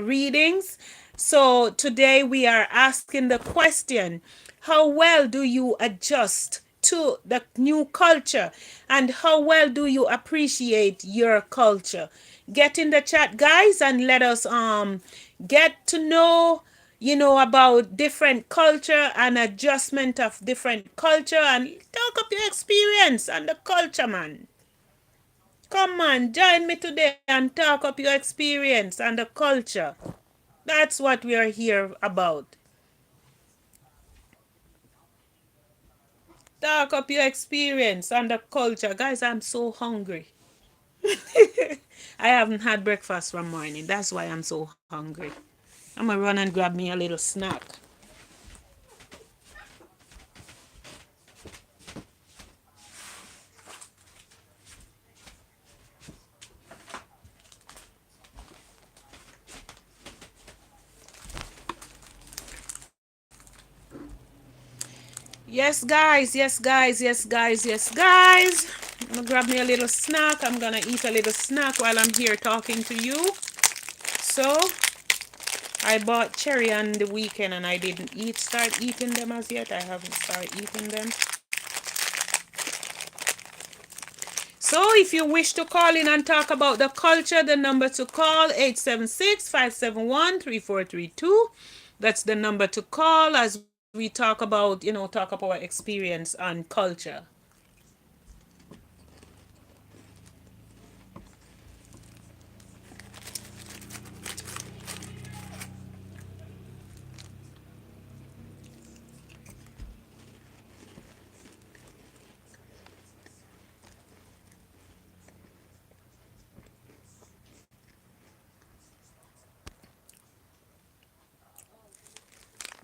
readings. So today we are asking the question, how well do you adjust to the new culture, and how well do you appreciate your culture? Get in the chat, guys, and let us get to know about different culture and adjustment of different culture, and talk up your experience and the culture, man. Come on, join me today and talk up your experience and the culture. That's what we are here about. Talk up your experience and the culture. Guys, I'm so hungry. I haven't had breakfast from morning. That's why I'm so hungry. I'm gonna run and grab me a little snack. Yes, guys. Yes, guys. Yes, guys. Yes, guys. I'm gonna grab me a little snack. I'm gonna eat a little snack while I'm here talking to you. So, I bought cherry on the weekend and I didn't start eating them as yet. I haven't started eating them. So if you wish to call in and talk about the culture, the number to call 876-571-3432. That's the number to call as we talk about, talk about our experience and culture.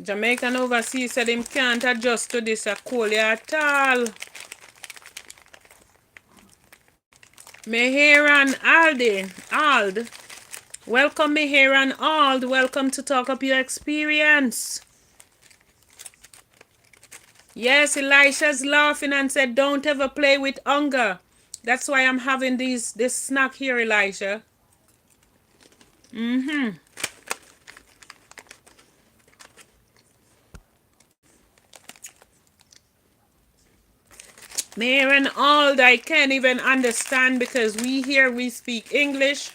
Jamaican overseas said him can't adjust to this a cold at all. Meheran Ald. Welcome Meheran Ald. Welcome to Talk Up Your Experience. Yes, Elisha's laughing and said don't ever play with hunger. That's why I'm having this snack here, Elisha. Meheran Ald, I can't even understand because we speak English.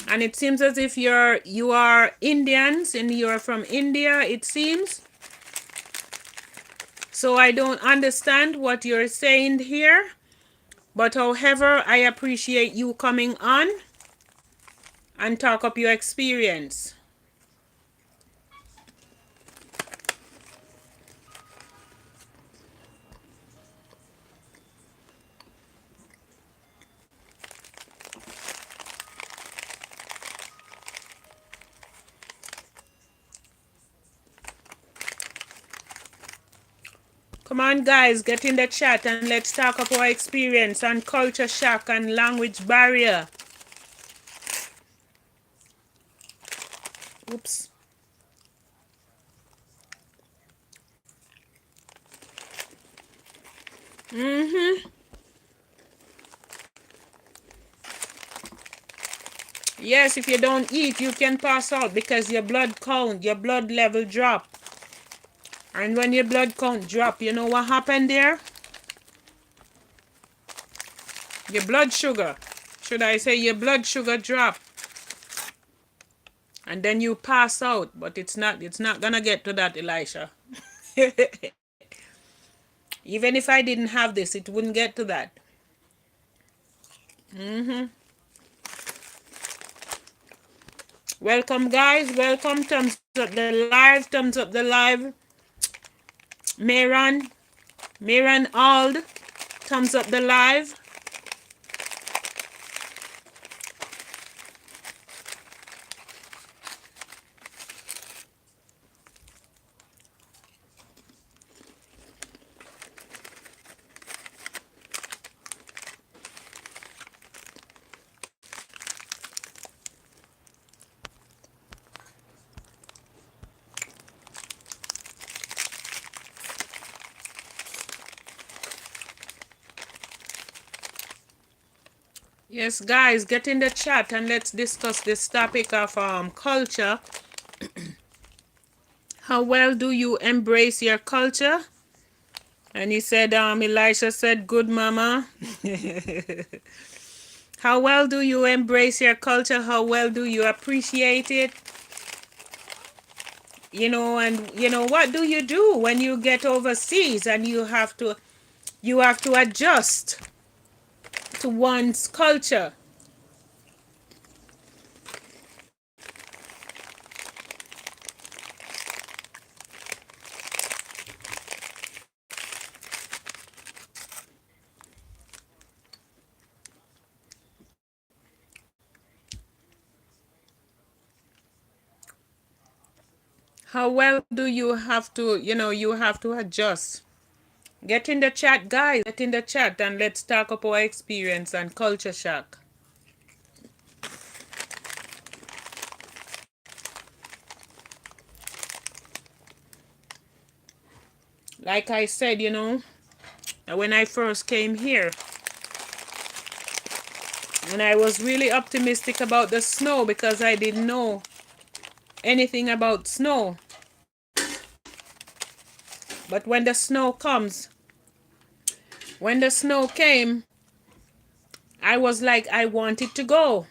And it seems as if you are Indians and you're from India, it seems. So I don't understand what you're saying here. But however, I appreciate you coming on and talk up your experience. Come on guys, get in the chat and let's talk up our experience and culture shock and language barrier. Oops. Yes, if you don't eat, you can pass out because your blood count, your blood level drop. And when your blood count drop, you know what happened there? Your blood sugar. Should I say your blood sugar drop? And then you pass out, but it's not gonna get to that, Elisha. Even if I didn't have this, it wouldn't get to that. Welcome guys, welcome. Thumbs up the live, thumbs up the live. Meran Ald, thumbs up the live. Yes, guys, get in the chat and let's discuss this topic of culture. How well do you embrace your culture? And he said, Elisha said, good mama. How well do you embrace your culture? How well do you appreciate it? And what do you do when you get overseas and you have to adjust to one's culture? How well do you have to, adjust? Get in the chat, guys. Get in the chat and let's talk up our experience and culture shock. Like I said, when I first came here, and I was really optimistic about the snow because I didn't know anything about snow. But when the snow came, I was like, I wanted to go.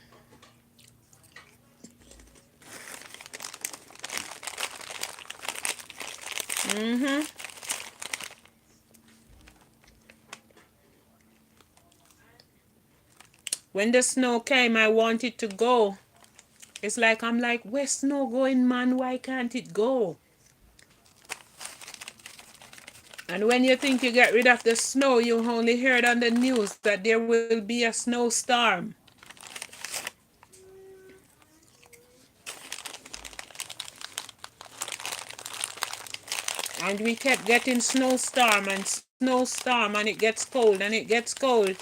When the snow came, I wanted to go. It's like, I'm like, where's snow going, man? Why can't it go? And when you think you get rid of the snow, you only heard on the news that there will be a snowstorm. And we kept getting snowstorm and snowstorm, and it gets cold and it gets cold.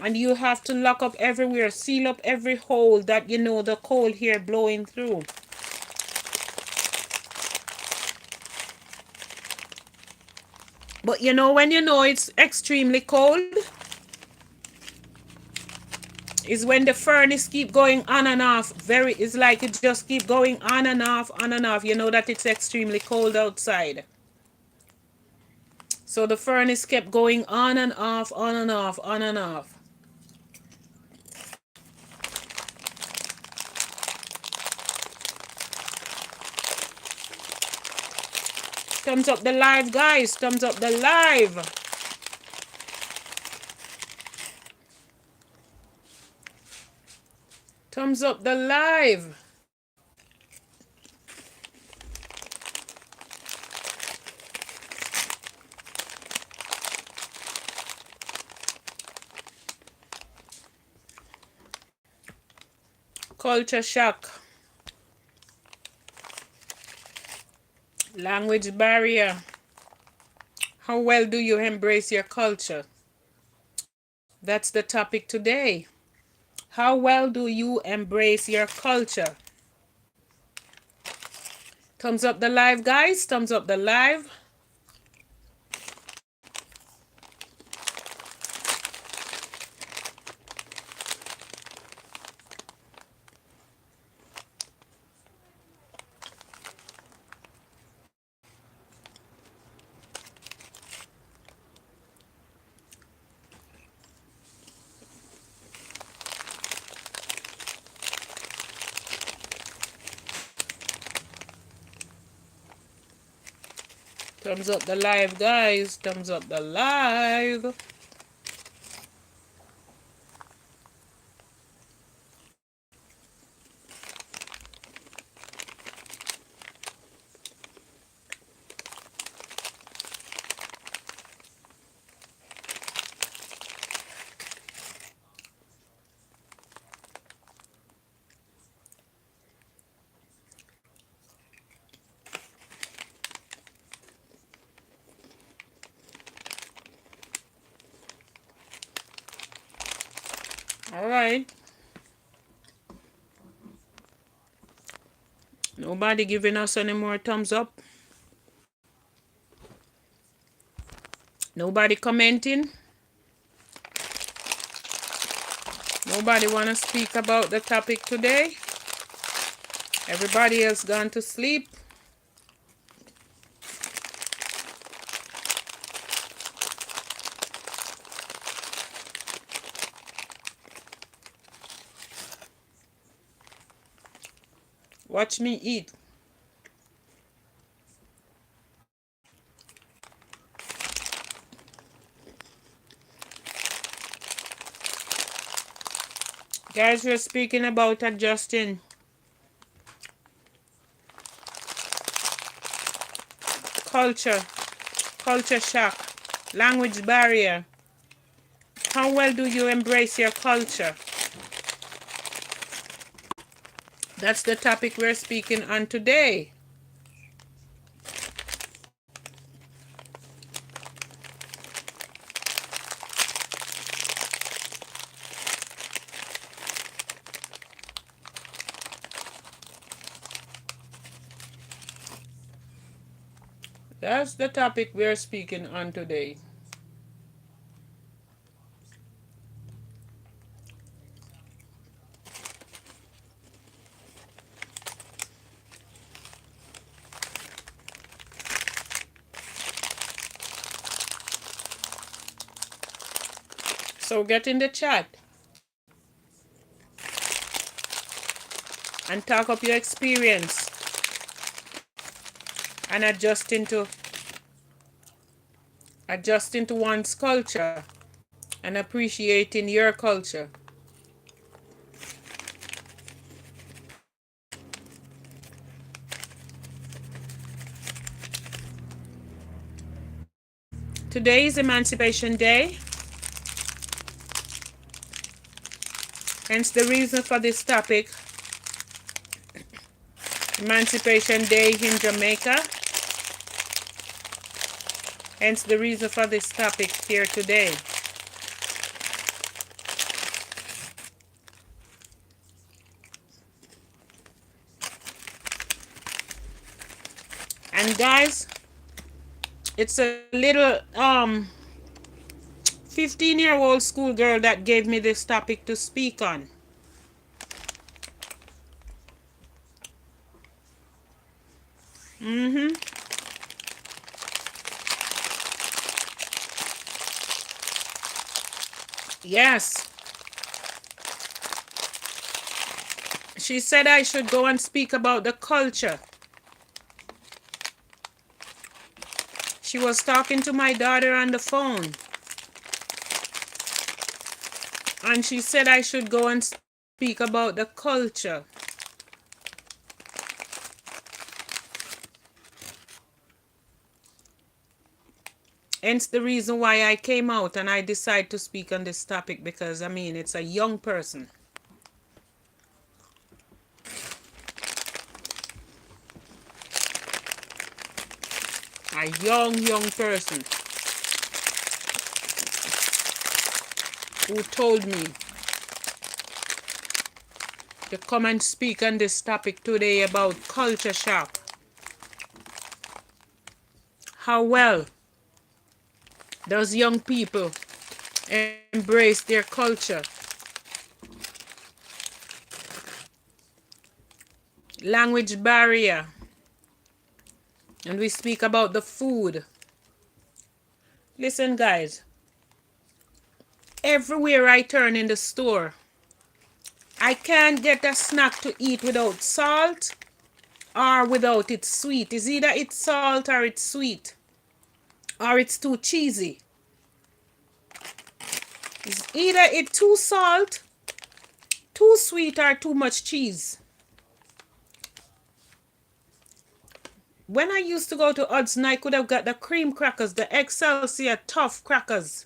And you have to lock up everywhere, seal up every hole that you know the cold here blowing through. But you know when you know it's extremely cold is when the furnace keep going on and off. It's like it just keep going on and off, on and off. You know that it's extremely cold outside. So the furnace kept going on and off, on and off, on and off. Thumbs up the live, guys. Thumbs up the live. Thumbs up the live. Culture shock. Language barrier. How well do you embrace your culture? That's the topic today. How well do you embrace your culture? Thumbs up the live, guys. Thumbs up the live. Thumbs up the live, guys. Thumbs up the live. All right. Nobody giving us any more thumbs up. Nobody commenting. Nobody want to speak about the topic today. Everybody else gone to sleep. Watch me eat. Guys, we're speaking about adjusting. Culture. Culture shock. Language barrier. How well do you embrace your culture? That's the topic we're speaking on today. That's the topic we're speaking on today. So get in the chat and talk up your experience and adjusting to one's culture and appreciating your culture. Today is Emancipation Day, hence the reason for this topic. Emancipation Day in Jamaica, hence the reason for this topic here today. And guys, it's a little 15-year-old schoolgirl that gave me this topic to speak on. Yes. She said I should go and speak about the culture. She was talking to my daughter on the phone. And she said I should go and speak about the culture. Hence the reason why I came out and I decided to speak on this topic, because I mean it's a young person. A young person who told me to come and speak on this topic today about culture shock. How well does young people embrace their culture? Language barrier. And we speak about the food. Listen, guys. Everywhere I turn in the store, I can't get a snack to eat without salt or without it sweet. It's either it's salt or it's sweet. Or it's too cheesy. It's either it's too salt, too sweet, or too much cheese. When I used to go to Hudson, I could have got the cream crackers, the Excelsior Tough crackers.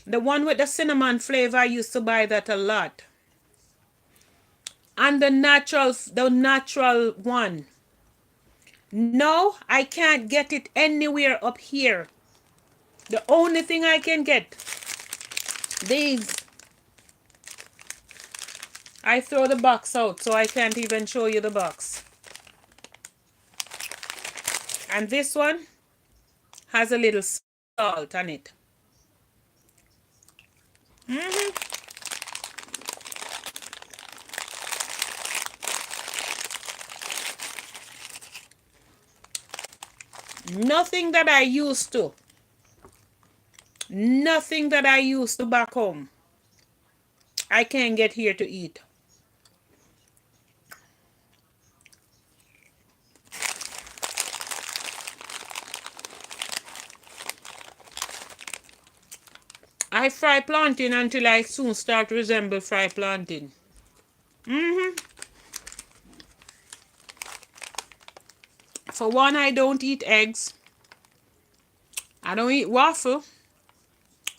The one with the cinnamon flavor, I used to buy that a lot. And the natural one. No, I can't get it anywhere up here. The only thing I can get, these. I throw the box out, so I can't even show you the box. And this one has a little salt on it. Nothing that I used to back home, I can't get here to eat. I fry plantain until I soon start resemble fry plantain. For one, I don't eat eggs. I don't eat waffle.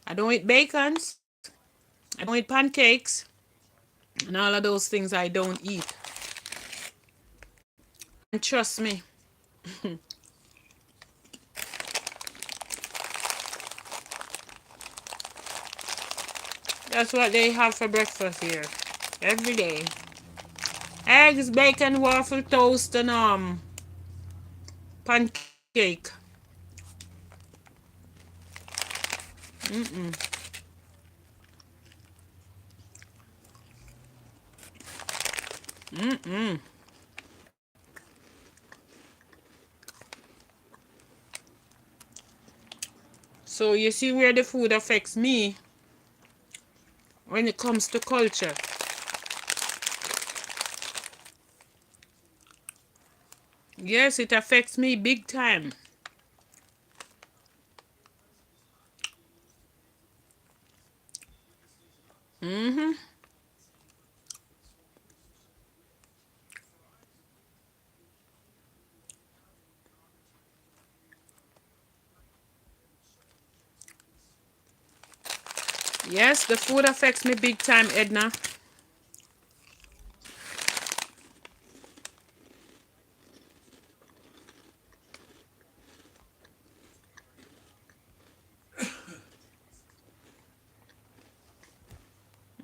I don't eat bacons. I don't eat pancakes. And all of those things I don't eat. And trust me, that's what they have for breakfast here. Every day. Eggs, bacon, waffle, toast, and pancake. So you see where the food affects me. when it comes to culture. Yes, it affects me big time. Mm-hmm. Yes, the food affects me big time, Edna.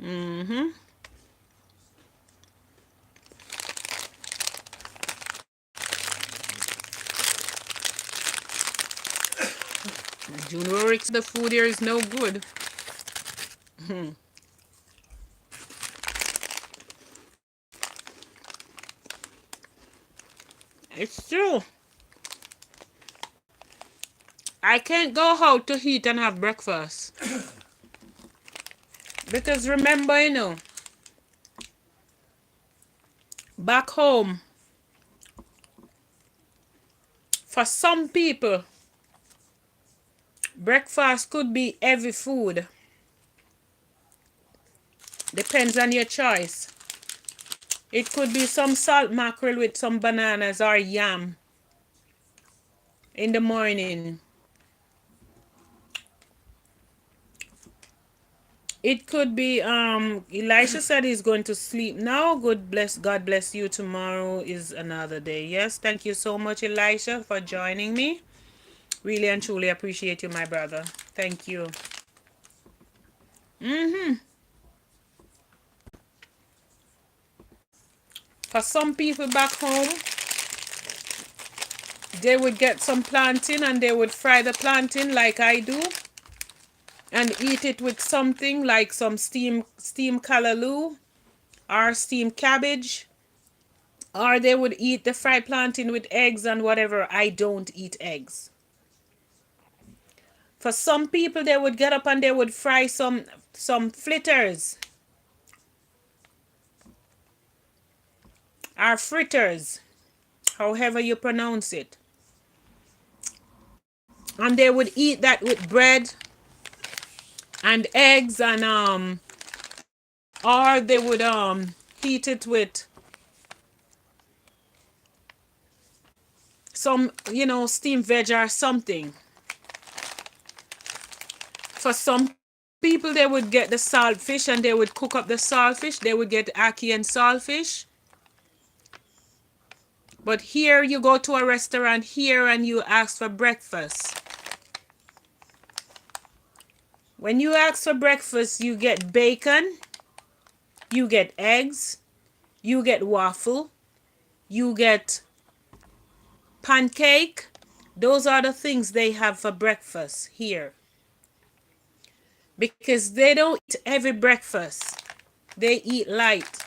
Mm-hmm. Junior Rick said the food here is no good. It's true. I can't go out to eat and have breakfast. Because remember, back home, for some people, breakfast could be heavy food. Depends on your choice. It could be some salt mackerel with some bananas or yam in the morning. It could be Elisha said he's going to sleep now. God bless you. Tomorrow is another day. Yes, thank you so much, Elisha, for joining me. Really and truly appreciate you, my brother. Thank you. Mm-hmm. For some people back home, they would get some plantain and they would fry the plantain like I do and eat it with something like some steam callaloo or steamed cabbage, or they would eat the fried plantain with eggs and whatever. I don't eat eggs. For some people, they would get up and they would fry some fritters or fritters, however you pronounce it, and they would eat that with bread and eggs, and or they would eat it with some steamed veg or something. For some people, they would get the saltfish and they would cook up the saltfish. They would get ackee and saltfish. But here you go to a restaurant here and you ask for breakfast. When you ask for breakfast, you get bacon, you get eggs, you get waffle, you get pancake. Those are the things they have for breakfast here. Because they don't eat heavy breakfast. They eat light.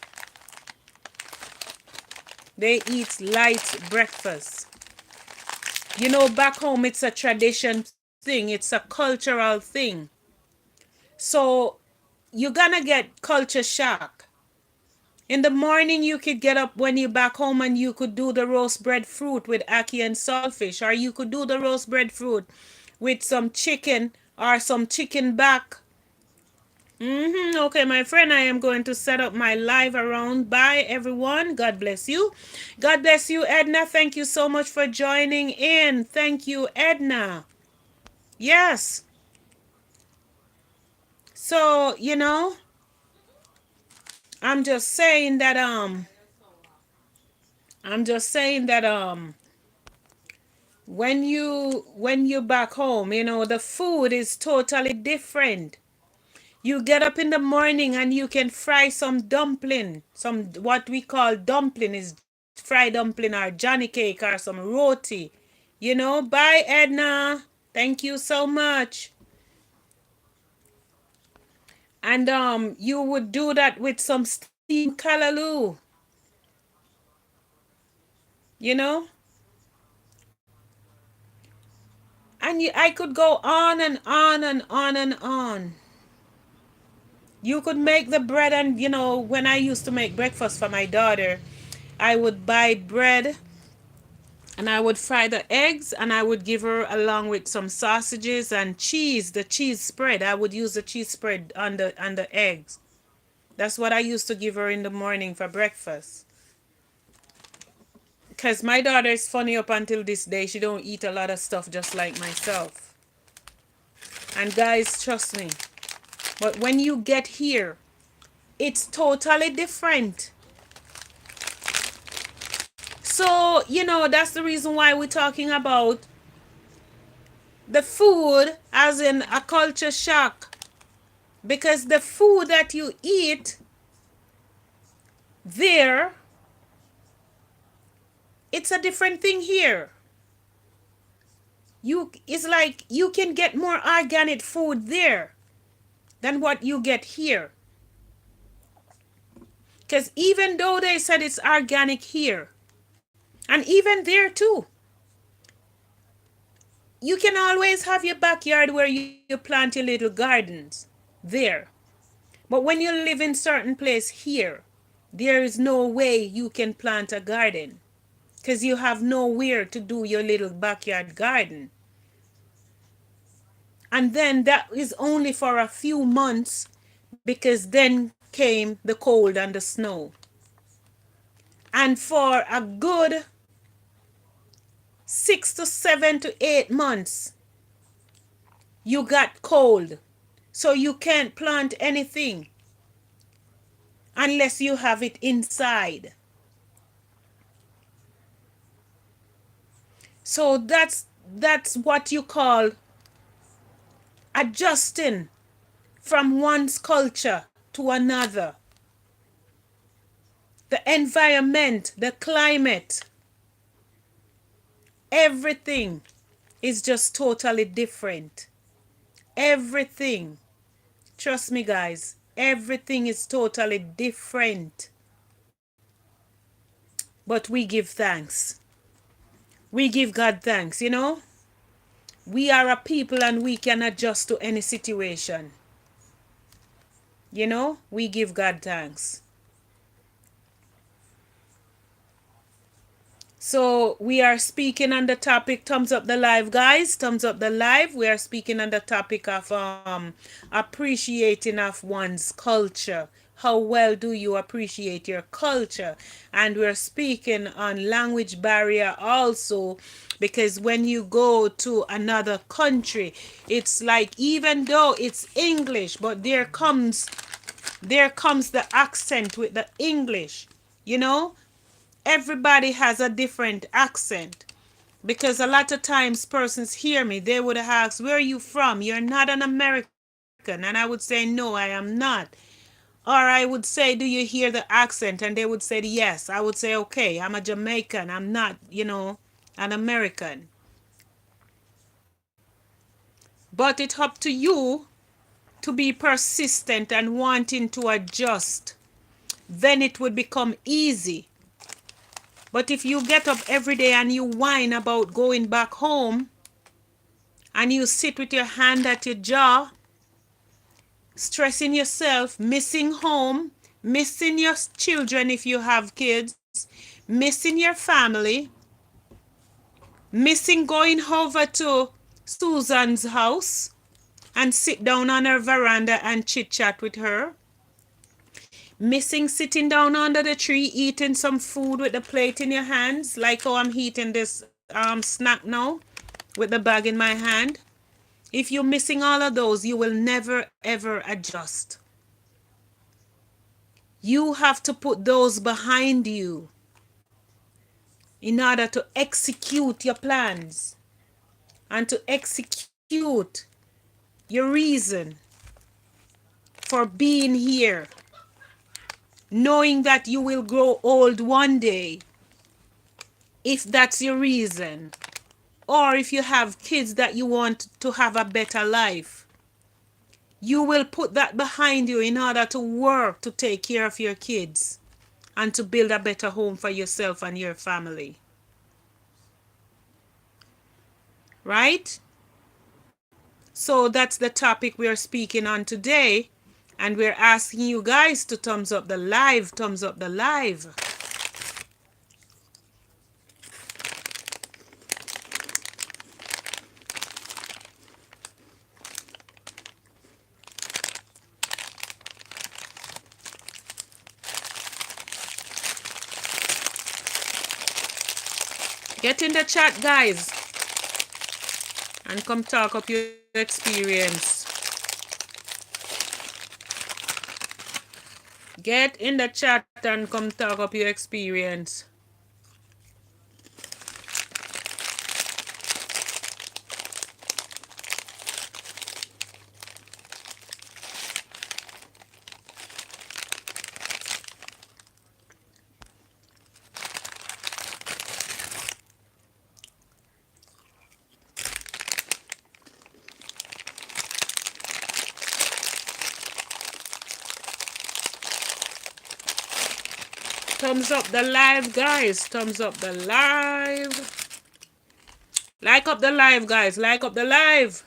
They eat light breakfast. Back home it's a tradition thing. It's a cultural thing. So you're gonna get culture shock. In the morning, you could get up when you're back home and you could do the roast breadfruit with ackee and saltfish, or you could do the roast breadfruit with some chicken or some chicken back. Okay, my friend, I am going to set up my live around. Bye, everyone. God bless you. God bless you, Edna. Thank you so much for joining in. Thank you, Edna. Yes. So, I'm just saying that I'm just saying that when you back home, the food is totally different. You get up in the morning and you can fry some dumpling, some what we call dumpling is fried dumpling or johnny cake or some roti. Bye, Edna. Thank you so much. And you would do that with some steamed callaloo, you know? And I could go on and on and on and on. You could make the bread, and when I used to make breakfast for my daughter, I would buy bread and I would fry the eggs and I would give her along with some sausages and cheese, the cheese spread. I would use the cheese spread on the eggs. That's what I used to give her in the morning for breakfast. Cause my daughter is funny up until this day. She don't eat a lot of stuff just like myself. And guys, trust me. But when you get here, it's totally different. So, that's the reason why we're talking about the food as in a culture shock. Because the food that you eat there, it's a different thing here. It's like you can get more organic food there than what you get here. Because even though they said it's organic here, and even there too, you can always have your backyard where you plant your little gardens there. But when you live in certain place here, there is no way you can plant a garden because you have nowhere to do your little backyard garden. And then that is only for a few months because then came the cold and the snow. And for a good 6 to 7 to 8 months, you got cold. So you can't plant anything unless you have it inside. So that's what you call adjusting from one's culture to another. The environment, the climate, everything is just totally different. Everything. Trust me, guys. Everything is totally different. But we give thanks. We give God thanks. We are a people and we can adjust to any situation. We give God thanks. So we are speaking on the topic, thumbs up the live, guys. Thumbs up the live. We are speaking on the topic of appreciating of one's culture. How well do you appreciate your culture? And we're speaking on language barrier also, because when you go to another country, it's like even though it's English, but there comes the accent with the English, you know everybody has a different accent, because a lot of times persons hear me, they would ask, where are you from? You're not an American. And I would say, no, I am not. Or I would say, do you hear the accent? And they would say, yes. I would say, okay, I'm a Jamaican, I'm not, an American. But it's up to you to be persistent and wanting to adjust. Then it would become easy. But if you get up every day and you whine about going back home, and you sit with your hand at your jaw, stressing yourself, missing home, missing your children if you have kids, missing your family, missing going over to Susan's house and sit down on her veranda and chit chat with her, missing sitting down under the tree eating some food with the plate in your hands, like how I'm eating this snack now with the bag in my hand. If you're missing all of those, you will never ever adjust. You have to put those behind you in order to execute your plans and to execute your reason for being here, knowing that you will grow old one day, if that's your reason, or if you have kids that you want to have a better life. You will put that behind you in order to work to take care of your kids and to build a better home for yourself and your family. Right? So that's the topic we are speaking on today. And we're asking you guys to thumbs up the live, thumbs up the live. Get in the chat, guys, and come talk up your experience. Get in the chat and come talk up your experience. Thumbs up the live, guys. Thumbs up the live. Like up the live, guys. Like up the live.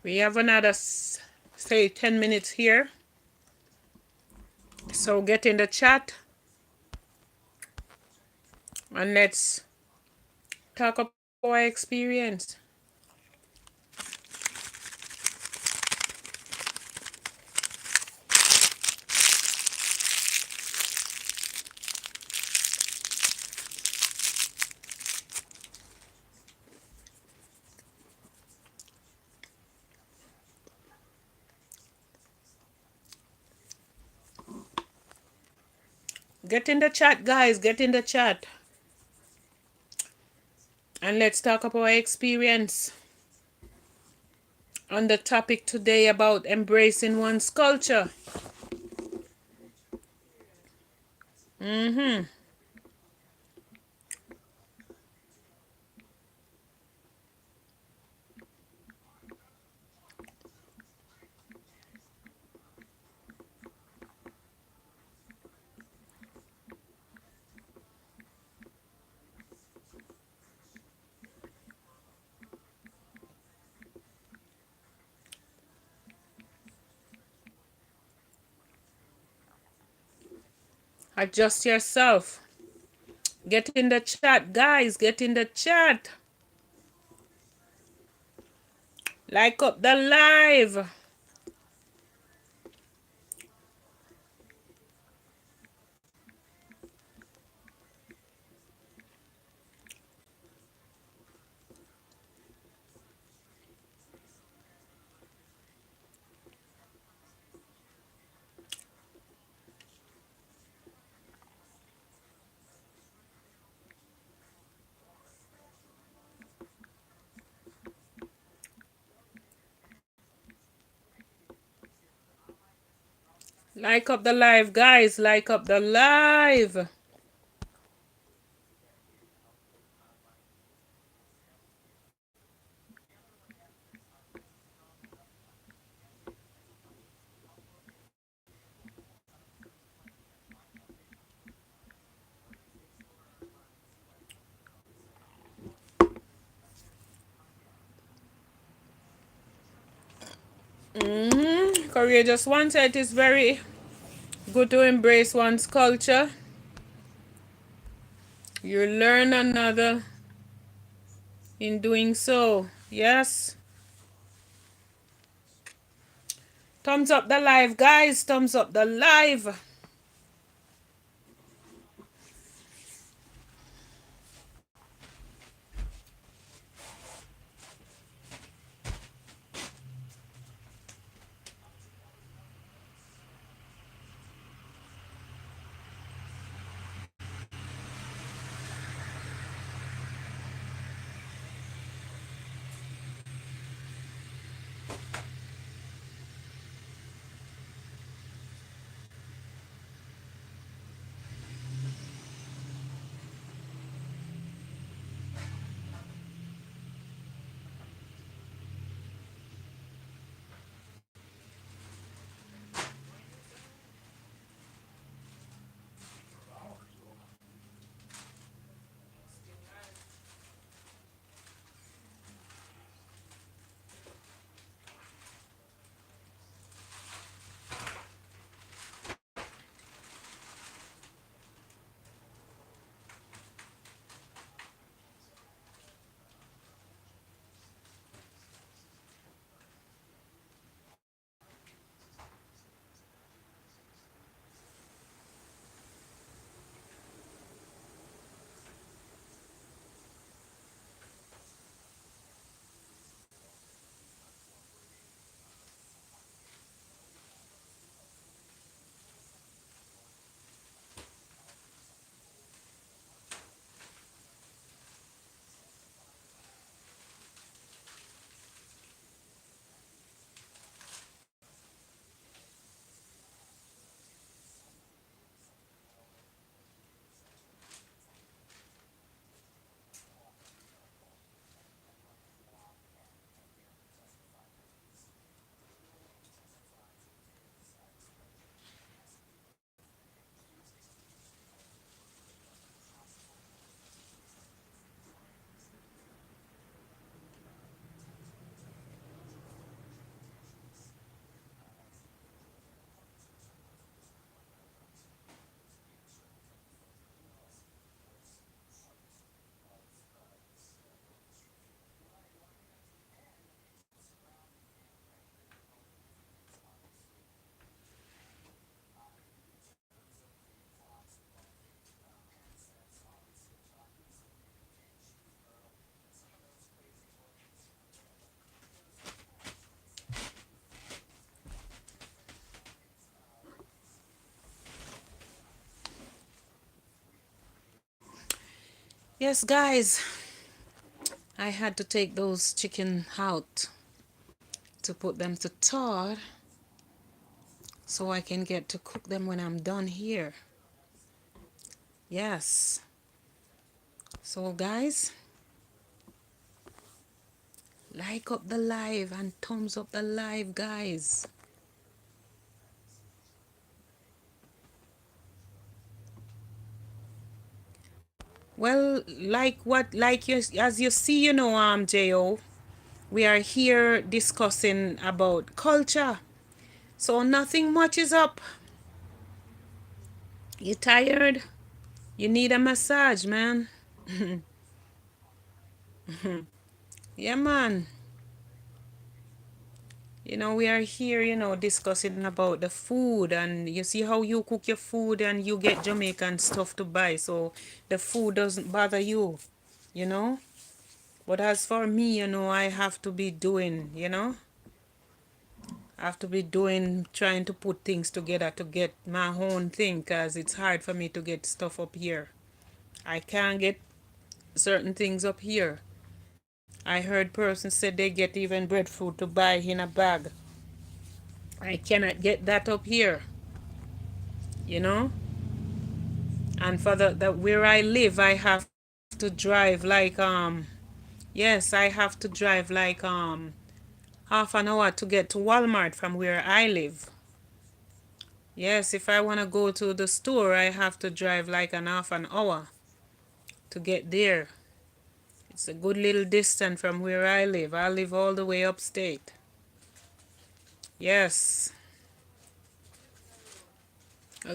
We have another, say, 10 minutes here. So get in the chat and let's talk about our experience. Get in the chat, guys. Get in the chat. And let's talk about our experience on the topic today about embracing one's culture. Adjust yourself. Get in the chat, guys. Get in the chat. Like up the live. Like up the live, guys. Like up the live. Courageous one said it is very good to embrace one's culture. You learn another in doing so. Yes. Thumbs up the live, guys. Thumbs up the live. Yes, guys, I had to take those chicken out to put them to thaw so I can get to cook them when I'm done here. Yes. So, guys, like up the live and thumbs up the live, guys. Well, like you, as you see, Jo, we are here discussing about culture. So nothing much is up. You tired? You need a massage, man. Yeah, man. We are here, discussing about the food, and you see how you cook your food and you get Jamaican stuff to buy, so the food doesn't bother you, you know. But as for me, I have to be doing, I have to be doing, trying to put things together to get my own thing, because it's hard for me to get stuff up here. I can't get certain things up here. I heard persons said they get even breadfruit to buy in a bag. I cannot get that up here, you know. And for the where I live, I have to drive like yes, I have to drive like half an hour to get to Walmart from where I live. Yes, if I want to go to the store, I have to drive like an half an hour to get there. It's a good little distance from where I live. I live all the way upstate. Yes.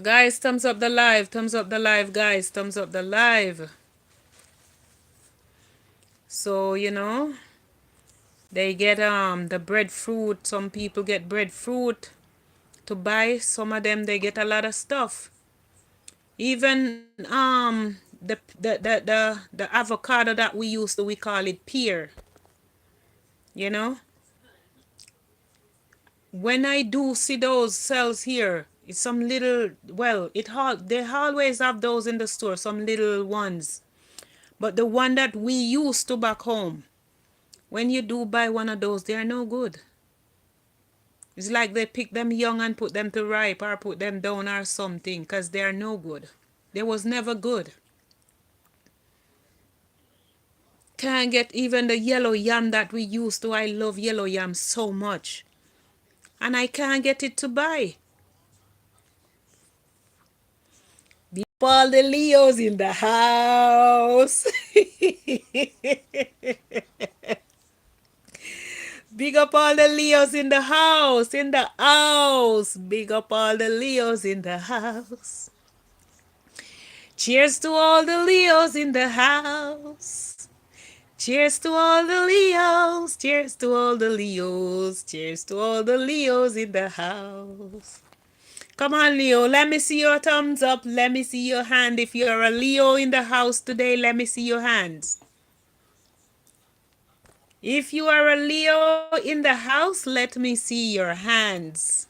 Guys, thumbs up the live. Thumbs up the live, guys. Thumbs up the live. So, they get the breadfruit. Some people get breadfruit to buy. Some of them they get a lot of stuff. Even the avocado that we used to, we call it pear. You know, when I do see those cells here, it's some little, well, they always have those in the store, some little ones. But the one that we used to back home, when you do buy one of those, they are no good. It's like they pick them young and put them to ripe or put them down or something because they are no good. They was never good. Can't get even the yellow yam that we used to. I love yellow yam so much. And I can't get it to buy. All the Leos in the house. Big up all the Leos in the house. In the house. Big up all the Leos in the house. Cheers to all the Leos in the house. Cheers to all the Leos. Cheers to all the Leos. Cheers to all the Leos in the house. Come on, Leo. Let me see your thumbs up. Let me see your hand. If you're a Leo in the house today, let me see your hands. If you are a Leo in the house, let me see your hands.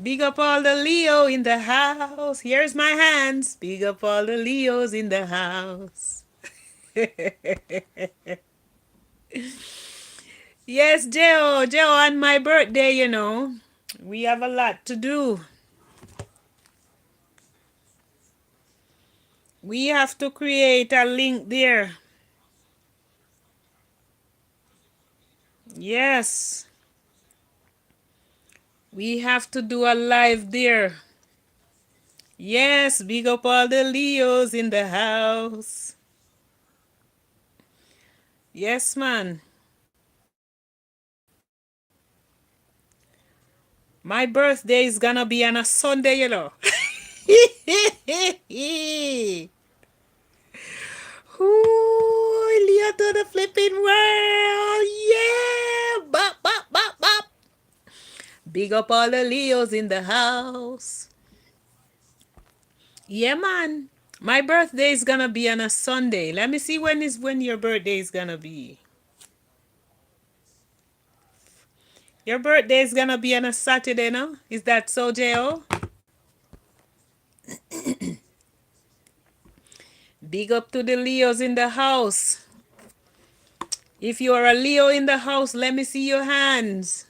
Big up all the Leo in the house. Here's my hands. Big up all the Leos in the house. Yes, Joe. Joe, on my birthday, we have a lot to do. We have to create a link there. Yes. We have to do a live there. Yes, big up all the Leos in the house. Yes, man. My birthday is gonna be on a Sunday. Ooh, Leo to the flipping world. Yeah. Bop, bop, bop, bop. Big up all the Leos in the house. Yeah, man. My birthday is gonna be on a Sunday. Let me see when your birthday is gonna be. Your birthday is gonna be on a Saturday, no? Is that so, Jo? Big up to the Leos in the house. If you are a Leo in the house, let me see your hands.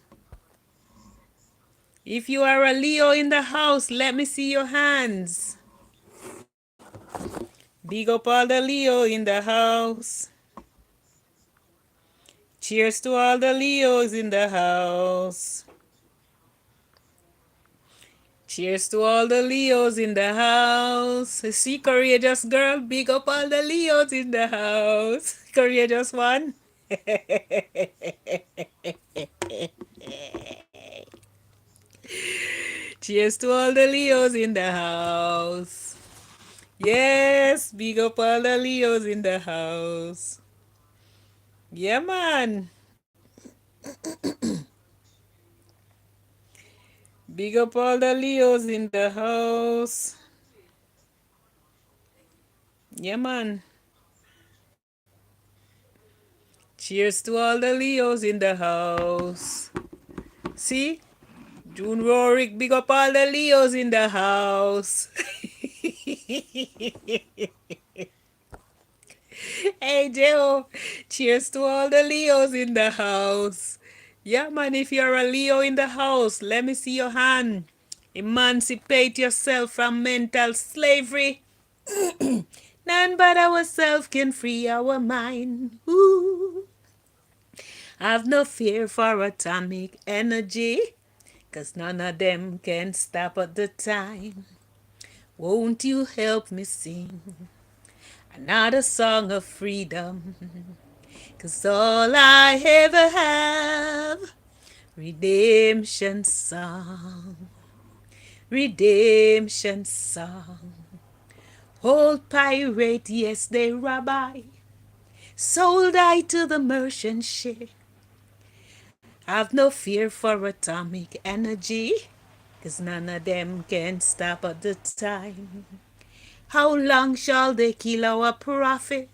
If you are a Leo in the house, let me see your hands. Big up all the Leo in the house. Cheers to all the Leos in the house. Cheers to all the Leos in the house. See, courageous girl, big up all the Leos in the house. Courageous one. Cheers to all the Leos in the house. Yes, big up all the Leos in the house. Yeah, man. Big up all the Leos in the house. Yeah, man. Cheers to all the Leos in the house. See? June Rorick, big up all the Leos in the house. Hey, Joe. Cheers to all the Leos in the house. Yeah, man, if you're a Leo in the house, let me see your hand. Emancipate yourself from mental slavery. None but ourselves can free our mind. Ooh. Have no fear for atomic energy, 'cause none of them can stop at the time. Won't you help me sing another song of freedom? 'Cause all I ever have, redemption song, redemption song. Old pirate, yes, they rabbi, sold I to the merchant ship. Have no fear for atomic energy, 'cause none of them can stop at the time. How long shall they kill our prophet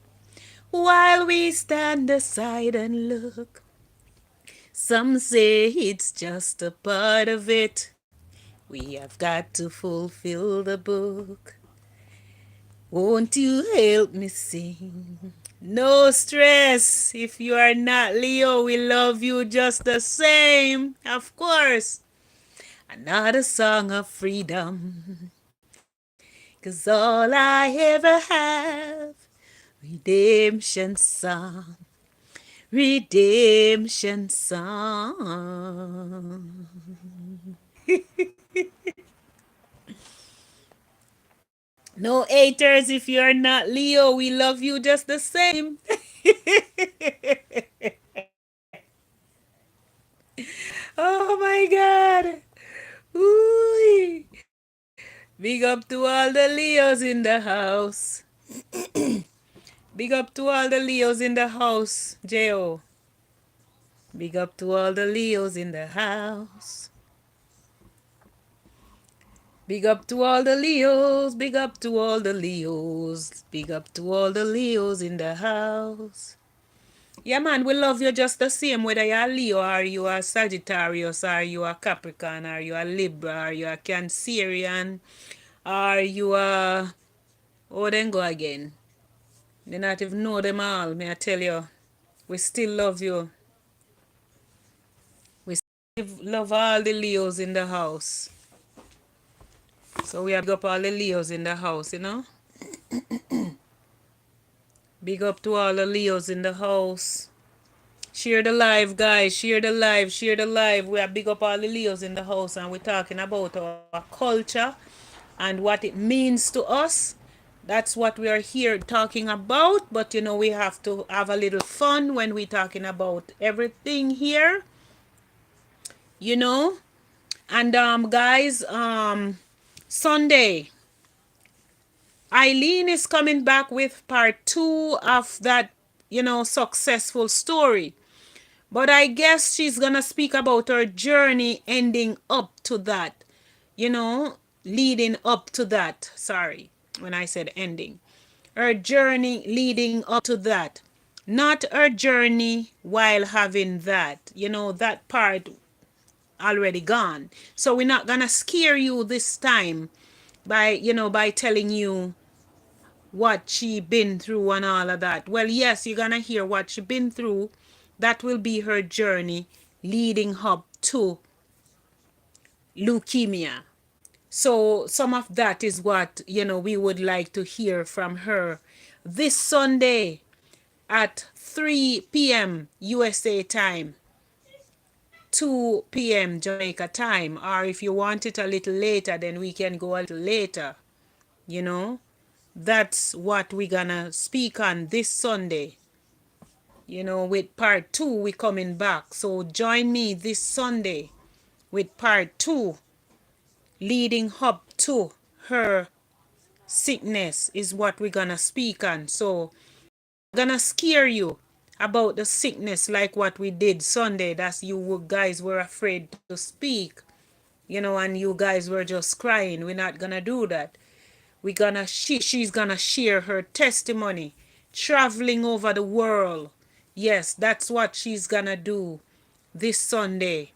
while we stand aside and look? Some say it's just a part of it. We have got to fulfill the book. Won't you help me sing? No stress. If you are not Leo, we love you just the same. Of course. Another song of freedom. 'Cause all I ever have, redemption song. Redemption song. No haters if you're not Leo. We love you just the same. Oh my God. Ooh. Big up to all the Leos in the house. Big up to all the Leos in the house, J.O. Big up to all the Leos in the house. Big up to all the Leos. Big up to all the Leos. Big up to all the Leos in the house. Yeah, man, we love you just the same, whether you're a Leo or you are Sagittarius or you are Capricorn or you are Libra or you are Cancerian or you are... Oh, then go again. They not even know them all, may I tell you. We still love you. We still love all the Leos in the house. So we have big up all the Leos in the house, you know. Big up to all the Leos in the house. Share the live, guys. Share the live. Share the live. We are big up all the Leos in the house and we're talking about our culture and what it means to us. That's what we are here talking about. But you know, we have to have a little fun when we're talking about everything here. You know? And guys, Sunday, Eileen is coming back with part two of that, you know, successful story. But I guess she's gonna speak about her journey ending up to that, you know, leading up to that. Sorry, when I said ending. Her journey leading up to that. Not her journey while having that. You know, that part already gone. So we're not gonna scare you this time by, you know, by telling you what she been through and all of that. Well, yes, you're gonna hear what she been through. That will be her journey leading up to leukemia. So some of that is what, you know, we would like to hear from her this Sunday at 3 p.m. USA time, 2 p.m. Jamaica time. Or if you want it a little later, then we can go a little later. You know, that's what we're gonna speak on this Sunday. You know, with part two, we coming back. So join me this Sunday with part two, leading up to her sickness is what we're gonna speak on. So gonna scare you about the sickness like what we did Sunday. That's you guys were afraid to speak, you know, and you guys were just crying. We're not gonna do that. She's gonna share her testimony, traveling over the world. Yes, that's what she's gonna do this Sunday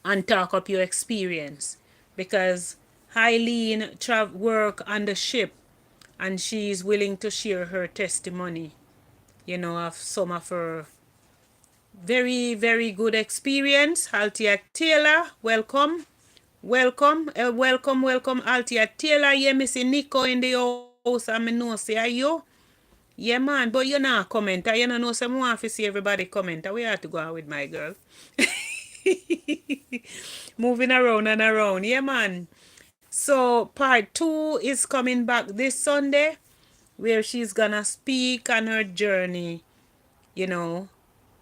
and talk up your experience because Eileen work on the ship and she's willing to share her testimony, you know, of some of her very, very good experience. Altia Taylor, welcome. Welcome, Altia Taylor. Yeah, me see Nico in the house and me know say are you. Yeah, man, but you not comment. You don't know some want to see everybody comment. We have to go out with my girl. Moving around and around. Yeah, man. So part two is coming back this Sunday where she's gonna speak on her journey, you know,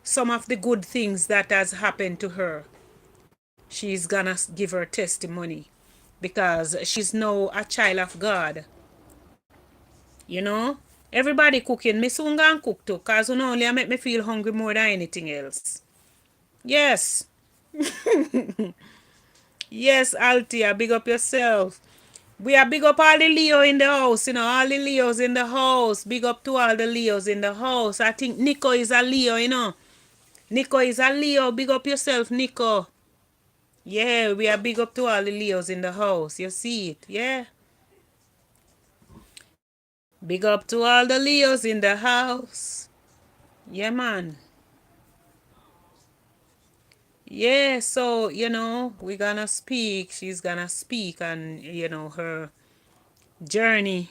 some of the good things that has happened to her. She's gonna give her testimony because she's now a child of God. You know? Everybody cooking. Me soon gonna cook too, cause you know only make me feel hungry more than anything else. Yes. Yes, Altia, big up yourself. We are big up all the Leo in the house, you know, all the Leos in the house. Big up to all the Leos in the house. I think Nico is a Leo, you know. Nico is a Leo. Big up yourself, Nico. Yeah, we are big up to all the Leos in the house. You see it, yeah? Big up to all the Leos in the house. Yeah, man. Yeah, so, we're gonna speak. She's gonna speak on, her journey,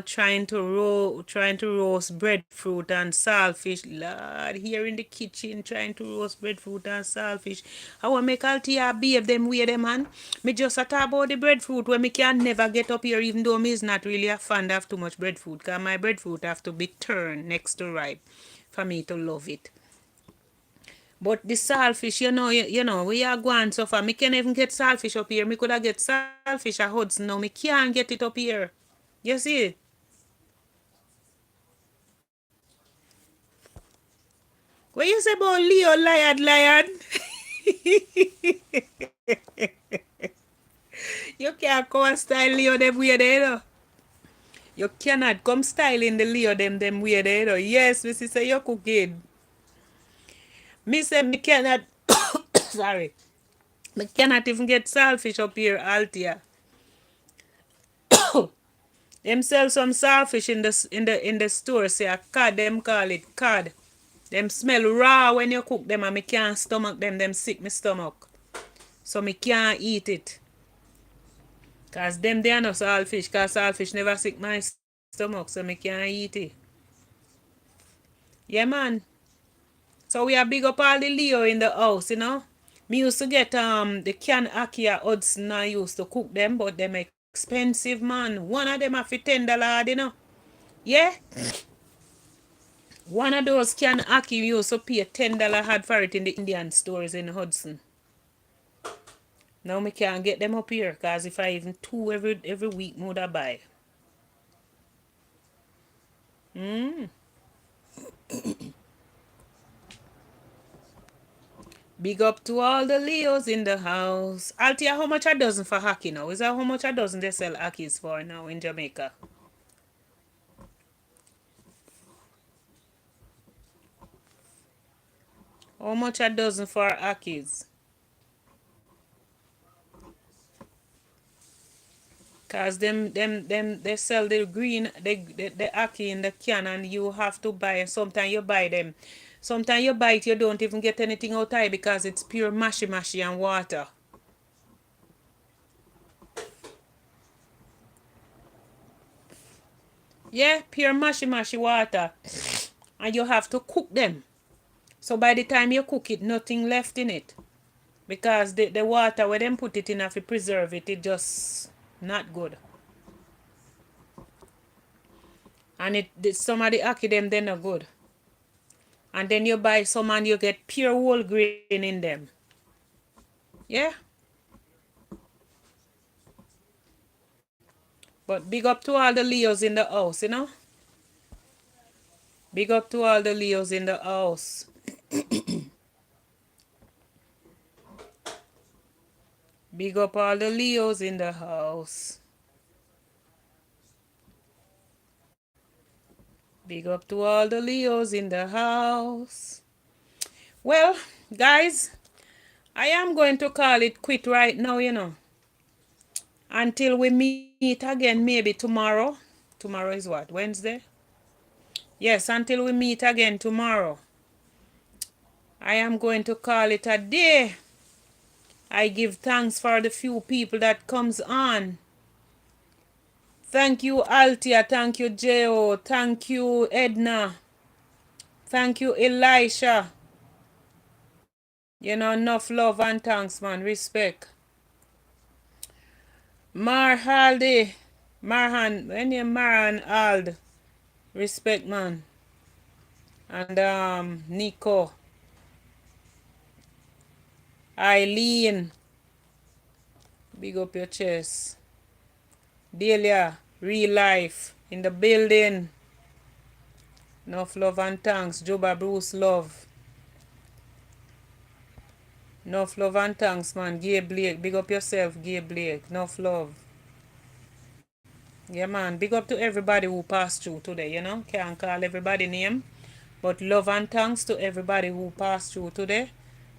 trying to roast breadfruit and saltfish. Lord, here in the kitchen, trying to roast breadfruit and saltfish. I want make Altia behave them way them, man. Me just a talk about the breadfruit when me can never get up here, even though me is not really a fan of too much breadfruit. Cause my breadfruit have to be turned next to ripe for me to love it. But the saltfish, we are going so far. Me can't even get saltfish up here. Me could have get saltfish at Hudson. Now me can't get it up here. You see it? What you say about Leo lion? You can't come and style Leo them way there, You cannot come styling the Leo them way there, Yes, me say you cooking. Me say me cannot sorry. Me cannot even get saltfish up here, Altia. Them sell some saltfish in the store, say a cod, them call it cod. Them smell raw when you cook them and me can't stomach them, sick me stomach. So me can't eat it. Cause them they are not saltfish, cause saltfish never sick my stomach, so me can't eat it. Yeah, man. So we are big up all the Leo in the house. Me used to get the canned ackee at Hudson. I used to cook them, but them expensive, man. One of them have for $10, Yeah. One of those canned ackee you used to pay $10 had for it in the Indian stores in Hudson. Now me can't get them up here, cause if I even two every week, would I buy. Mm. Big up to all the Leos in the house. Altia, how much a dozen for hockey now? Is that how much a dozen they sell hockeys for now in Jamaica? How much a dozen for hockeys? Cause them they sell the green the hockey in the can and you have to buy and sometimes you buy them. Sometimes you buy it you don't even get anything out of it because it's pure mashy and water. Yeah, pure mashy water. And you have to cook them. So by the time you cook it, nothing left in it. Because the water where them put it in if you preserve it, it just not good. And some of the ackee them they're not good. And then you buy some and you get pure whole grain in them. Yeah. But big up to all the Leos in the house. Big up to all the Leos in the house. Big up all the Leos in the house. Big up to all the Leos in the house. Well, guys, I am going to call it quit right now. Until we meet again maybe tomorrow. Tomorrow is what? Wednesday? Yes, until we meet again tomorrow. I am going to call it a day. I give thanks for the few people that comes on. Thank you, Altia. Thank you, Jo. Thank you, Edna. Thank you, Elisha. Enough love and thanks, man. Respect. Marhaldi. Marhan. When you Marhan Ald. Respect, man. And Nico. Eileen. Big up your chest. Delia. Real life. In the building. Enough love and thanks. Juba Bruce love. Enough love and thanks, man. Gay Blake. Big up yourself, Gay Blake. Enough love. Yeah, man. Big up to everybody who passed through today. Can't call everybody name. But love and thanks to everybody who passed through today.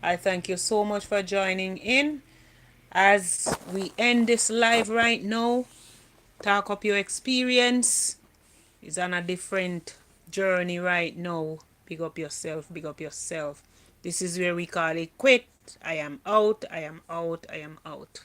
I thank you so much for joining in. As we end this live right now, Talk up your experience. Is on a different journey right now. Big up yourself, big up yourself. This is where we call it quit. I am out, I am out, I am out.